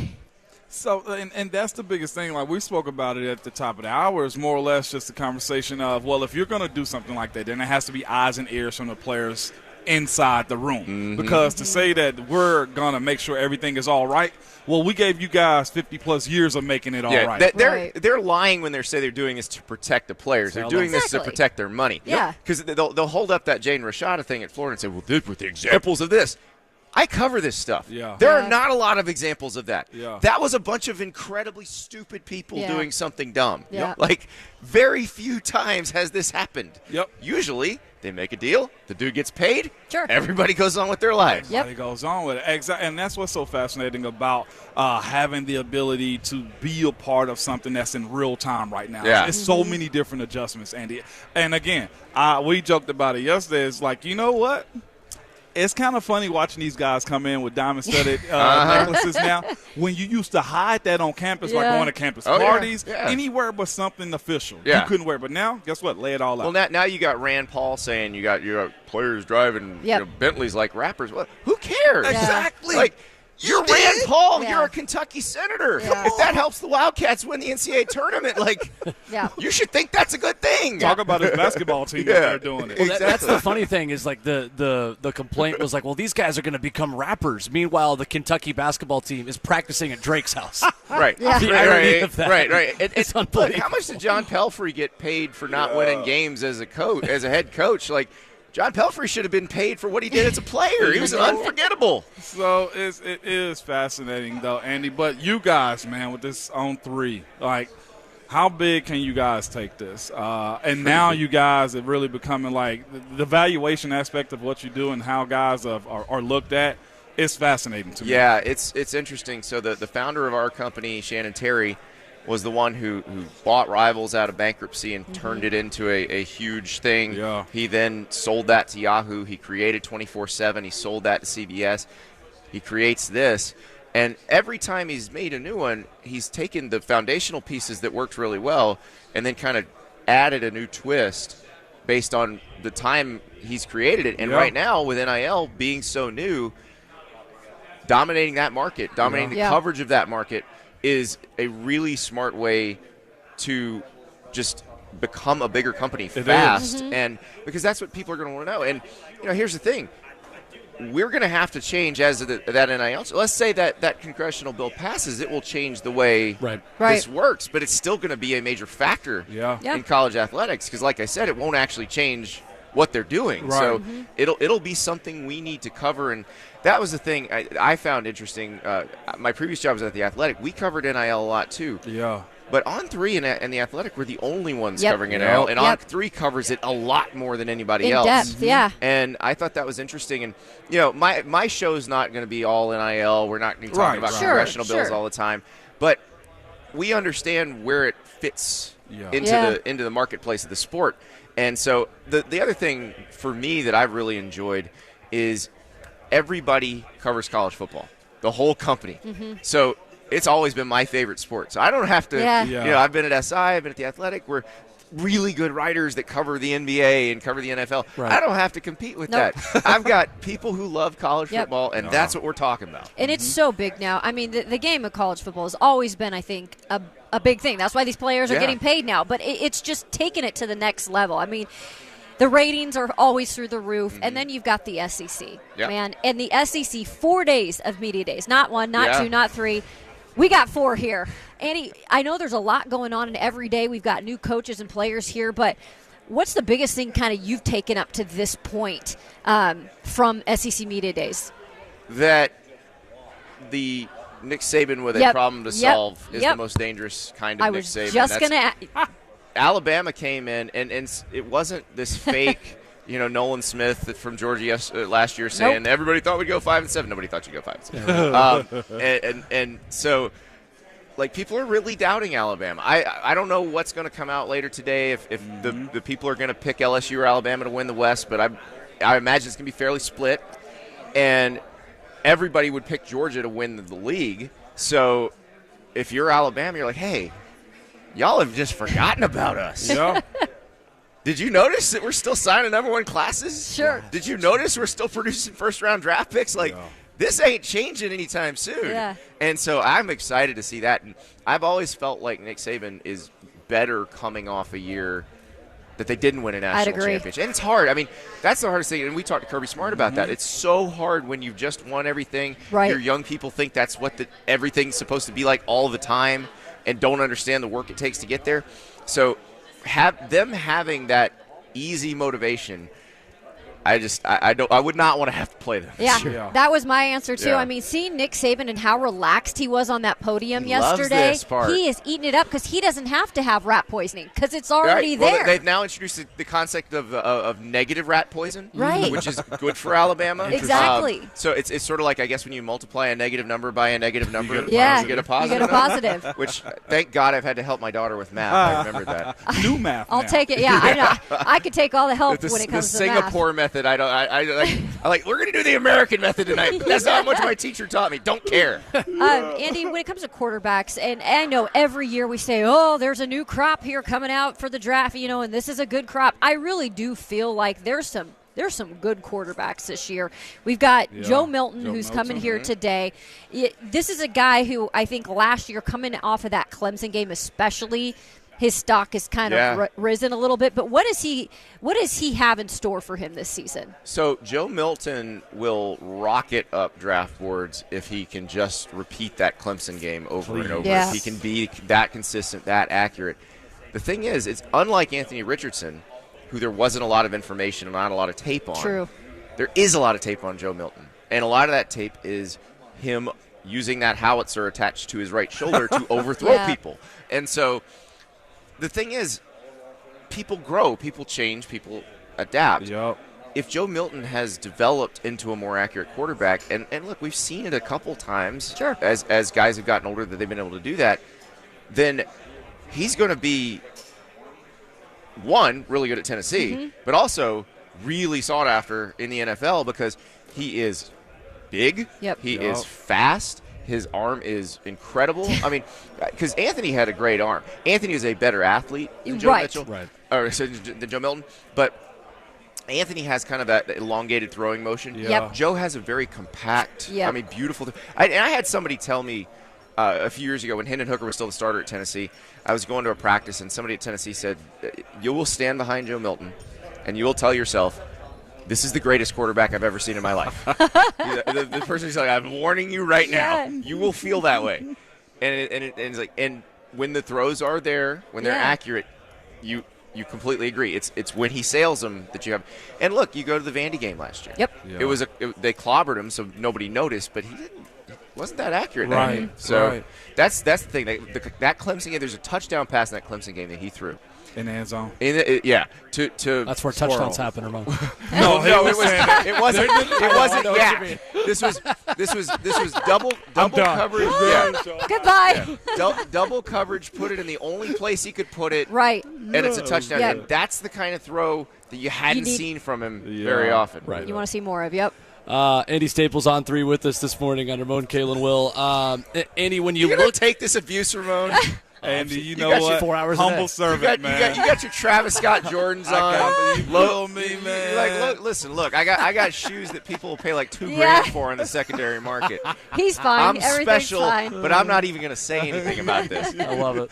So, and that's the biggest thing. Like we spoke about it at the top of the hour, is more or less just a conversation of, well, if you're going to do something like that, then it has to be eyes and ears from the players inside the room. Because to say that we're going to make sure everything is all right, well, we gave you guys 50-plus years of making it all right. They're lying when they say they're doing this to protect the players. They're doing this to protect their money. Because they'll hold up that Jaden Rashada thing at Florida and say, well, with the examples of this. I cover this stuff. There are not a lot of examples of that. That was a bunch of incredibly stupid people doing something dumb. Like, very few times has this happened. Usually, they make a deal, the dude gets paid, everybody goes on with their lives. Everybody goes on with it. And that's what's so fascinating about having the ability to be a part of something that's in real time right now. It's so many different adjustments, Andy. And again, we joked about it yesterday. It's like, you know what? It's kind of funny watching these guys come in with diamond-studded necklaces now. When you used to hide that on campus, like going to campus parties, anywhere but something official. You couldn't wear it. But now, guess what? Lay it all out. Well, now you got Rand Paul saying you got players driving Bentleys like rappers. Well, who cares? Exactly. Like, you're Rand Paul. You're a Kentucky senator. If that helps the Wildcats win the NCAA tournament, you should think that's a good thing. Talk about his basketball team that they're doing it. Well, that's the funny thing is, like, the complaint was like, well, these guys are going to become rappers. Meanwhile, the Kentucky basketball team is practicing at Drake's house. Right. The irony of that. Right. It's unbelievable. Look, how much did John Pelphrey get paid for not winning games as a coach, as a head coach? Like, John Pelphrey should have been paid for what he did as a player. He was unforgettable. So it is fascinating, though, Andy. But you guys, man, with this on 3, like, how big can you guys take this? And now you guys are really becoming, like, the valuation aspect of what you do and how guys are looked at. It's fascinating to me. Yeah, it's interesting. So the founder of our company, Shannon Terry, was the one who bought Rivals out of bankruptcy and turned it into a huge thing. He then sold that to Yahoo. He created 24/7. He sold that to CBS. He creates this. And every time he's made a new one, he's taken the foundational pieces that worked really well and then kind of added a new twist based on the time he's created it. And right now, with NIL being so new, dominating that market, dominating the coverage of that market, is a really smart way to just become a bigger company fast. And because that's what people are going to want to know. And, here's the thing. We're going to have to change as that NIL. So let's say that congressional bill passes. It will change the way this works. But it's still going to be a major factor in college athletics because, like I said, it won't actually change what they're doing. So it'll be something we need to cover. And that was the thing I found interesting. My previous job was at The Athletic. We covered NIL a lot too. But On3 and The Athletic were the only ones covering NIL, and On3 covers it a lot more than anybody else. In depth, And I thought that was interesting. And, my show's not going to be all NIL. We're not going to be talking about congressional bills all the time. But we understand where it fits into the marketplace of the sport. And so the other thing for me that I've really enjoyed is everybody covers college football, the whole company. So it's always been my favorite sport. So I don't have to, I've been at SI, I've been at The Athletic. We're really good writers that cover the NBA and cover the NFL. I don't have to compete with that. I've got people who love college football, and that's what we're talking about. And it's so big now. I mean, the game of college football has always been, I think, a big thing. That's why these players are getting paid now. But it's just taken it to the next level. I mean, the ratings are always through the roof, and then you've got the SEC, man. And the SEC, 4 days of media days, not 1, not 2, not 3. We got 4 here. Andy, I know there's a lot going on, and every day we've got new coaches and players here, but what's the biggest thing kind of you've taken up to this point from SEC media days? That the Nick Saban with a problem to solve is the most dangerous kind of Nick Saban. I was just going to Alabama came in, and it wasn't this fake, Nolan Smith from Georgia last year saying everybody thought we'd go 5-7. Nobody thought you'd go 5-7. And so, like, people are really doubting Alabama. I don't know what's going to come out later today if the people are going to pick LSU or Alabama to win the West, but I imagine it's going to be fairly split. And everybody would pick Georgia to win the league. So if you're Alabama, you're like, hey, y'all have just forgotten about us. Did you notice that we're still signing number 1 classes? Sure. Did you notice we're still producing first-round draft picks? Like, this ain't changing anytime soon. Yeah. And so I'm excited to see that. And I've always felt like Nick Saban is better coming off a year that they didn't win a national championship. And it's hard. I mean, that's the hardest thing. And we talked to Kirby Smart about that. It's so hard when you've just won everything. Right. Your young people think that's what everything's supposed to be like all the time and don't understand the work it takes to get there. So having that easy motivation, I would not want to have to play them. Yeah, that was my answer too. Yeah. I mean, seeing Nick Saban and how relaxed he was on that podium yesterday, loves this part. he is eating it up because he doesn't have to have rat poisoning because it's already there. Well, they've now introduced the concept of negative rat poison, right? Which is good for Alabama. Exactly. So it's sort of like, I guess, when you multiply a negative number by a negative number, you get a positive. You get a positive. Which, thank God, I've had to help my daughter with math. I remember that. New math. I'll take it. Yeah, I know. I could take all the help when it comes to the Singapore method. We're going to do the American method tonight. That's not much my teacher taught me. Don't care. Andy, when it comes to quarterbacks, and I know every year we say, oh, there's a new crop here coming out for the draft, and this is a good crop. I really do feel like there's some good quarterbacks this year. We've got Joe Milton, who's coming here today. This is a guy who I think last year, coming off of that Clemson game especially, his stock has kind of risen a little bit. But what does he have in store for him this season? So Joe Milton will rocket up draft boards if he can just repeat that Clemson game over and over. Yes. If he can be that consistent, that accurate. The thing is, it's unlike Anthony Richardson, who there wasn't a lot of information and not a lot of tape on. True. There is a lot of tape on Joe Milton. And a lot of that tape is him using that howitzer attached to his right shoulder to overthrow people. And so the thing is, people grow, people change, people adapt. Yep. If Joe Milton has developed into a more accurate quarterback, and look, we've seen it a couple times as guys have gotten older that they've been able to do that, then he's going to be, one, really good at Tennessee, but also really sought after in the NFL because he is big, he is fast, his arm is incredible. I mean, because Anthony had a great arm. Anthony is a better athlete than Joe Mitchell, or than Joe Milton, but Anthony has kind of that elongated throwing motion. Joe has a very compact, beautiful. And I had somebody tell me a few years ago when Hendon Hooker was still the starter at Tennessee, I was going to a practice, and somebody at Tennessee said, you will stand behind Joe Milton, and you will tell yourself, this is the greatest quarterback I've ever seen in my life. the person's like, I'm warning you right now. You will feel that way. And it's like, and when the throws are there, when they're accurate, you completely agree. It's when he sails them that you have. And look, you go to the Vandy game last year. They clobbered him, so nobody noticed, but he wasn't that accurate. Right. So that's the thing. That Clemson game, there's a touchdown pass in that Clemson game that he threw. In the end zone. That's where touchdowns happen, Ramon. No, it wasn't. This was double coverage. Goodbye. Double coverage. Put it in the only place he could put it. Right. And it's a touchdown. And that's the kind of throw that you hadn't seen from him very often. Right. You want to see more of. Andy Staples on 3 with us this morning on Ramon, Kayla, and Will. Andy, when you look, take this abuse, Ramon. Andy, you know got what? 4 hours a Humble day. servant, man. You got your Travis Scott Jordans on. You feel me, man? You're like, look, I got shoes that people will pay like $2,000 for in the secondary market. He's fine. I'm Everything's special, fine. but I'm not even going to say anything about this. I love it.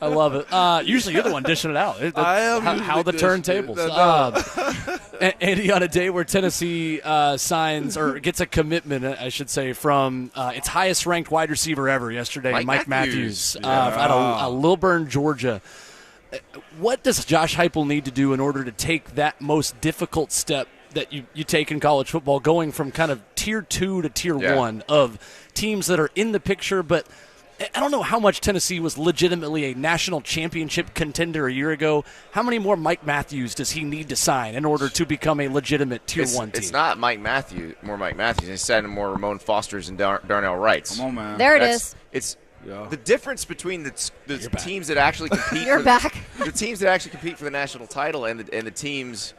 I love it. Usually you're the one dishing it out. I am How the usually dishing it. turntables. Andy, on a day where Tennessee signs or gets a commitment, I should say, from its highest-ranked wide receiver ever yesterday, Mike Matthews, out of Lilburn, Georgia. What does Josh Heupel need to do in order to take that most difficult step that you take in college football, going from kind of tier 2 to tier 1 of teams that are in the picture, but I don't know how much Tennessee was legitimately a national championship contender a year ago. How many more Mike Matthews does he need to sign in order to become a legitimate tier 1 team? It's not Mike Matthews. He's signing more Ramon Fosters and Darnell Wrights. Come on, man. There it is. It's the difference between the teams that actually compete. The teams that actually compete for the national title and the teams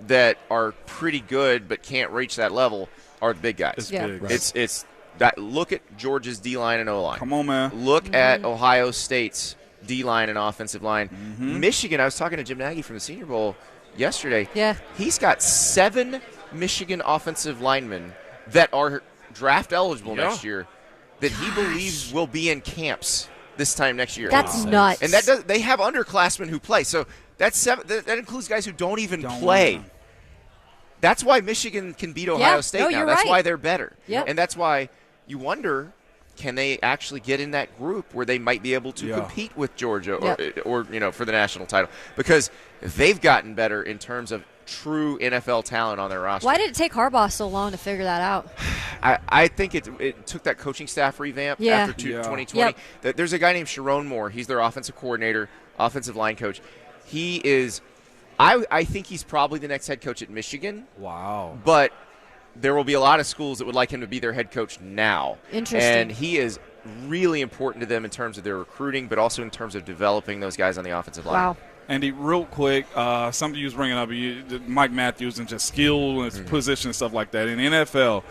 that are pretty good but can't reach that level are the big guys. It's big. Right. It's that. Look at Georgia's D-line and O-line. Come on, man. Look at Ohio State's D-line and offensive line. Mm-hmm. Michigan, I was talking to Jim Nagy from the Senior Bowl yesterday. Yeah. He's got 7 Michigan offensive linemen that are draft eligible next year that he believes will be in camps this time next year. That's nuts. And they have underclassmen who play. So that's 7. That includes guys who don't even play. That's why Michigan can beat Ohio State now. You're That's right. why they're better. Yep. And that's why you wonder, can they actually get in that group where they might be able to compete with Georgia or for the national title? Because they've gotten better in terms of true NFL talent on their roster. Why did it take Harbaugh so long to figure that out? I think it took that coaching staff revamp after 2020. Yep. There's a guy named Sharon Moore. He's their offensive coordinator, offensive line coach. He is – I think he's probably the next head coach at Michigan. Wow. But there will be a lot of schools that would like him to be their head coach now. Interesting. And he is really important to them in terms of their recruiting, but also in terms of developing those guys on the offensive line. Wow. Andy, real quick, something you was bringing up, Mike Matthews and just skill and his position and stuff like that. In the NFL,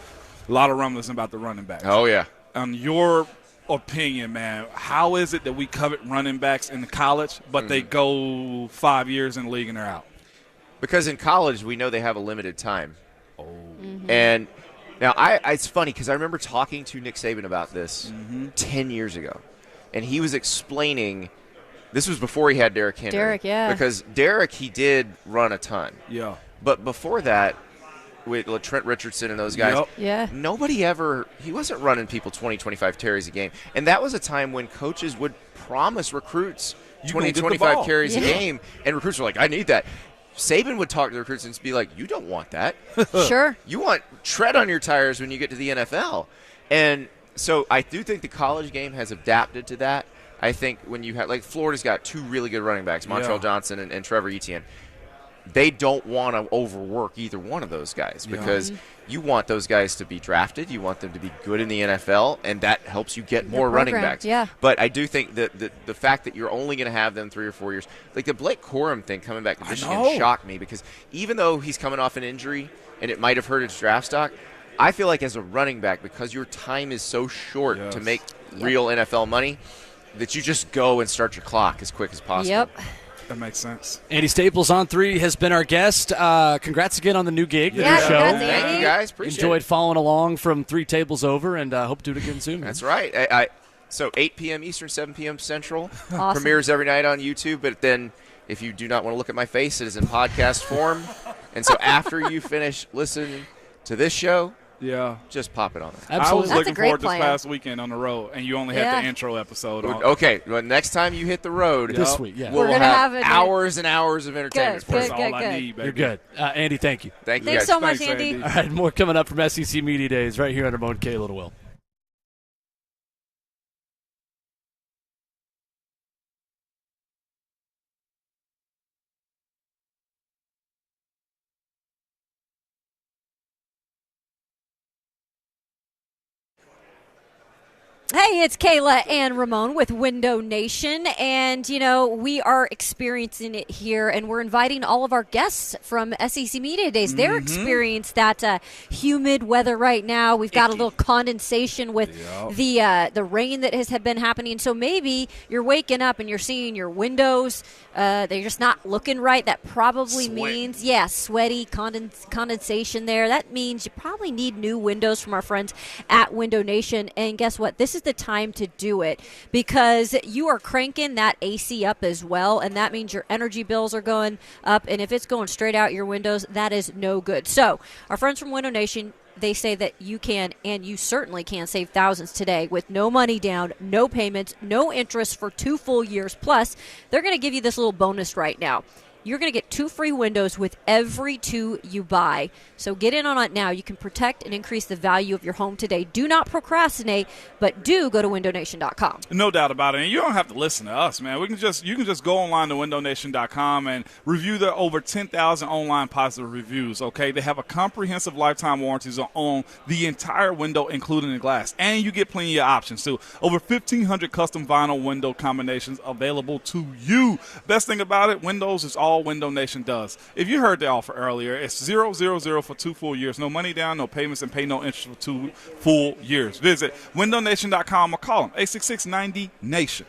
a lot of rumblings about the running backs. Oh, yeah. On your opinion, man, how is it that we covet running backs in college, but they go 5 years in the league and they're out? Because in college, we know they have a limited time. Oh. And now it's funny because I remember talking to Nick Saban about this 10 years ago, and he was explaining – this was before he had Derrick Henry. Derrick, yeah. Because Derrick, he did run a ton. Yeah. But before that, with Trent Richardson and those guys, nobody ever – he wasn't running people 20, 25 carries a game. And that was a time when coaches would promise recruits 20, 25 carries a game, and recruits were like, I need that. Saban would talk to the recruits and be like, you don't want that. Sure. You want tread on your tires when you get to the NFL. And so I do think the college game has adapted to that. I think when you have – like Florida's got 2 really good running backs, Montrell Johnson and Trevor Etienne. They don't want to overwork either one of those guys because you want those guys to be drafted. You want them to be good in the NFL, and that helps you get more running backs. Yeah. But I do think that the fact that you're only going to have them 3 or 4 years – like the Blake Corum thing coming back to Michigan shocked me because even though he's coming off an injury and it might have hurt his draft stock, I feel like as a running back, because your time is so short to make real NFL money – that you just go and start your clock as quick as possible. Yep. That makes sense. Andy Staples on 3 has been our guest. Congrats again on the new gig, the new show. Thank you, guys. Appreciate Enjoyed it. following along from 3 tables over, and hope to do it again soon. That's right. So 8 p.m. Eastern, 7 p.m. Central. Awesome. Premieres every night on YouTube, but then if you do not want to look at my face, it is in podcast form. And so after you finish listening to this show, just pop it on there. Absolutely. I was looking forward plan. this past weekend on the road, and you only had the intro episode on. Okay, well, next time you hit the road, this week, we'll have hours and hours of entertainment. Good, That's all I need, baby. You're good. Andy, thank you. Thank you Thanks guys. so much, Thanks, Andy. Andy. All right, more coming up from SEC Media Days right here on Ramon K. Little Will. Hey, it's Kayla and Ramon with Window Nation, and we are experiencing it here, and we're inviting all of our guests from SEC Media Days. They're experiencing that humid weather right now. We've got a little condensation with the rain that has been happening. So maybe you're waking up and you're seeing your windows; they're just not looking right. That probably means, sweaty condensation there. That means you probably need new windows from our friends at Window Nation. And guess what? This is the time to do it because you are cranking that AC up as well, and that means your energy bills are going up, and if it's going straight out your windows, that is no good. So our friends from Window Nation, they say that you can, and you certainly can, save thousands today with no money down, no payments, no interest for 2 full years. Plus, they're going to give you this little bonus right now. You're going to get 2 free windows with every 2 you buy. So get in on it now. You can protect and increase the value of your home today. Do not procrastinate, but do go to windownation.com. No doubt about it. And you don't have to listen to us, man. You can just go online to windownation.com and review the over 10,000 online positive reviews, okay? They have a comprehensive lifetime warranties on the entire window, including the glass. And you get plenty of options, too. Over 1,500 custom vinyl window combinations available to you. Best thing about it, Windows is all Window Nation does. If you heard the offer earlier, it's 000 for 2 full years. No money down, no payments, and pay no interest for 2 full years. Visit windownation.com or call them 866-90-NATION.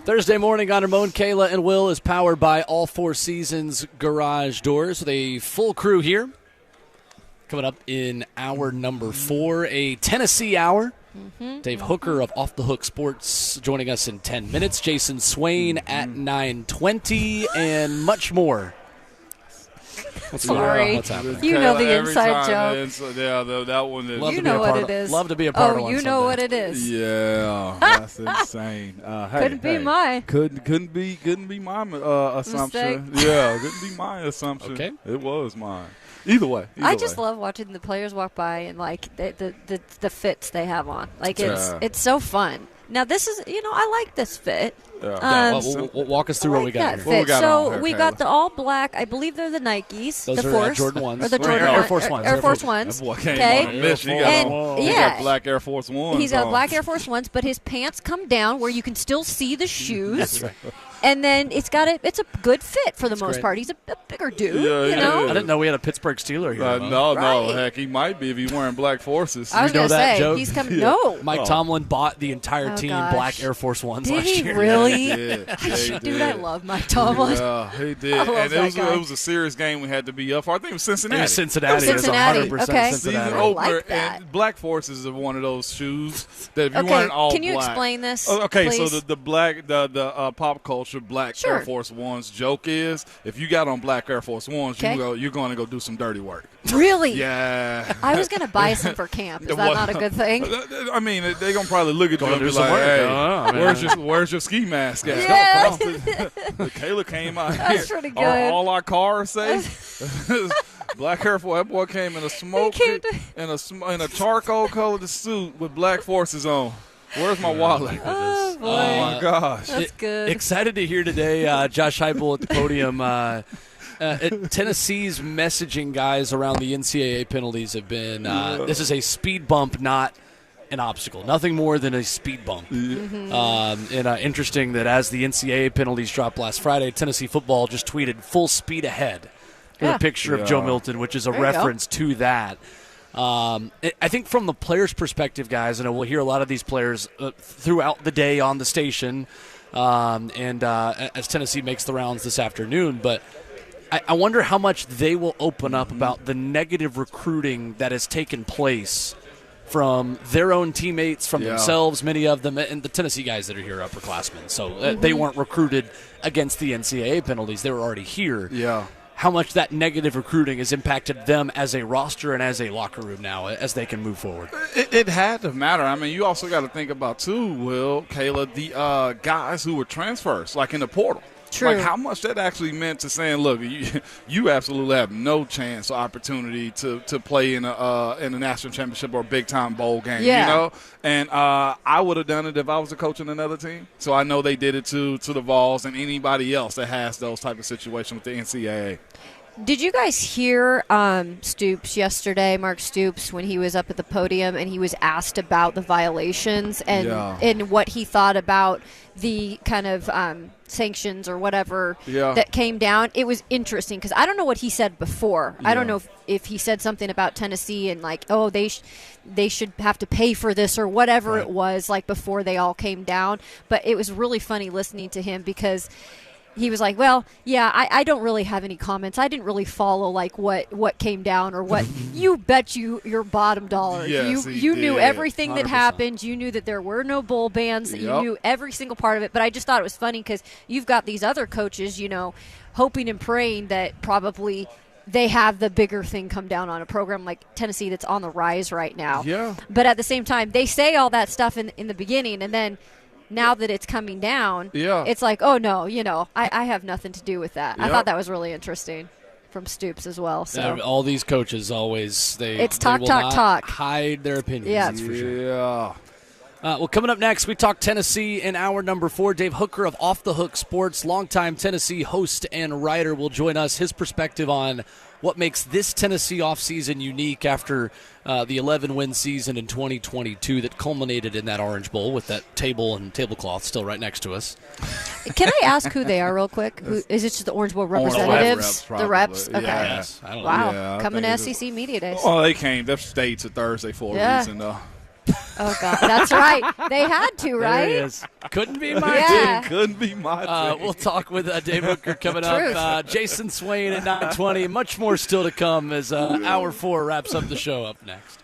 Thursday morning on Ramon, Kayla, and Will is powered by All Four Seasons Garage Doors with a full crew here. Coming up in hour number 4, a Tennessee hour. Dave Hoooker of Off the Hook Sports joining us in 10 minutes. Jayson Swain at 9:20 and much more. Sorry. What's happening? You know the Every inside time joke. that one is. You know what it is. Love to be a part of Oh, one you know someday. what it is. Yeah, that's insane. Couldn't be mine. Couldn't be my assumption. Mistake. Yeah, couldn't be my assumption. Okay. It was mine. Either way. I just love watching the players walk by and like the fits they have on. Like it's so fun. Now this is I like this fit. Yeah, we'll walk us through what we got that here. fit. we got so on here, we Kayla? got the all black. I believe they're the Nikes. Those the are Force Jordan 1s. or the Jordan Air Force 1s. Air Force Ones. That boy came Okay. on a mission. He And- he yeah. got black Air Force Ones. He's got on. black Air Force Ones, but his pants come down where you can still see the shoes. That's right. And then it's a good fit for the most great. part. He's a bigger dude, Yeah, you know. I didn't know we had a Pittsburgh Steeler here. No, Right. heck, he might be if he's wearing black forces. I was know gonna that say joke? he's coming. No, Mike Tomlin bought the entire Oh, team gosh. black Air Force Ones did last he year. really? Yeah, he Dude, did. I love Mike Tomlin. Yeah, he did. I love And that guy. it was a serious game we had to be up for. I think it was It Cincinnati. was Cincinnati. Oh, Cincinnati. It was 100% Okay. Cincinnati. Season I opener, like that. and black forces are one of those shoes that if you Okay, weren't all can you black. explain this? Oh, okay, please? so the black the pop culture black Sure. Air Force Ones joke is if you got on black Air Force Ones, Okay. you're going to go do some dirty work. Really? Yeah. I was gonna buy some for camp. Is that Well, not a good thing? I mean, they're gonna probably look at you and do be some like, work. "Hey, I don't know, where's your ski mask at?" Yeah. Kayla came out That's here. pretty Are good. all our cars safe? Black Air Force. That boy came in a smoke came in a charcoal colored suit with black forces on. Where's my wallet? Oh boy, Oh my gosh. that's good. Excited to hear today Josh Heupel at the podium. Tennessee's messaging guys around the NCAA penalties have been this is a speed bump, not an obstacle. Nothing more than a speed bump. And interesting that as the NCAA penalties dropped last Friday, Tennessee football just tweeted full speed ahead with Yeah. a picture of Joe Milton, which is a There you go. reference to that. I think from the players' perspective, guys, and we'll hear a lot of these players throughout the day on the station as Tennessee makes the rounds this afternoon, but I wonder how much they will open up about the negative recruiting that has taken place from their own teammates, from themselves, many of them, and the Tennessee guys that are here, upperclassmen. So they weren't recruited against the NCAA penalties. They were already here. Yeah. How much that negative recruiting has impacted them as a roster and as a locker room now as they can move forward. It had to matter. I mean, you also got to think about, too, Will, Kayla, the guys who were transfers, like in the portal. True. Like how much that actually meant to saying, look, you absolutely have no chance or opportunity to play in a national championship or a big-time bowl game, Yeah. you know? And I would have done it if I was a coach in another team. So I know they did it to the Vols and anybody else that has those type of situations with the NCAA. Did you guys hear Stoops yesterday, Mark Stoops, when he was up at the podium and he was asked about the violations and what he thought about the kind of sanctions or whatever that came down? It was interesting because I don't know what he said before. I don't know if he said something about Tennessee and like, oh, they should have to pay for this or whatever it was, like before they all came down. But it was really funny listening to him because he was like, well, yeah, I don't really have any comments. I didn't really follow like what came down or what. You bet your bottom dollar. Yes, you he knew did. everything that 100%. happened. You knew that there were no bowl bans. You Yep. knew every single part of it. But I just thought it was funny because you've got these other coaches, hoping and praying that probably they have the bigger thing come down on a program like Tennessee that's on the rise right now. Yeah. But at the same time, they say all that stuff in the beginning, and then now that it's coming down, it's like, oh, no, I have nothing to do with that. I thought that was really interesting from Stoops as well. So All these coaches always It's they talk, will talk, not talk. hide their opinions. Yeah. That's for sure. Yeah. Well, coming up next, we talk Tennessee in hour number 4. Dave Hoooker of Off the Hook Sports, longtime Tennessee host and writer, will join us. His perspective on what makes this Tennessee offseason unique after the 11-win season in 2022 that culminated in that Orange Bowl with that table and tablecloth still right next to us. can I ask who they are real quick? Is it just the Orange Bowl representatives? reps, the reps? probably. Okay. Yes, I don't know. Wow. Yeah, I Coming think to SEC Media Days. Well, they came. Their states are Thursday for a reason, though. Oh, God. That's right. They had to, right? There he is. Couldn't be my Yeah. team. Couldn't be my team. We'll talk with Dave Hoooker coming up. Jayson Swain at 9:20. Much more still to come as Hour 4 wraps up the show up next.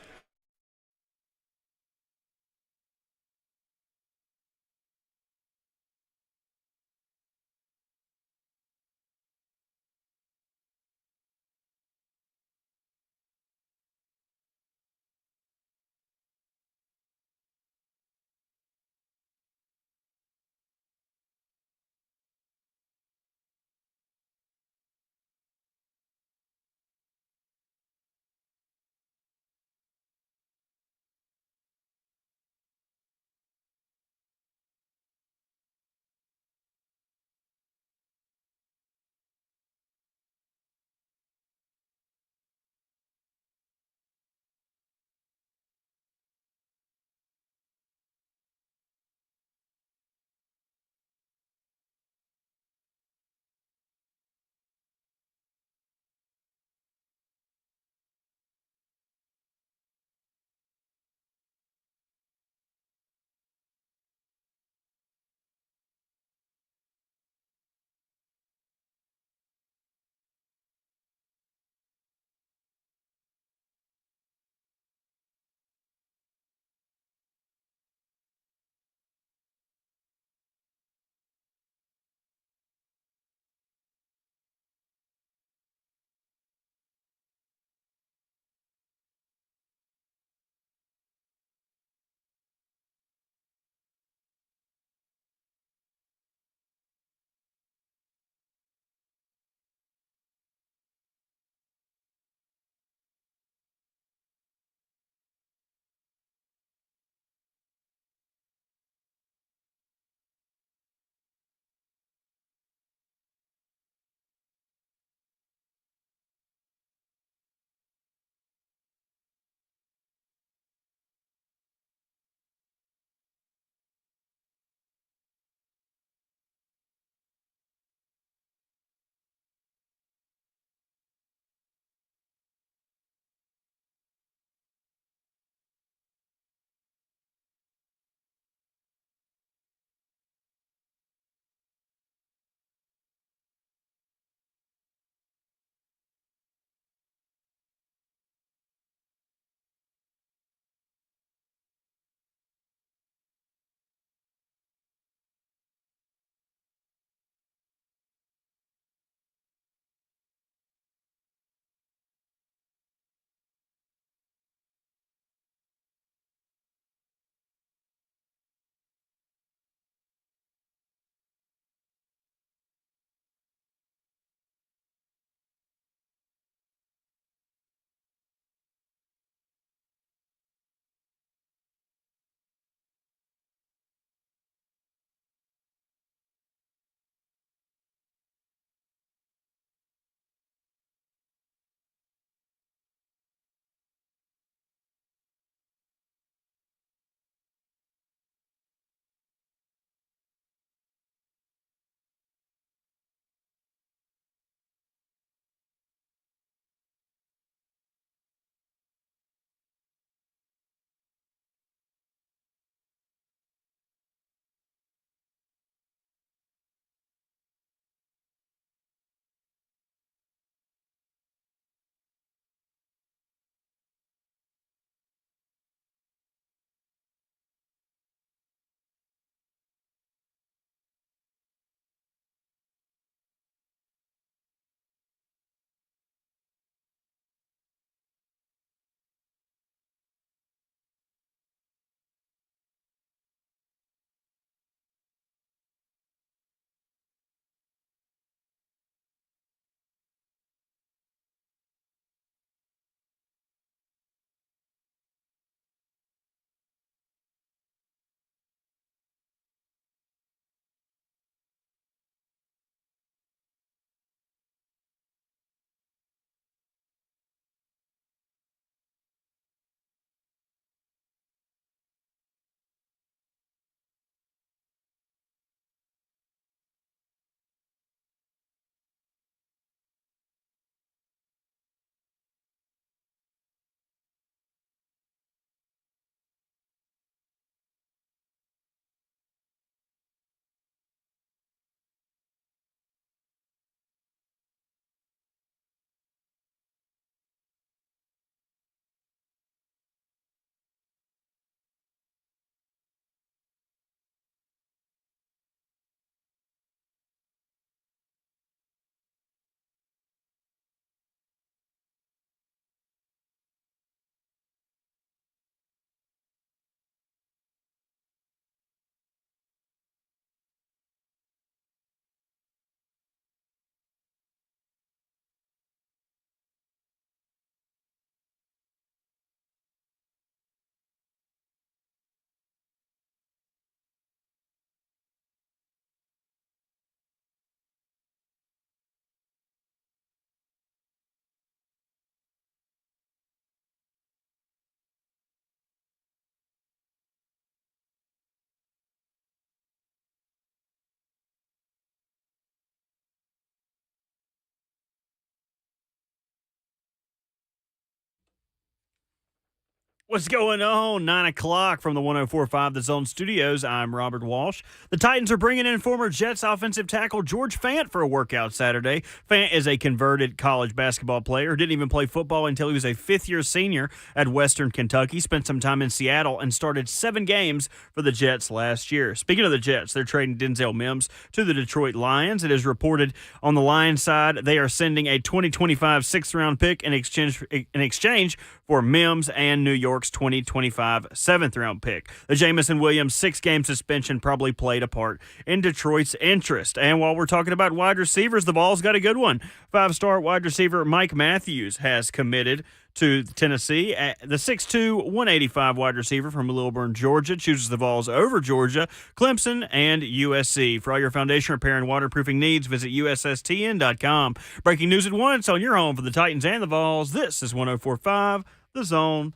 What's going on? 9 o'clock from the 104.5 The Zone Studios. I'm Robert Walsh. The Titans are bringing in former Jets offensive tackle George Fant for a workout Saturday. Fant is a converted college basketball player. Didn't even play football until he was a fifth-year senior at Western Kentucky. Spent some time in Seattle and started 7 games for the Jets last year. Speaking of the Jets, they're trading Denzel Mims to the Detroit Lions. It is reported on the Lions side they are sending a 2025 sixth-round pick in exchange for Mims and New York's 2025 seventh-round pick. The Jamison Williams 6-game suspension probably played a part in Detroit's interest. And while we're talking about wide receivers, the Vols got a good one. 5-star wide receiver Mike Matthews has committed to Tennessee. The 6'2", 185 wide receiver from Lilburn, Georgia, chooses the Vols over Georgia, Clemson, and USC. For all your foundation repair and waterproofing needs, visit USSTN.com. Breaking news at once on your home for the Titans and the Vols. This is 104.5 The Zone.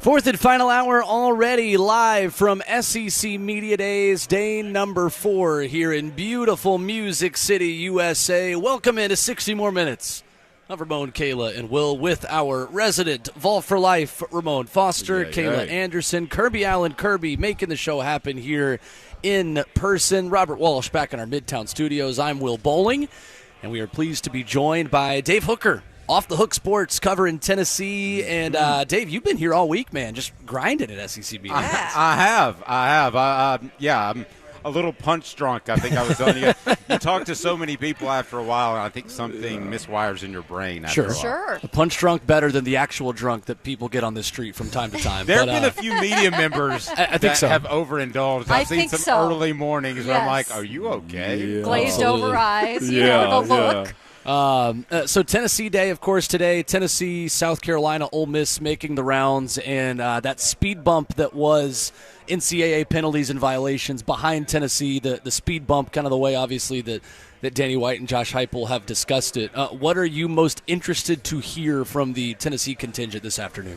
Fourth and final hour already live from SEC Media Days, day number 4 here in beautiful Music City, USA. Welcome into 60 more minutes of Ramon, Kayla, and Will with our resident Vol for Life, Ramon Foster, Kayla Anderson, Kirby Allen, Kirby making the show happen here in person. Robert Walsh back in our Midtown studios. I'm Will Bowling, and we are pleased to be joined by Dave Hoooker. Off the Hook Sports covering Tennessee. And, Dave, you've been here all week, man, just grinding at SEC Media. I have. I'm a little punch drunk. I think I was telling you. You talk to so many people after a while, and I think something miswires in your brain after a while. Sure. A punch drunk better than the actual drunk that people get on the street from time to time. There have been a few media members that have overindulged. I've seen some early mornings where I'm like, are you okay? Yeah. Glazed over eyes, the look. So Tennessee Day, of course, today. Tennessee, South Carolina, Ole Miss making the rounds, and that speed bump that was NCAA penalties and violations behind Tennessee, the speed bump, kind of the way, obviously, that Danny White and Josh Heupel have discussed it. What are you most interested to hear from the Tennessee contingent this afternoon?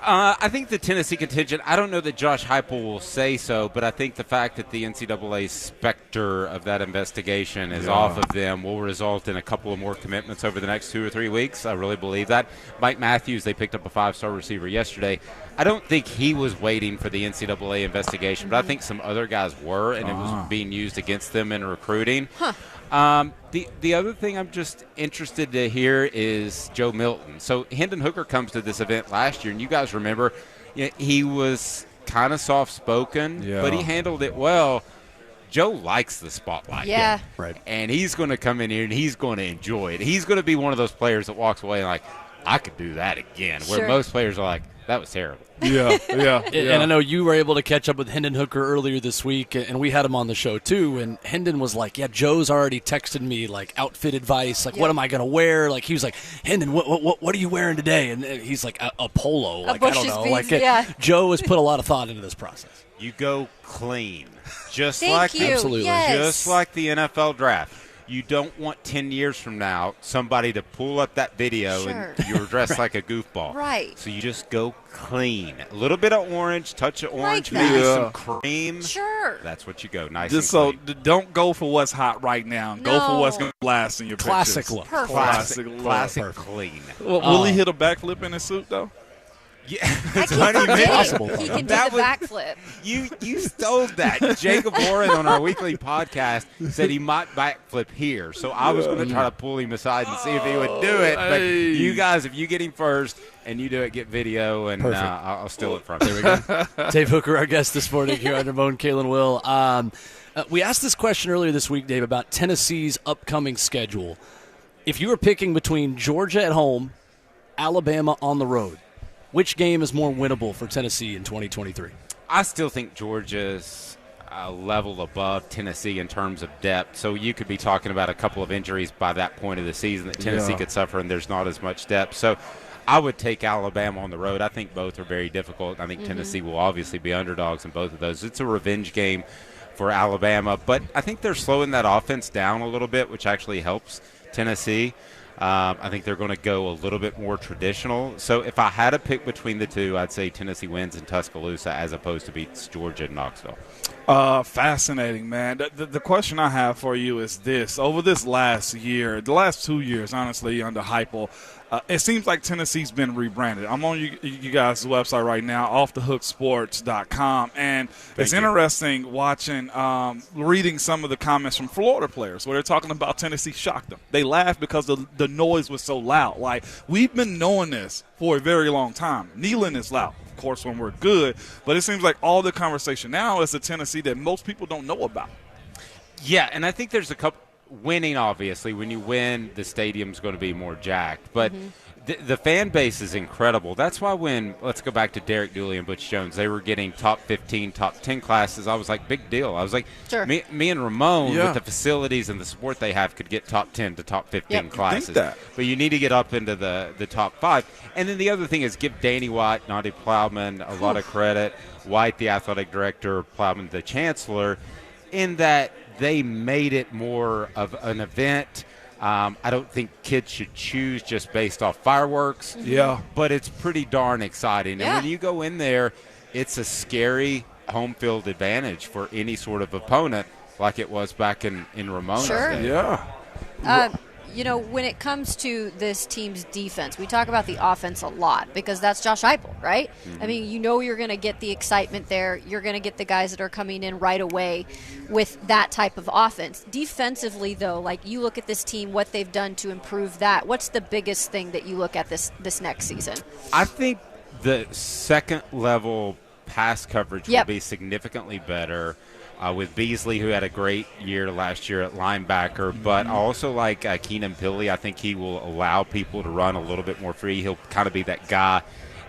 I think the Tennessee contingent, I don't know that Josh Heupel will say so, but I think the fact that the NCAA specter of that investigation is off of them will result in a couple of more commitments over the next 2 or 3 weeks. I really believe that. Mike Matthews, they picked up a 5-star receiver yesterday. I don't think he was waiting for the NCAA investigation, but I think some other guys were, and it was being used against them in recruiting. The other thing I'm just interested to hear is Joe Milton. So Hendon Hooker comes to this event last year, and you guys remember he was kind of soft-spoken, but he handled it well. Joe likes the spotlight. Yeah. Right. And he's going to come in here, and he's going to enjoy it. He's going to be one of those players that walks away and like, I could do that again, where most players are like, that was terrible. Yeah. And I know you were able to catch up with Hendon Hooker earlier this week, and we had him on the show too. And Hendon was like, "Yeah, Joe's already texted me like outfit advice, like what am I gonna wear?" Like he was like, "Hendon, what are you wearing today?" And he's like, "A polo." Like I don't know. Like Joe has put a lot of thought into this process. You go clean, just Thank you. Absolutely, just like the NFL draft. You don't want 10 years from now somebody to pull up that video and you're dressed like a goofball. Right. So you just go clean. A little bit of orange, touch of orange, maybe some cream. Sure. That's what you go. Nice just and clean. So don't go for what's hot right now. Go for what's going to last in your classic pictures. Look. Perfect. Classic clean. Well, will he hit a backflip in his suit, though? Yeah, it's possible. He can do the was, backflip. You stole that. Jacob Warren on our weekly podcast said he might backflip here. So I was going to try to pull him aside and see if he would do it. But you guys, if you get him first and you do it, get video, and I'll steal it from you. There we go. Dave Hooker, our guest this morning here on Ramon, Kalen, Will. We asked this question earlier this week, Dave, about Tennessee's upcoming schedule. If you were picking between Georgia at home, Alabama on the road, which game is more winnable for Tennessee in 2023? I still think Georgia's a level above Tennessee in terms of depth. So you could be talking about a couple of injuries by that point of the season that Tennessee could suffer, and there's not as much depth. So I would take Alabama on the road. I think both are very difficult. I think Tennessee will obviously be underdogs in both of those. It's a revenge game for Alabama, but I think they're slowing that offense down a little bit, which actually helps Tennessee. I think they're going to go a little bit more traditional. So if I had to pick between the two, I'd say Tennessee wins in Tuscaloosa as opposed to beats Georgia in Knoxville. Fascinating, man. The question I have for you is this. Over this last year, the last 2 years, honestly, under Heupel, it seems like Tennessee's been rebranded. I'm on you guys' website right now, offthehooksports.com, and it's interesting watching, reading some of the comments from Florida players where they're talking about Tennessee shocked them. They laughed because the noise was so loud. Like, we've been knowing this for a very long time. Kneeling is loud, of course, when we're good, but it seems like all the conversation now is the Tennessee that most people don't know about. Yeah, and I think there's a couple. Winning, obviously, when you win, the stadium's going to be more jacked. But the fan base is incredible. That's why when, let's go back to Derek Dooley and Butch Jones, they were getting top 15, top 10 classes. I was like, big deal. I was like, sure. me and Ramon, with the facilities and the support they have, could get top 10 to top 15 classes. But you need to get up into the top 5. And then the other thing is give Danny White, Naughty Plowman a lot of credit. White, the athletic director, Plowman, the chancellor, in that they made it more of an event. I don't think kids should choose just based off fireworks. Yeah. But it's pretty darn exciting. And when you go in there, it's a scary home field advantage for any sort of opponent like it was back in Ramona's day. Yeah. You know, when it comes to this team's defense, we talk about the offense a lot because that's Josh Heupel, right? I mean, you know you're going to get the excitement there. You're going to get the guys that are coming in right away with that type of offense. Defensively, though, like you look at this team, what they've done to improve that. What's the biggest thing that you look at this next season? I think the second-level pass coverage will be significantly better. With Beasley, who had a great year last year at linebacker, but I also like Keenan Pili. I think he will allow people to run a little bit more free. He'll kind of be that guy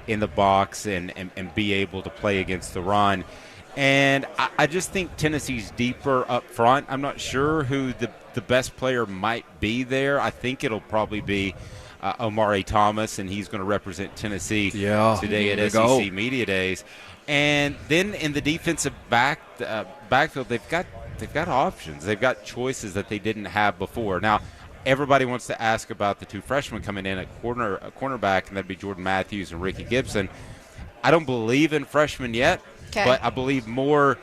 in the box and be able to play against the run. And I just think Tennessee's deeper up front. I'm not sure who the best player might be there. I think it'll probably be Omari Thomas, and he's going to represent Tennessee today at SEC Media Days. And then in the defensive backfield, they've got options. They've got choices that they didn't have before. Now, everybody wants to ask about the two freshmen coming in at cornerback, and that'd be Jordan Matthews and Ricky Gibson. I don't believe in freshmen yet, but I believe more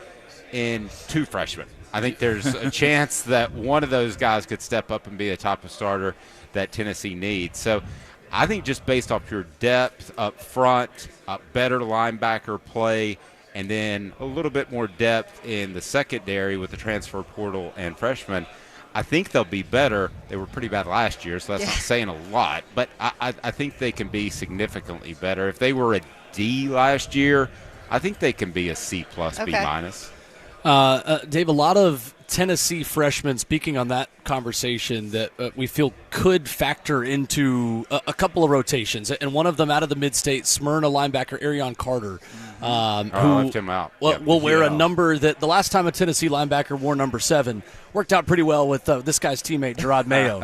in two freshmen. I think there's a chance that one of those guys could step up and be a top starter that Tennessee needs. So I think just based off your depth up front, better linebacker play, and then a little bit more depth in the secondary with the transfer portal and freshmen, I think they'll be better. They were pretty bad last year, so that's not saying a lot. But I think they can be significantly better. If they were a D last year, I think they can be a C+, B-. Dave, a lot of Tennessee freshmen, speaking on that conversation, that we feel could factor into a couple of rotations, and one of them out of the mid-state, Smyrna linebacker Arion Carter, who left him out. will wear a number that the last time a Tennessee linebacker wore number 7 worked out pretty well with this guy's teammate, Gerard Mayo.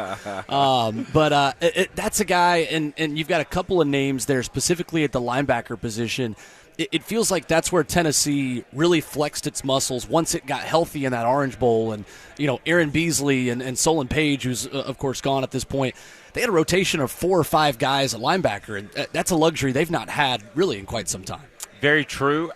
That's a guy, and you've got a couple of names there specifically at the linebacker position. It feels like that's where Tennessee really flexed its muscles once it got healthy in that Orange Bowl. And, Aaron Beasley and Solon Page, who's, of course, gone at this point, they had a rotation of 4 or 5 guys at linebacker, and that's a luxury they've not had really in quite some time. Very true.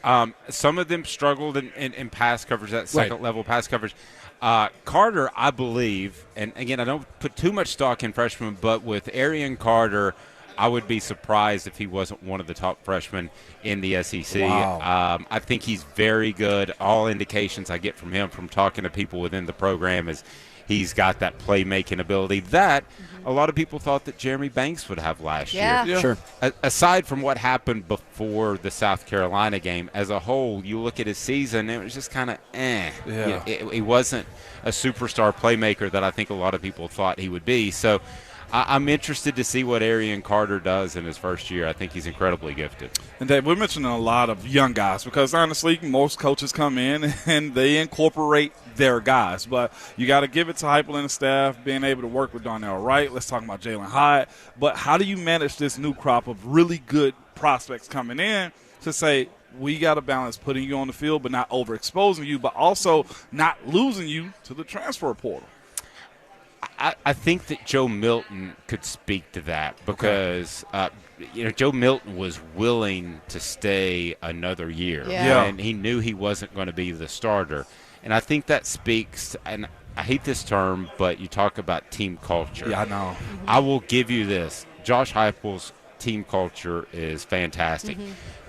Some of them struggled in pass coverage, that second-level pass coverage. Carter, I believe, and, again, I don't put too much stock in freshmen, but with Arion Carter, I would be surprised if he wasn't one of the top freshmen in the SEC. Wow. I think he's very good. All indications I get from him from talking to people within the program is he's got that playmaking ability that a lot of people thought that Jeremy Banks would have last year. Yeah. Sure. Aside from what happened before the South Carolina game, as a whole, you look at his season, it was just kind of he wasn't a superstar playmaker that I think a lot of people thought he would be. So I'm interested to see what Arian Carter does in his first year. I think he's incredibly gifted. And Dave, we're mentioning a lot of young guys because honestly, most coaches come in and they incorporate their guys. But you got to give it to Heupel and the staff being able to work with Darnell Wright. Let's talk about Jalen Hyatt. But how do you manage this new crop of really good prospects coming in to say, we got to balance putting you on the field but not overexposing you, but also not losing you to the transfer portal? I think that Joe Milton could speak to that because, Joe Milton was willing to stay another year. Yeah. And he knew he wasn't going to be the starter. And I think that speaks, and I hate this term, but you talk about team culture. Yeah, I know. I will give you this. Josh Heupel's team culture is fantastic.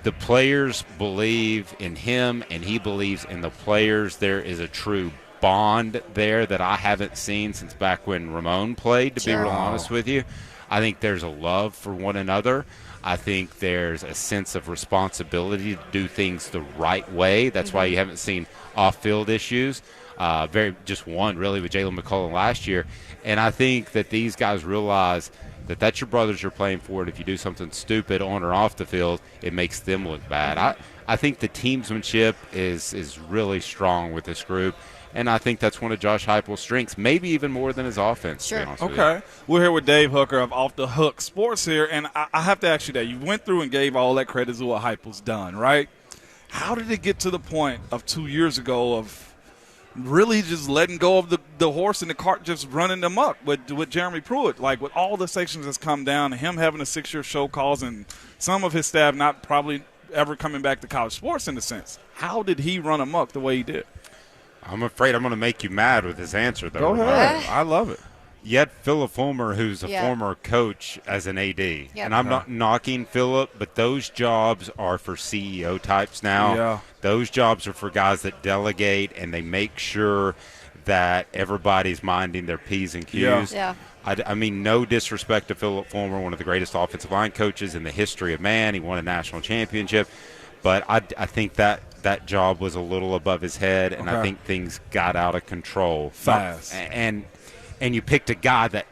The players believe in him, and he believes in the players. There is a true bond there that I haven't seen since back when Ramon played, to be real honest with you. I think there's a love for one another. I think there's a sense of responsibility to do things the right way. That's why you haven't seen off-field issues. Just one, really, with Jalen McCullough last year. And I think that these guys realize that that's your brothers you're playing for, and if you do something stupid on or off the field, it makes them look bad. I think the teamsmanship is really strong with this group. And I think that's one of Josh Heupel's strengths, maybe even more than his offense. Sure. Okay. We're here with Dave Hoooker of Off the Hook Sports here, and I have to ask you that. You went through and gave all that credit to what Heupel's done, right? How did it get to the point of 2 years ago of really just letting go of the horse and the cart just running amok with Jeremy Pruitt? Like, with all the sections that's come down and him having a 6-year show cause and some of his staff not probably ever coming back to college sports in a sense. How did he run amok the way he did? I'm afraid I'm going to make you mad with this answer, though. Go ahead. I love it. You had Philip Fulmer, who's a former coach, as an AD. Yep. And I'm not knocking Philip, but those jobs are for CEO types now. Yeah. Those jobs are for guys that delegate and they make sure that everybody's minding their P's and Q's. Yeah. I mean, no disrespect to Philip Fulmer, one of the greatest offensive line coaches in the history of man. He won a national championship. But I think that job was a little above his head, and I think things got out of control fast. And you picked a guy that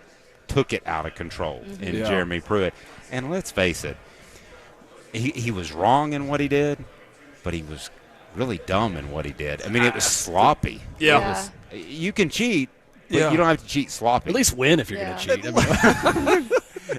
took it out of control in Jeremy Pruitt. And let's face it, he was wrong in what he did, but he was really dumb in what he did. I mean, it was sloppy. Yeah. You can cheat, but you don't have to cheat sloppy. At least win if you're going to cheat. I mean,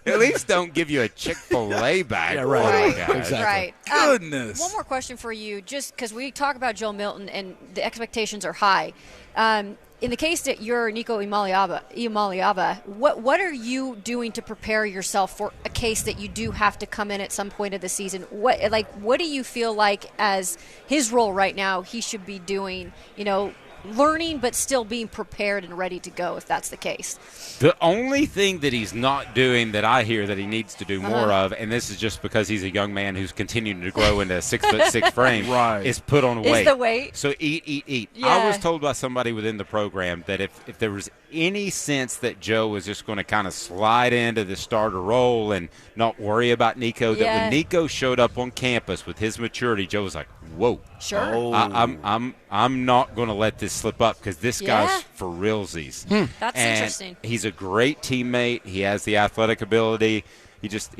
at least don't give you a Chick-fil-A bag. Yeah, right. Exactly. Right. Goodness. One more question for you, just because we talk about Joe Milton and the expectations are high. In the case that you're Nico Iamaleava, what are you doing to prepare yourself for a case that you do have to come in at some point of the season? What do you feel like as his role right now he should be doing, learning but still being prepared and ready to go if that's the case? The only thing that he's not doing that I hear that he needs to do more of, and this is just because he's a young man who's continuing to grow into a 6'6" frame, is put on weight. Is the weight. So eat. Yeah. I was told by somebody within the program that if there was any sense that Joe was just going to kind of slide into the starter role and not worry about Nico, that when Nico showed up on campus with his maturity, Joe was like, whoa. Sure. Oh. I'm not going to let this slip up because this guy's for realsies. That's interesting. He's a great teammate. He has the athletic ability. He just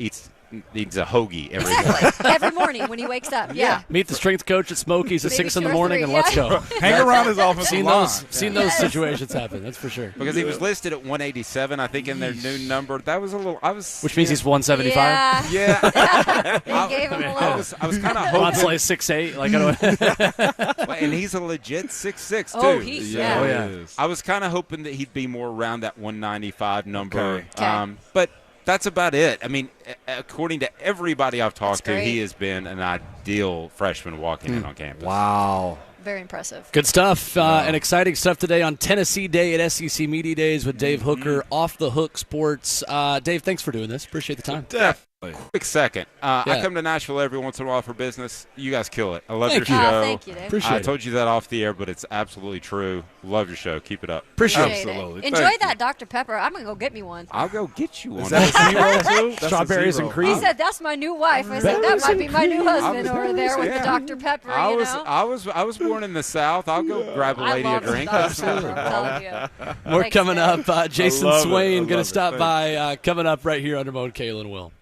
needs a hoagie every morning. Every morning when he wakes up. Yeah. Meet the strength coach at Smokies at Maybe 6 in the 2 or morning 3, and let's go. Hang around his offensive line. Seen those situations happen, that's for sure. Because he was listed at 187, I think, in their new number. That was a little. Which means he's 175. Yeah. He gave him a I little. was kind of Ron hoping. Slay's 6'8". Like, I don't. And he's a legit 6'6", too. Oh, he's I was kind of hoping that he'd be more around that 195 number. Okay. But that's about it. I mean, according to everybody I've talked to, he has been an ideal freshman walking in on campus. Wow. Very impressive. Good stuff and exciting stuff today on Tennessee Day at SEC Media Days with Dave Hoooker, Off the Hook Sports. Dave, thanks for doing this. Appreciate the time. Quick second. I come to Nashville every once in a while for business. You guys kill it. I love your show. Thank you, Dave. Appreciate I it. told you that off the air, but it's absolutely true. Love your show. Keep it up. Appreciate it. Absolutely. Enjoy Thank that Dr. Pepper. I'm going to go get me one. I'll go get you one. Is that a zero, too? That's Strawberries a and zero. cream. He said, that's my new wife. I said, that might be my new husband over there with the Dr. Pepper, I was born in the South. I'll go grab a lady a drink. Dr. Pepper, I'm telling you. More Thanks, coming Dave. up. Jayson love it. Swain I going to love stop it. by coming up right here on Ramon, Kayla, and Will.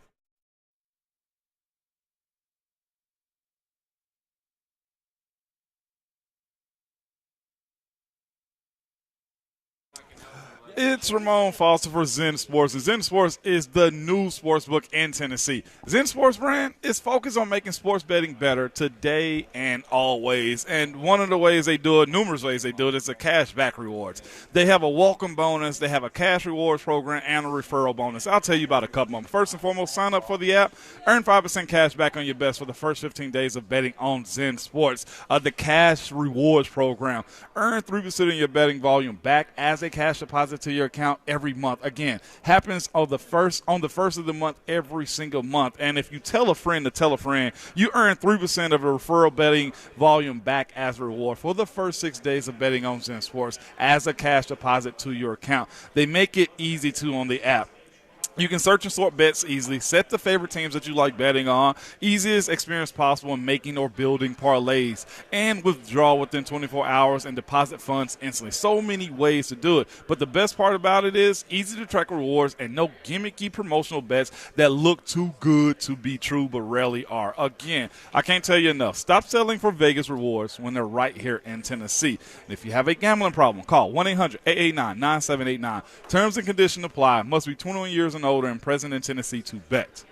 It's Ramon Foster for Zen Sports. And Zen Sports is the new sports book in Tennessee. Zen Sports brand is focused on making sports betting better today and always. And one of the ways they do it, numerous ways they do it, is the cash back rewards. They have a welcome bonus, they have a cash rewards program, and a referral bonus. I'll tell you about a couple of them. First and foremost, sign up for the app. Earn 5% cash back on your bets for the first 15 days of betting on Zen Sports. The cash rewards program. Earn 3% of your betting volume back as a cash deposit to your account every month. Again, happens on the first of the month every single month. And if you tell a friend to tell a friend, you earn 3% of a referral betting volume back as a reward for the first 6 days of betting on Zen Sports as a cash deposit to your account. They make it easy too on the app. You can search and sort bets easily. Set the favorite teams that you like betting on. Easiest experience possible in making or building parlays. And withdraw within 24 hours and deposit funds instantly. So many ways to do it. But the best part about it is easy to track rewards and no gimmicky promotional bets that look too good to be true but rarely are. Again, I can't tell you enough. Stop selling for Vegas rewards when they're right here in Tennessee. And if you have a gambling problem, call 1-800-889-9789. Terms and conditions apply. Must be 21 years and older and present in Tennessee to bet.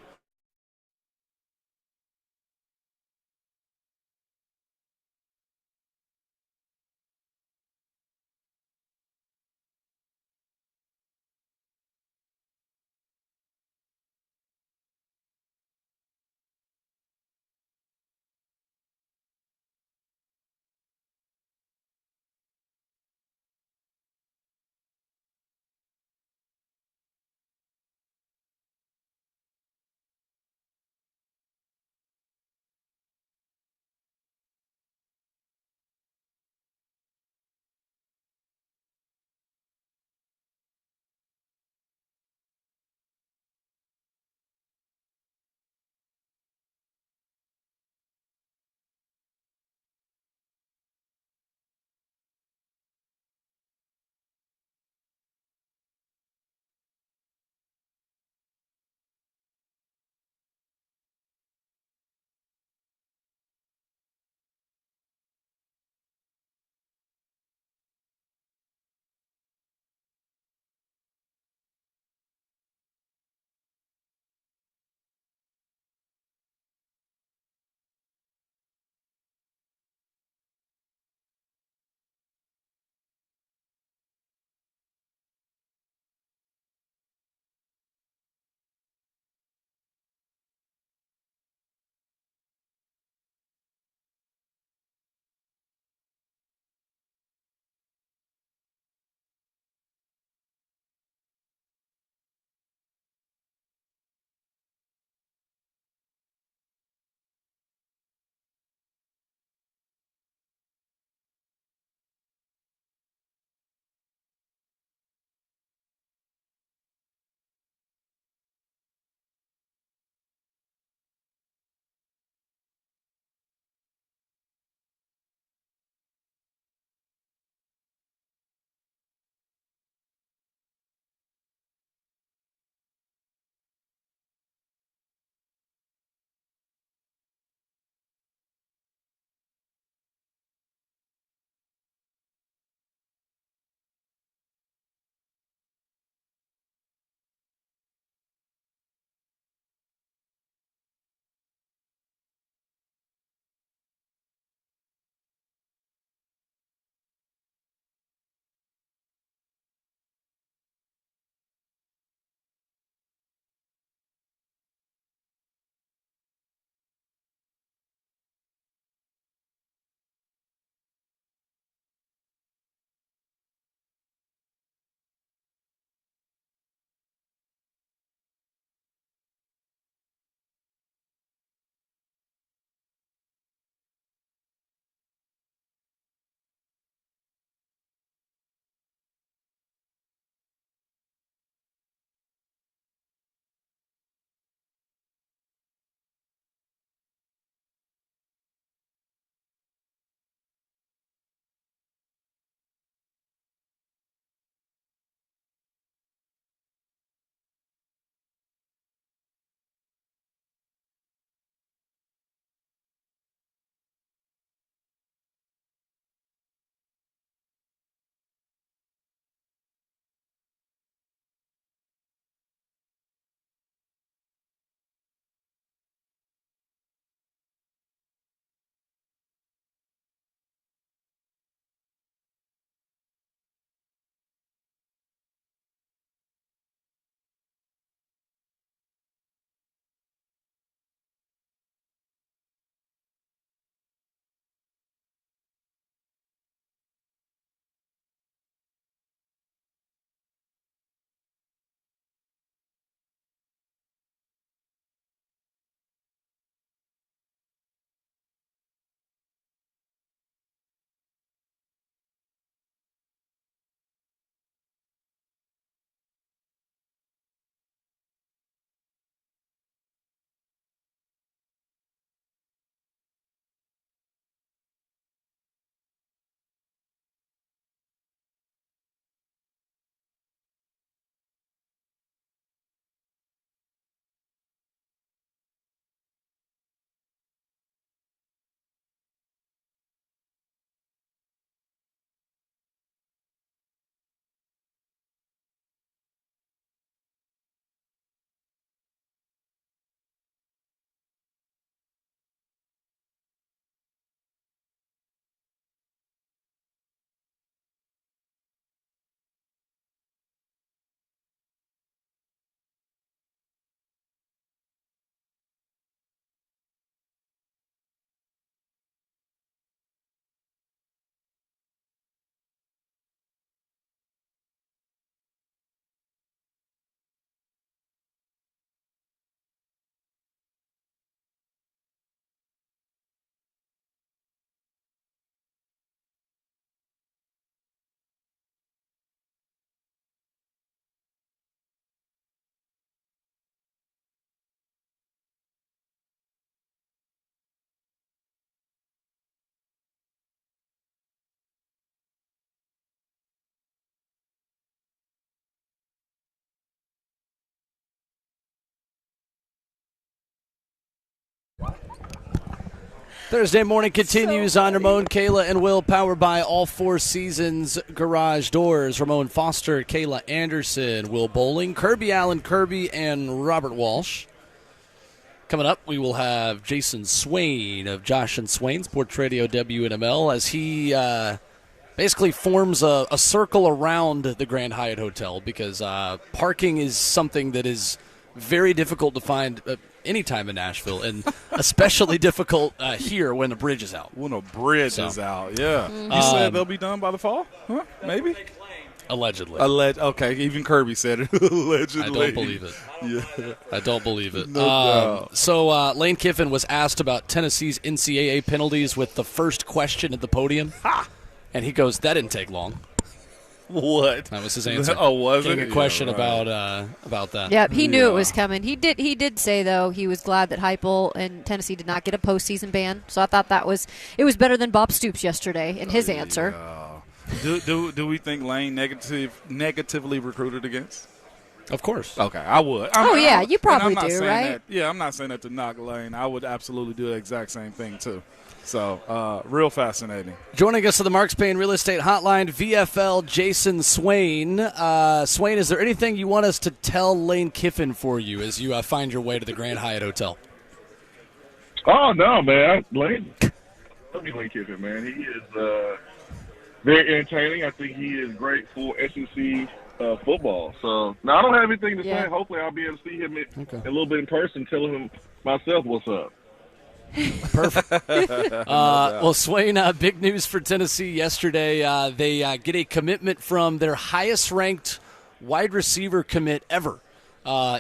Thursday morning continues on Ramon, Kayla, and Will, powered by All Four Seasons Garage Doors. Ramon Foster, Kayla Anderson, Will Bowling, Kirby Allen, Kirby, and Robert Walsh. Coming up, we will have Jayson Swain of Josh and Swain, Sports Radio WNML, as he basically forms a circle around the Grand Hyatt Hotel because parking is something that is very difficult to find anytime in Nashville, and especially difficult here when the bridge is out. When a bridge is out, yeah. You said they'll be done by the fall? Huh? Maybe? Allegedly. Okay, even Kirby said it. Allegedly. I don't believe it. Yeah. I don't believe it. No doubt. So Lane Kiffin was asked about Tennessee's NCAA penalties with the first question at the podium. Ha! And he goes, that didn't take long. What? That was his answer. Oh, was it? Getting a question right. about that. Yep, he knew it was coming. He did say, though, he was glad that Heupel and Tennessee did not get a postseason ban. So I thought it was better than Bob Stoops yesterday in his answer. Do we think Lane negatively recruited against? Of course. Okay, I would. Yeah, you probably do, right? I'm not saying that to knock Lane. I would absolutely do the exact same thing, too. So, real fascinating. Joining us on the Mark Spain Real Estate Hotline, VFL Jayson Swain. Swain, is there anything you want us to tell Lane Kiffin for you as you find your way to the Grand Hyatt Hotel? Oh, no, man. Lane Kiffin, man. He is very entertaining. I think he is great for SEC football. So, no, I don't have anything to say. Hopefully I'll be able to see him a little bit in person, tell him myself what's up. Perfect. Well, Swain, big news for Tennessee yesterday. They get a commitment from their highest-ranked wide receiver commit ever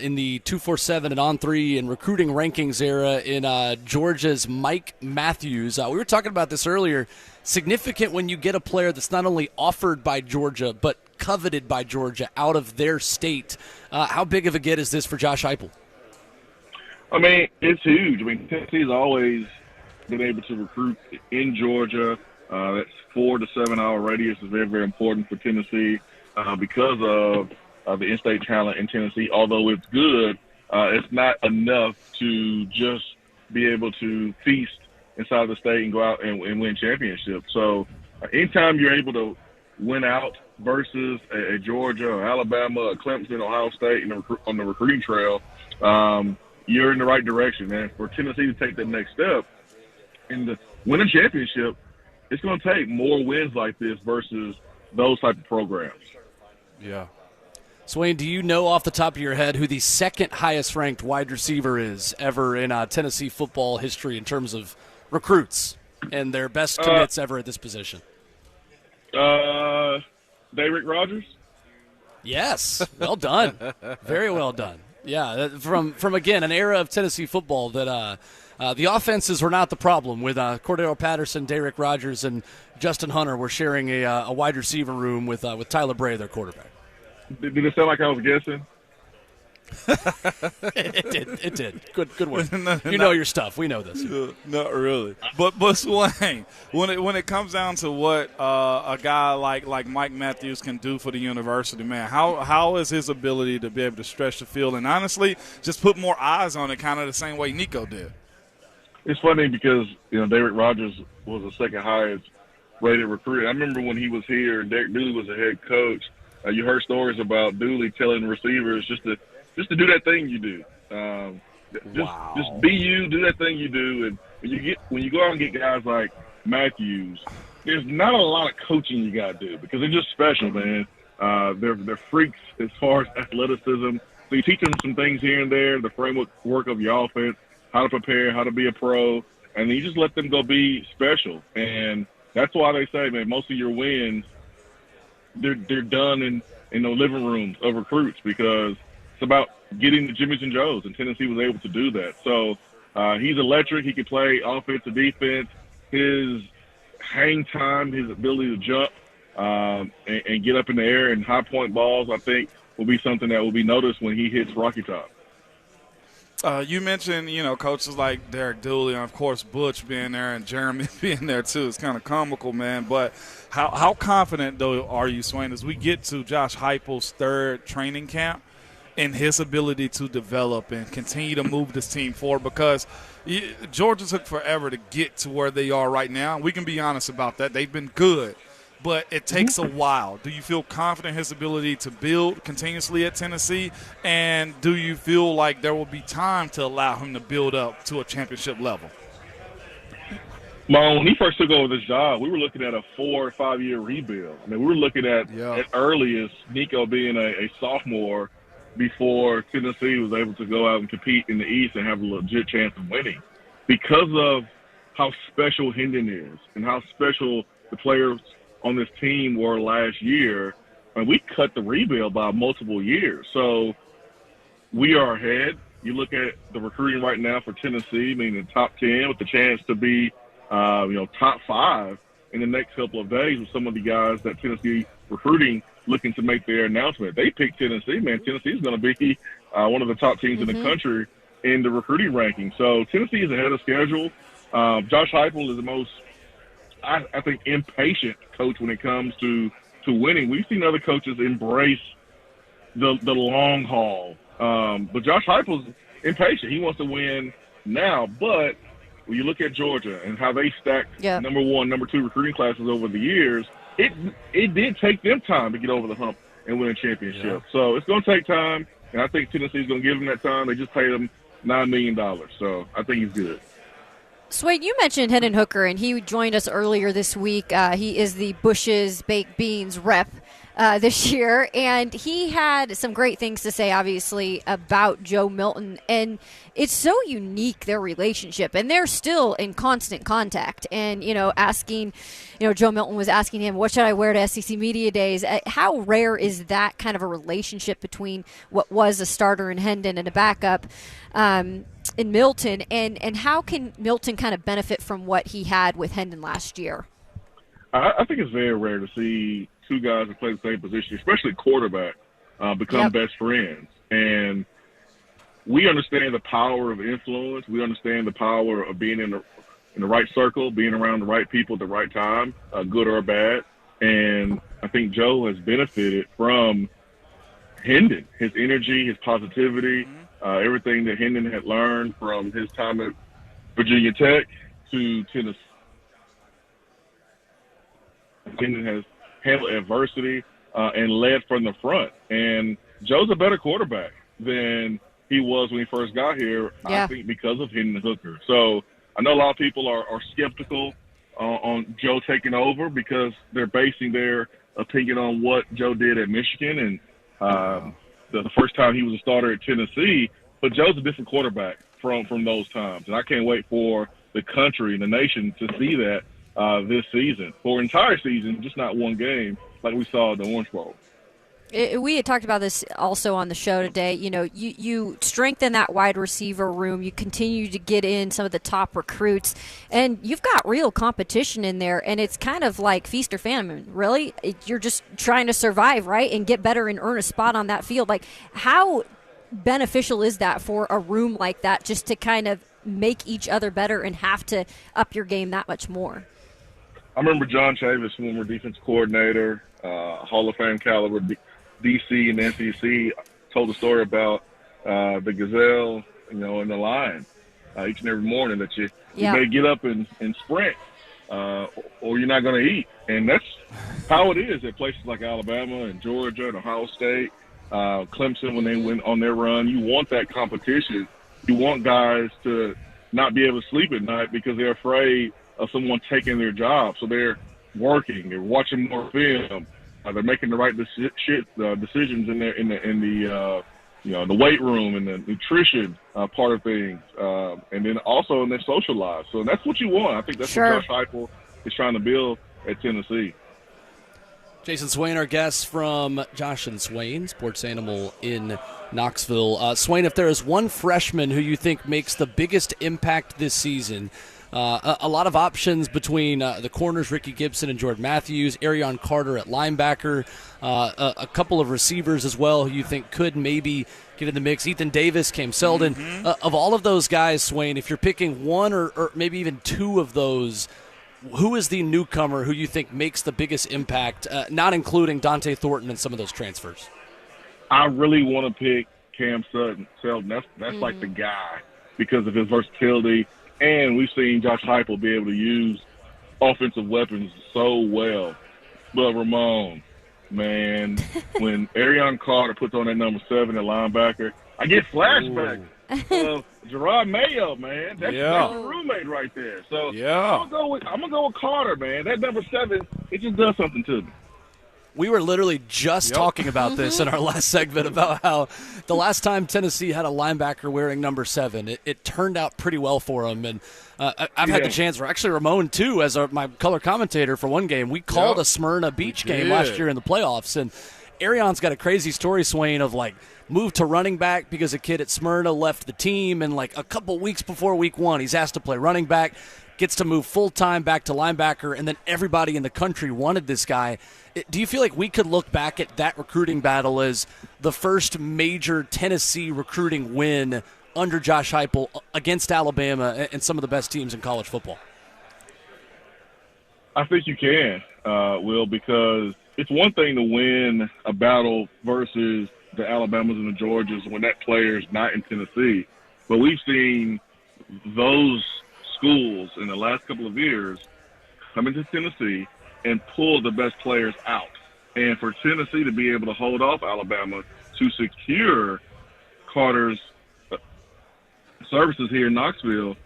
in the 247 and on-3 and recruiting rankings era in Georgia's Mike Matthews. We were talking about this earlier. Significant when you get a player that's not only offered by Georgia but coveted by Georgia out of their state. How big of a get is this for Josh Heupel? I mean, it's huge. I mean, Tennessee's always been able to recruit in Georgia. That's 4 to 7 hour radius is very, very important for Tennessee because of the in-state talent in Tennessee. Although it's good, it's not enough to just be able to feast inside the state and go out and win championships. So anytime you're able to win out versus a Georgia or Alabama or Clemson, Ohio State on the recruiting trail, you're in the right direction, man. For Tennessee to take that next step and to win a championship, it's going to take more wins like this versus those type of programs. Yeah. Swain, do you know off the top of your head who the second highest-ranked wide receiver is ever in Tennessee football history in terms of recruits and their best commits ever at this position? Derek Rogers? Yes. Well done. Very well done. Yeah, from again, an era of Tennessee football that the offenses were not the problem with Cordero Patterson, Derek Rogers, and Justin Hunter were sharing a wide receiver room with Tyler Bray, their quarterback. Did it sound like I was guessing? It did. Good work. You know your stuff. We know this. Not really. But Swain, when it comes down to what a guy like Mike Matthews can do for the university, man, how is his ability to be able to stretch the field and honestly just put more eyes on it, kind of the same way Nico did? It's funny because Derek Rogers was the second highest rated recruit. I remember when he was here, Derek Dooley was the head coach. You heard stories about Dooley telling receivers just to do that thing you do. Just be you, do that thing you do. And when you go out and get guys like Matthews, there's not a lot of coaching you got to do because they're just special, man. They're freaks as far as athleticism. So you teach them some things here and there, the framework of your offense, how to prepare, how to be a pro, and then you just let them go be special. And that's why they say, man, most of your wins, they're done in the living rooms of recruits because it's about getting the Jimmys and Joes, and Tennessee was able to do that. So he's electric. He can play offense or defense. His hang time, his ability to jump and get up in the air and high point balls, I think, will be something that will be noticed when he hits Rocky Top. You mentioned, coaches like Derek Dooley and, of course, Butch being there and Jeremy being there, too. It's kind of comical, man. But how confident, though, are you, Swain, as we get to Josh Heupel's third training camp? in his ability to develop and continue to move this team forward, because Georgia took forever to get to where they are right now. We can be honest about that. They've been good, but it takes a while. Do you feel confident in his ability to build continuously at Tennessee? And do you feel like there will be time to allow him to build up to a championship level? When he first took over this job, we were looking at a 4 or 5 year rebuild. I mean, we were looking at early as Nico being a sophomore before Tennessee was able to go out and compete in the East and have a legit chance of winning. Because of how special Hendon is and how special the players on this team were last year, and we cut the rebuild by multiple years. So we are ahead. You look at the recruiting right now for Tennessee, meaning the top 10 with the chance to be top 5 in the next couple of days with some of the guys that Tennessee recruiting looking to make their announcement. They picked Tennessee, man. Tennessee's going to be one of the top teams in the country in the recruiting ranking. So Tennessee is ahead of schedule. Josh Heupel is the most, I think, impatient coach when it comes to winning. We've seen other coaches embrace the long haul. But Josh Heupel's impatient. He wants to win now. But when you look at Georgia and how they stacked number 1, number 2 recruiting classes over the years, it did take them time to get over the hump and win a championship. Yeah. So it's going to take time, and I think Tennessee's going to give them that time. They just paid him $9 million, so I think he's good. Swain, you mentioned Hendon Hooker, and he joined us earlier this week. He is the Bush's Baked Beans rep this year, and he had some great things to say, obviously, about Joe Milton. And it's so unique, their relationship, and they're still in constant contact. And, asking, Joe Milton was asking him, what should I wear to SEC Media Days? How rare is that kind of a relationship between what was a starter in Hendon and a backup in Milton? And how can Milton kind of benefit from what he had with Hendon last year? I think it's very rare to see two guys that play the same position, especially quarterback, become best friends. And we understand the power of influence. We understand the power of being in the right circle, being around the right people at the right time, good or bad. And I think Joe has benefited from Hendon, his energy, his positivity, everything that Hendon had learned from his time at Virginia Tech to Tennessee. Hendon has handled adversity and led from the front. And Joe's a better quarterback than he was when he first got here, I think, because of Hendon Hooker. So I know a lot of people are skeptical on Joe taking over because they're basing their opinion on what Joe did at Michigan and the first time he was a starter at Tennessee. But Joe's a different quarterback from those times. And I can't wait for the country and the nation to see that this season, for an entire season, just not one game like we saw at the Orange Bowl. We had talked about this also on the show today. You strengthen that wide receiver room. You continue to get in some of the top recruits, and you've got real competition in there, and it's kind of like feast or famine, really. You're just trying to survive, right, and get better and earn a spot on that field. Like, how beneficial is that for a room like that, just to kind of make each other better and have to up your game that much more? I remember John Chavis, former defense coordinator, Hall of Fame caliber DC and SEC, told a story about the gazelle, and the lion each and every morning that you better get up and sprint or you're not going to eat. And that's how it is at places like Alabama and Georgia and Ohio State, Clemson when they went on their run. You want that competition. You want guys to not be able to sleep at night because they're afraid of someone taking their job. So they're working, they're watching more film, they're making the right decisions in the weight room and the nutrition part of things, and then also in their social lives. So that's what you want. I think that's what Josh Heupel is trying to build at Tennessee. Jayson Swain, our guest from Josh and Swain, Sports Animal in Knoxville. Swain, if there is one freshman who you think makes the biggest impact this season, a lot of options between the corners, Ricky Gibson and Jordan Matthews, Arion Carter at linebacker, a couple of receivers as well who you think could maybe get in the mix. Ethan Davis, Cam Selden. Of all of those guys, Swain, if you're picking one or maybe even two of those, who is the newcomer who you think makes the biggest impact, not including Dante Thornton and some of those transfers? I really want to pick Cam Selton, that's like the guy because of his versatility. And we've seen Josh Heupel be able to use offensive weapons so well. But Ramon, man, when Arion Carter puts on that number 7 at linebacker, I get flashbacks of Gerard Mayo, man. That's a roommate right there. So I'm gonna go with Carter, man. That number 7, it just does something to me. We were literally just talking about this in our last segment about how the last time Tennessee had a linebacker wearing number 7, it turned out pretty well for him. And I've had the chance, for actually Ramon too, as my color commentator for one game. We called a Smyrna Beach game last year in the playoffs, and Arion's got a crazy story, Swain, of like moved to running back because a kid at Smyrna left the team, and like a couple weeks before week 1, he's asked to play running back, gets to move full-time back to linebacker, and then everybody in the country wanted this guy. Do you feel like we could look back at that recruiting battle as the first major Tennessee recruiting win under Josh Heupel against Alabama and some of the best teams in college football? I think you can, Will, because it's one thing to win a battle versus the Alabamas and the Georgias when that player is not in Tennessee. But we've seen those schools in the last couple of years come into Tennessee and pull the best players out. And for Tennessee to be able to hold off Alabama to secure Carter's services here in Knoxville,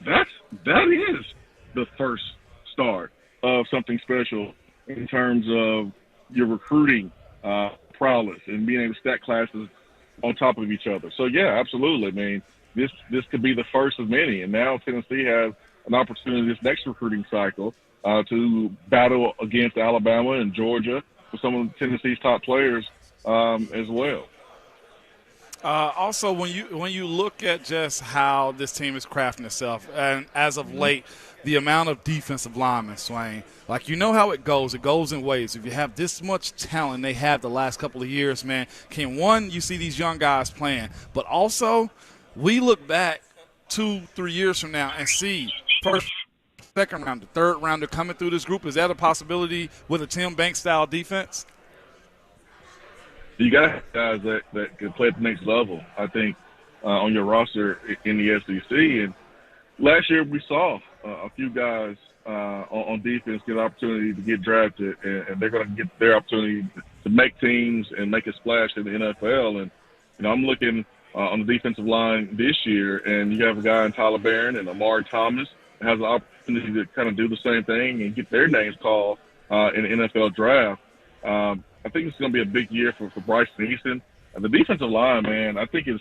that is the first start of something special in terms of your recruiting prowess and being able to stack classes on top of each other. So, yeah, absolutely. I mean, this could be the first of many. And now Tennessee has an opportunity this next recruiting cycle to battle against Alabama and Georgia for some of Tennessee's top players as well. Also, when you look at just how this team is crafting itself, and as of late, the amount of defensive linemen, Swain, like you know how it goes. It goes in waves. If you have this much talent they have the last couple of years, man, you see these young guys playing, but also we look back 2-3 years from now and see first, second rounder, third rounder coming through this group. Is that a possibility with a Tim Banks-style defense? You got guys that can play at the next level, I think, on your roster in the SEC. And last year we saw a few guys on defense get an opportunity to get drafted, and they're going to get their opportunity to make teams and make a splash in the NFL. And, I'm looking on the defensive line this year, and you have a guy in Tyler Barron and Amari Thomas that has the opportunity to kind of do the same thing and get their names called in the NFL draft. I think it's going to be a big year for Bryce Easton. And the defensive line, man, I think is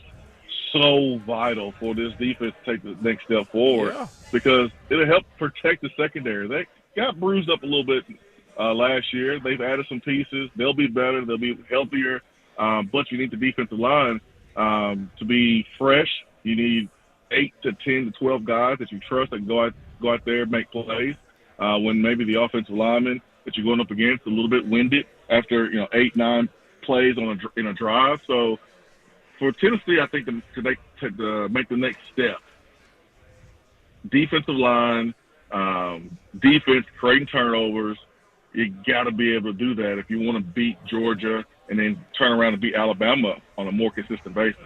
so vital for this defense to take the next step forward because it'll help protect the secondary. They got bruised up a little bit last year. They've added some pieces. They'll be better. They'll be healthier. But you need the defensive line to be fresh. You need 8 to 10 to 12 guys that you trust that can go out there and make plays when maybe the offensive lineman that you're going up against a little bit winded after 8-9 plays in a drive. So for Tennessee, I think to make the next step, defensive line, defense, creating turnovers, you got to be able to do that if you want to beat Georgia and then turn around and beat Alabama on a more consistent basis.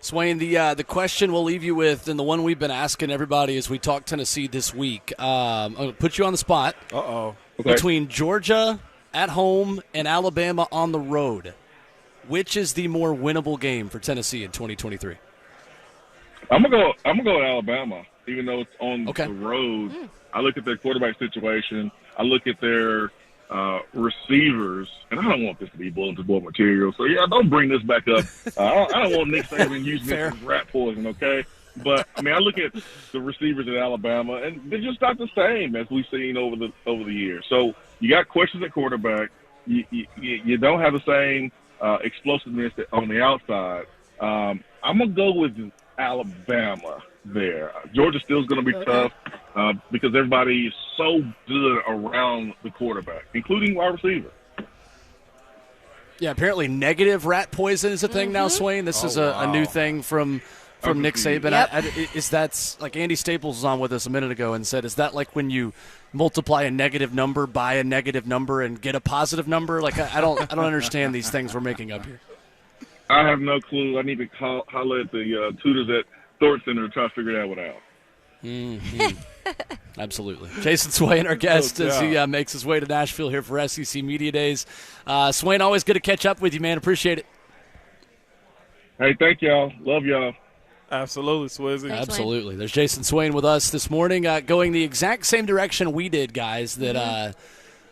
Swain, the question we'll leave you with, and the one we've been asking everybody as we talk Tennessee this week, I'm going to put you on the spot. Okay. Between Georgia at home and Alabama on the road, which is the more winnable game for Tennessee in 2023? I'm gonna go with Alabama, even though it's on the road. I look at their quarterback situation. I look at their receivers, and I don't want this to be bulletin board material. So don't bring this back up. I don't want Nick Saban using this as rat poison. Okay. But I look at the receivers at Alabama, and they're just not the same as we've seen over the years. So you got questions at quarterback. You don't have the same explosiveness on the outside. I'm gonna go with Alabama there. Georgia still is going to be tough because everybody is so good around the quarterback, including wide receiver. Yeah, apparently negative rat poison is a thing now, Swain. This is a new thing from Nick Saban. Yep. Is that like Andy Staples was on with us a minute ago and said, is that like when you multiply a negative number by a negative number and get a positive number? Like I don't understand these things we're making up here. I have no clue. I need to holler at the tutors at Thornton Center to try to figure that one out. Mm-hmm. Absolutely. Jayson Swain, our guest, as he makes his way to Nashville here for SEC Media Days. Swain, always good to catch up with you, man. Appreciate it. Hey, thank y'all. Love y'all. Absolutely, Swizzy. Absolutely. There's Jayson Swain with us this morning, going the exact same direction we did, guys, that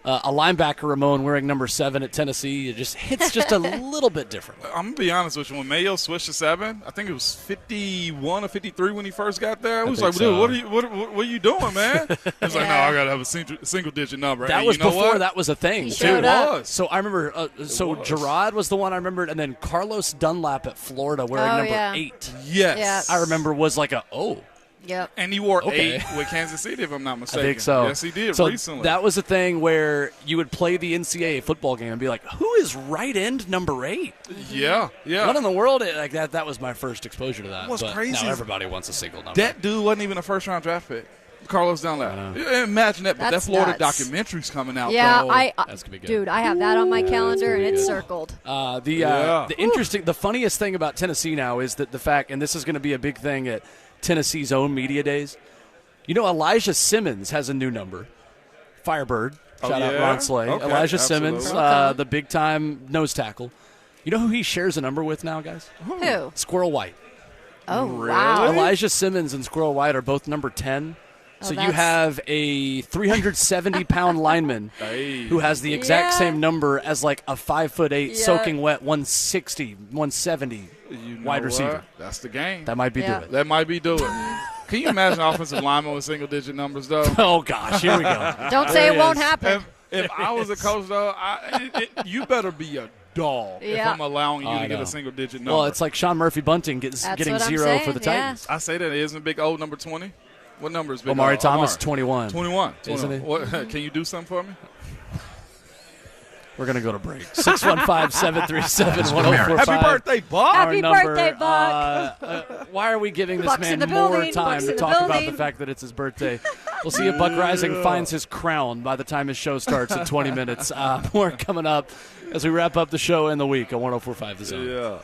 a linebacker, Ramon, wearing number 7 at Tennessee, it just hits just a little bit different. I'm going to be honest with you. When Mayo switched to 7, I think it was 51 or 53 when he first got there. It was like, dude, what are you doing, man? It was like, no, I got to have a single-digit number. That was before that was a thing, too. It was. So I remember, Gerard was the one I remembered, and then Carlos Dunlap at Florida wearing number 8. Yes. I remember was like Yep. And he wore 8 with Kansas City, if I'm not mistaken. I think so. Yes, he did recently. That was a thing where you would play the NCAA football game and be like, who is right end number 8? Yeah. What in the world? Like that was my first exposure to that. What's crazy now everybody wants a single number. That dude wasn't even a first-round draft pick. Carlos Dunlap. Imagine that, but that Florida documentary's coming out. Yeah, that's gonna be good. Dude, I have that on my calendar and it's circled. The funniest thing about Tennessee now is that the fact, and this is going to be a big thing at Tennessee's own media days. You know, Elijah Simmons has a new number. Firebird. Shout out Ron Slay. Okay, Elijah Simmons, the big-time nose tackle. You know who he shares a number with now, guys? Who? Squirrel White. Oh, wow. Elijah Simmons and Squirrel White are both number 10. So you have a 370-pound lineman who has the exact same number as like a 5'8", soaking wet 160, 170 wide receiver. That's the game. That might be do it. That might be do it. Can you imagine offensive linemen with single-digit numbers, though? Oh, gosh. Here we go. Don't say it won't happen. If I was a coach, though, you better be a dog if I'm allowing you to get a single-digit number. Well, it's like Sean Murphy Bunting getting 0 for the Titans. I say that. Isn't Big O number 20? What number is Big Omari O? Thomas, 21. 21. Isn't he? Can you do something for me? We're going to go to break. 615-737-1045. Happy birthday, Buck. Happy birthday, Buck. Why are we giving this Buck's man in the more building. time Buck's to in the talk about building. the fact that it's his birthday? We'll see if Buck Rising finds his crown by the time his show starts in 20 minutes. More coming up as we wrap up the show and the week on 104.5 The Zone. Yeah.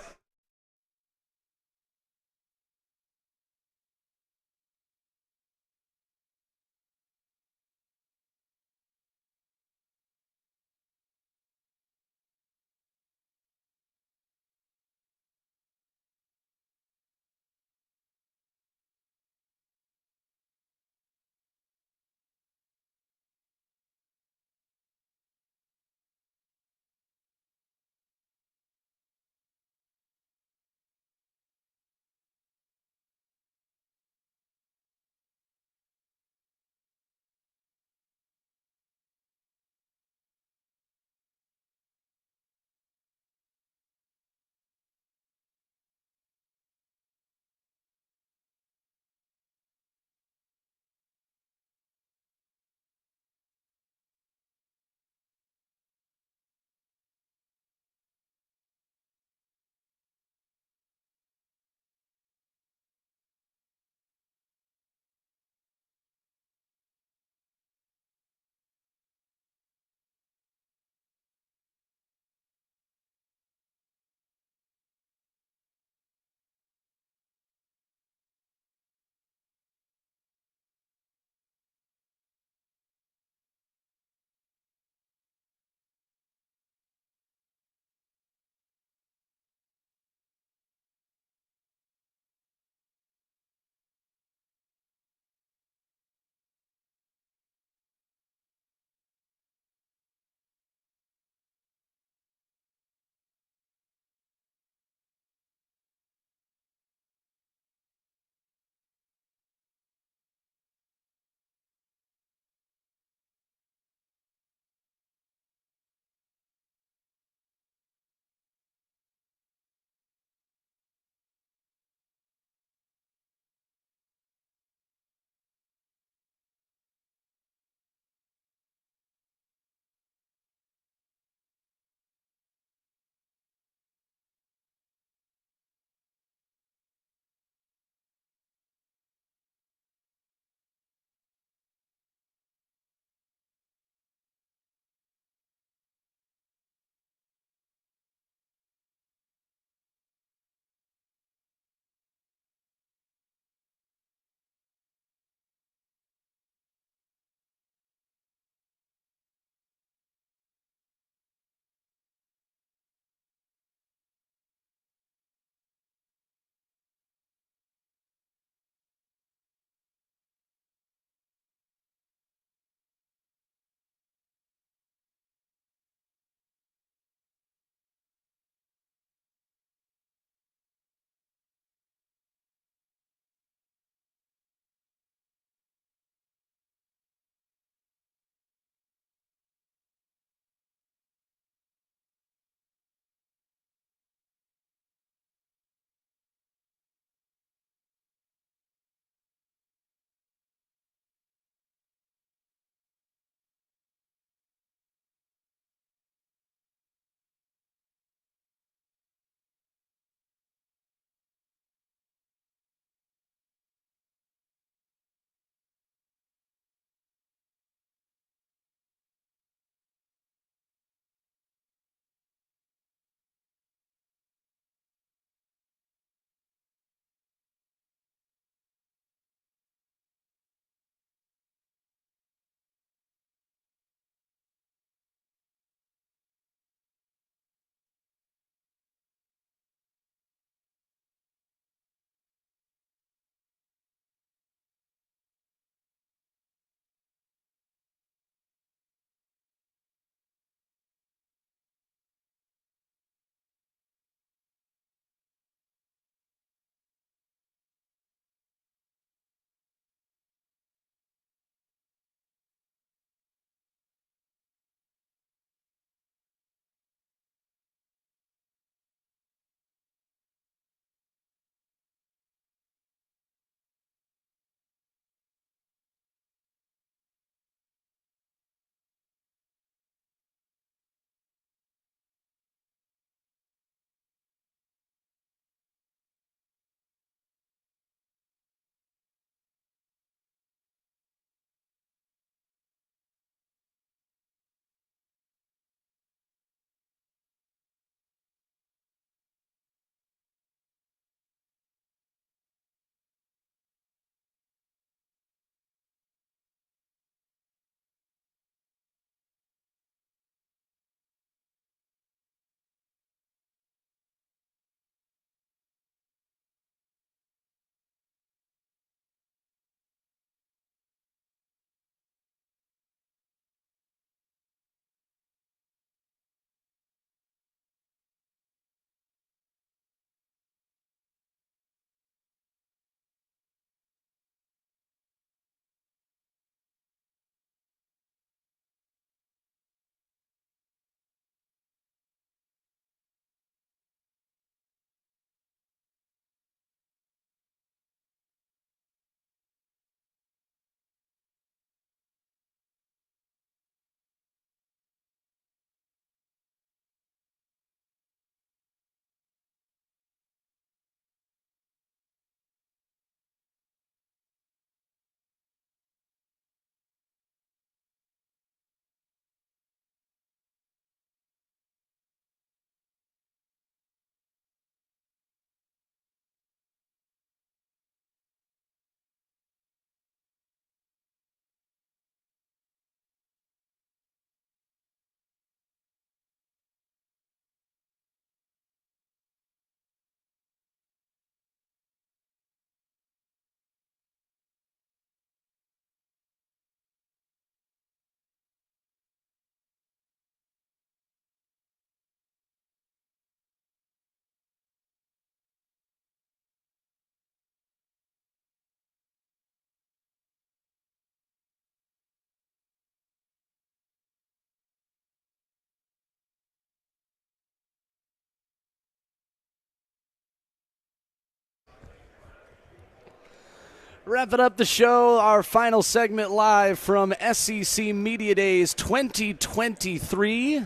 Wrapping up the show, our final segment live from SEC Media Days 2023.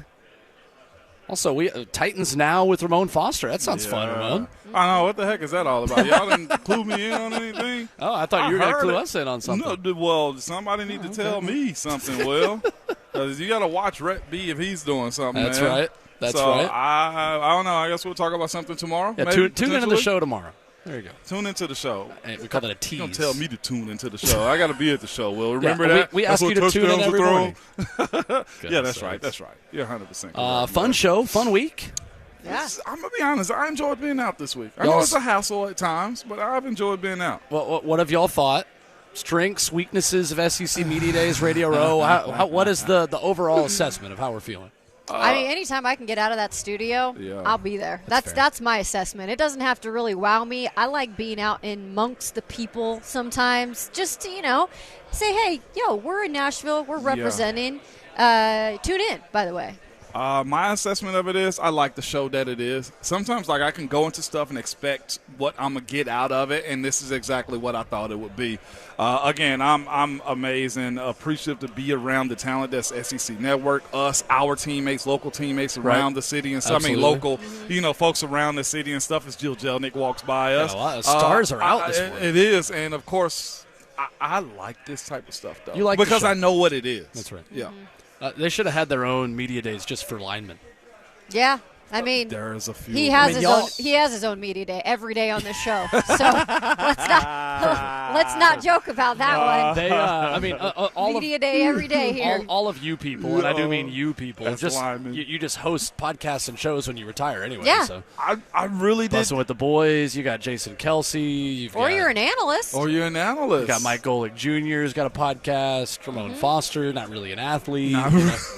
Also, we Titans Now with Ramon Foster. That sounds fun, Ramon. I know. What the heck is that all about? Y'all didn't clue me in on anything? Oh, I thought you were going to clue us in on something. No, well, somebody need to tell me something, Will. Because you got to watch Rhett B if he's doing something, That's man. right. That's so right. I don't know. I guess we'll talk about something tomorrow. Yeah, maybe, tune into the show tomorrow. There you go. Tune into the show. Hey, we call that a tease. You don't tell me to tune into the show. I got to be at the show, Will. Remember that? We ask you to tune in every morning. Yeah, that's right. That's right. You're 100%. Fun show, fun week. Yeah. I'm going to be honest. I enjoyed being out this week. I know it's a hassle at times, but I've enjoyed being out. What have y'all thought? Strengths, weaknesses of SEC Media Days, Radio Row. What is the overall assessment of how we're feeling? I mean, anytime I can get out of that studio, I'll be there. That's my assessment. It doesn't have to really wow me. I like being out amongst the people sometimes. Just to, say, hey, we're in Nashville. We're representing. Tune in, by the way. My assessment of it is I like the show that it is. Sometimes, I can go into stuff and expect what I'm going to get out of it, and this is exactly what I thought it would be. Again, I'm amazed and appreciative to be around the talent that's SEC Network, us, our teammates, local teammates around the city and stuff. Absolutely. I mean, local, folks around the city and stuff as Jill Jelnick walks by us. A lot of stars are out this morning. It is, and, of course, I like this type of stuff, though. You like because the show. I know what it is. That's right. Yeah. They should have had their own media days just for linemen. Yeah. I mean, there's a few. He has his own media day every day on the show. So let's not joke about that one. Media day every day here. All of you people, and I do mean you people. You just host podcasts and shows when you retire anyway. Yeah. So. I really did. Bussin' with the boys. You got Jayson Kelsey. You're an analyst. Or you're an analyst. You got Mike Golick Jr.'s got a podcast. Ramon Foster, not really an athlete.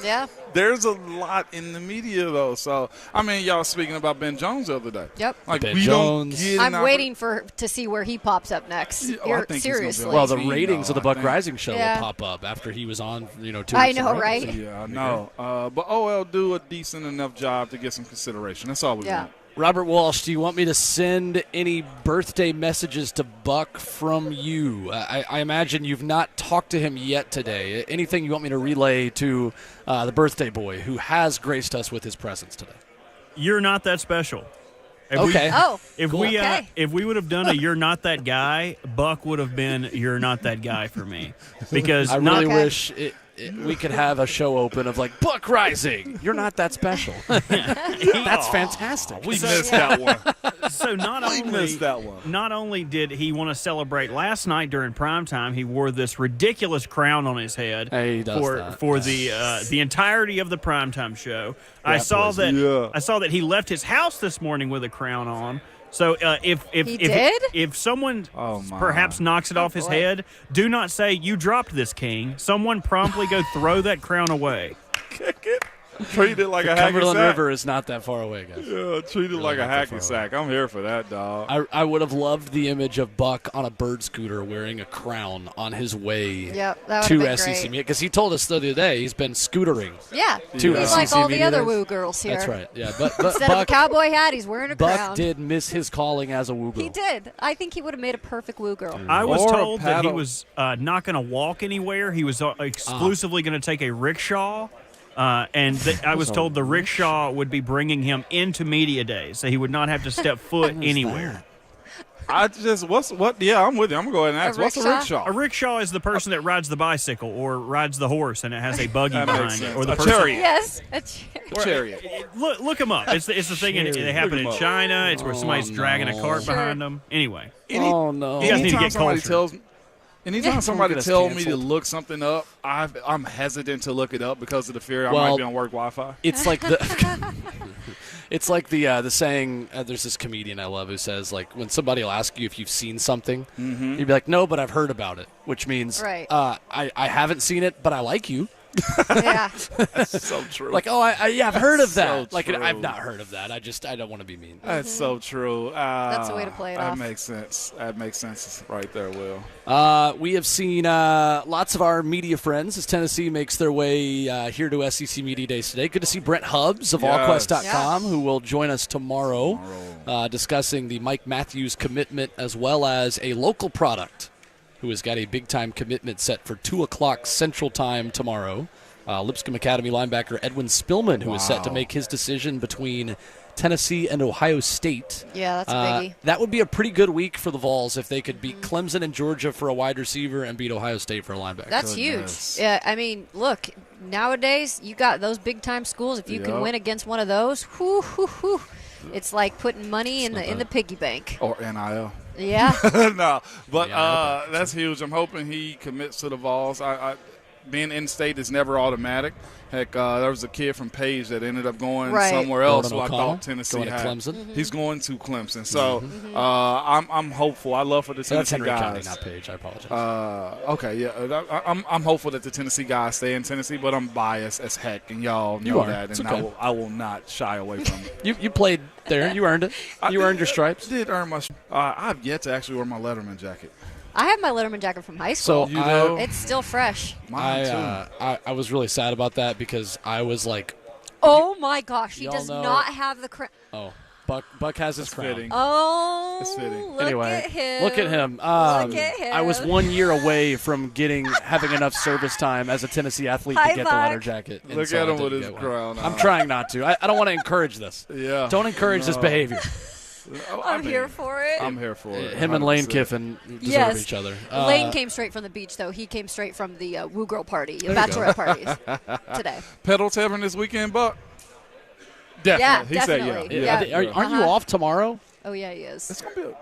Yeah. There's a lot in the media, though. So, I mean, y'all speaking about Ben Jones the other day. Yep. Ben Jones. I'm waiting to see where he pops up next. I think Seriously. Well, the ratings of the Buck Rising show will pop up after he was on, 2 weeks I know, ago. right? Yeah, I know. But OL do a decent enough job to get some consideration. That's all we want. Robert Walsh, do you want me to send any birthday messages to Buck from you? I imagine you've not talked to him yet today. Anything you want me to relay to the birthday boy who has graced us with his presence today? You're not that special. If we would have done a "You're Not That Guy," Buck would have been "You're Not That Guy" for me. Because I really wish we could have a show open of Buck Rising. You're not that special. That's fantastic. We missed that one. So not only did he want to celebrate last night during primetime, he wore this ridiculous crown on his head for the entirety of the primetime show. I saw that he left his house this morning with a crown on. So if someone perhaps knocks it off his head, do not say, "You dropped this, King." Someone promptly go throw that crown away. Kick it. Treat it like a hacky sack. Cumberland River is not that far away, guys. Yeah, treat it like a hacky sack. I'm here for that, dog. I would have loved the image of Buck on a bird scooter wearing a crown on his way to SEC Media. Because he told us the other day he's been scootering. Yeah. To he's SEC like all the Media other Days. woo girls here. That's right. Yeah, but instead Buck, of a cowboy hat, he's wearing a crown. Buck did miss his calling as a woo girl. He did. I think he would have made a perfect woo girl. I was told that he was not going to walk anywhere. He was exclusively going to take a rickshaw. I was told the rickshaw would be bringing him into media days, so he would not have to step foot anywhere. I'm with you. I'm going to go ahead and ask. What's a rickshaw? A rickshaw is the person that rides the bicycle or rides the horse, and it has a buggy behind it. Or the chariot. Yes, a chariot. Look them up. It's the thing. It happened in China. It's where somebody's dragging a cart behind them. Anyway. Oh no! You guys need to get culture. Anytime somebody tells me to look something up, I'm hesitant to look it up because of the fear I might be on work Wi-Fi. It's like the saying. There's this comedian I love who says when somebody will ask you if you've seen something, you'd be like, "No, but I've heard about it," which means I haven't seen it, but I like you. Yeah, that's so true. I've heard of that. So true. I've not heard of that. I don't want to be mean. That's so true. That's the way to play it off. That makes sense. That makes sense right there, Will. We have seen lots of our media friends as Tennessee makes their way here to SEC Media Days today. Good to see Brent Hubbs of allquest.com, who will join us tomorrow discussing the Mike Matthews commitment as well as a local product who has got a big-time commitment set for 2 o'clock Central Time tomorrow. Lipscomb Academy linebacker Edwin Spillman, who is set to make his decision between Tennessee and Ohio State. Yeah, that's a biggie. That would be a pretty good week for the Vols if they could beat Clemson and Georgia for a wide receiver and beat Ohio State for a linebacker. That's huge. Yeah, I mean, look, nowadays you got those big-time schools. If you can win against one of those, it's like putting money in the piggy bank. Or NIL. Yeah. No, but that's huge. I'm hoping he commits to the Vols. Being in-state is never automatic. Heck, there was a kid from Page that ended up going somewhere else who I thought Tennessee going to had. Clemson. Mm-hmm. He's going to Clemson. So I'm hopeful. I love for the Tennessee Henry guys. County, not Page. I apologize. Okay, yeah. I'm hopeful that the Tennessee guys stay in Tennessee, but I'm biased as heck, and y'all know that. It's And okay. I will not shy away from it. You played there. You earned it. You earned your stripes. I did earn my I've yet to actually wear my Letterman jacket. I have my Letterman jacket from high school. So it's still fresh. Mine too. I was really sad about that because I was like, Oh my gosh, he Y'all does know- not have the crown. oh, Buck has his crown. fitting. Oh, It's fitting. look Anyway, at him. look at him. Look at him. I was 1 year away from having enough service time as a Tennessee athlete Hi, to get the letter Buck. jacket. and Look so at I him with didn't his get one. crown on. I'm trying not to. I don't want to encourage this. Yeah. Don't encourage this behavior. I'm here for it. I'm here for it. Him and Lane 100%. Kiffin deserve Yes. each other. Lane came straight from the beach, though. He came straight from the Woo Girl party, you bachelorette parties today. Pedal Tavern this weekend, Buck? Definitely. Yeah, He said definitely. yeah. Yeah. Aren't you off tomorrow? Oh, yeah, he is. It's going to be a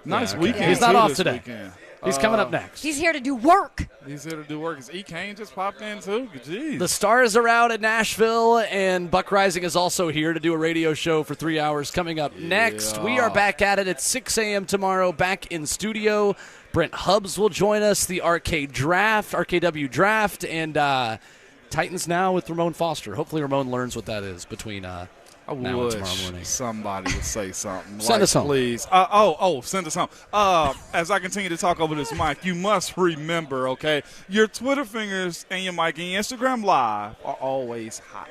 nice okay. weekend. He's not too, off this today. Weekend. He's coming up next. He's here to do work. He's here to do work. Is E. Kane just popped in, too? Jeez. The Stars are out at Nashville, and Buck Rising is also here to do a radio show for 3 hours. Coming up next, we are back at it at 6 a.m. tomorrow, back in studio. Brent Hubbs will join us, the RKW draft, and Titans Now with Ramon Foster. Hopefully Ramon learns what that is between now and tomorrow morning. Somebody would say something. Send us home. Please. Send us home. As I continue to talk over this mic, you must remember, okay, your Twitter fingers and your mic and your Instagram Live are always hot.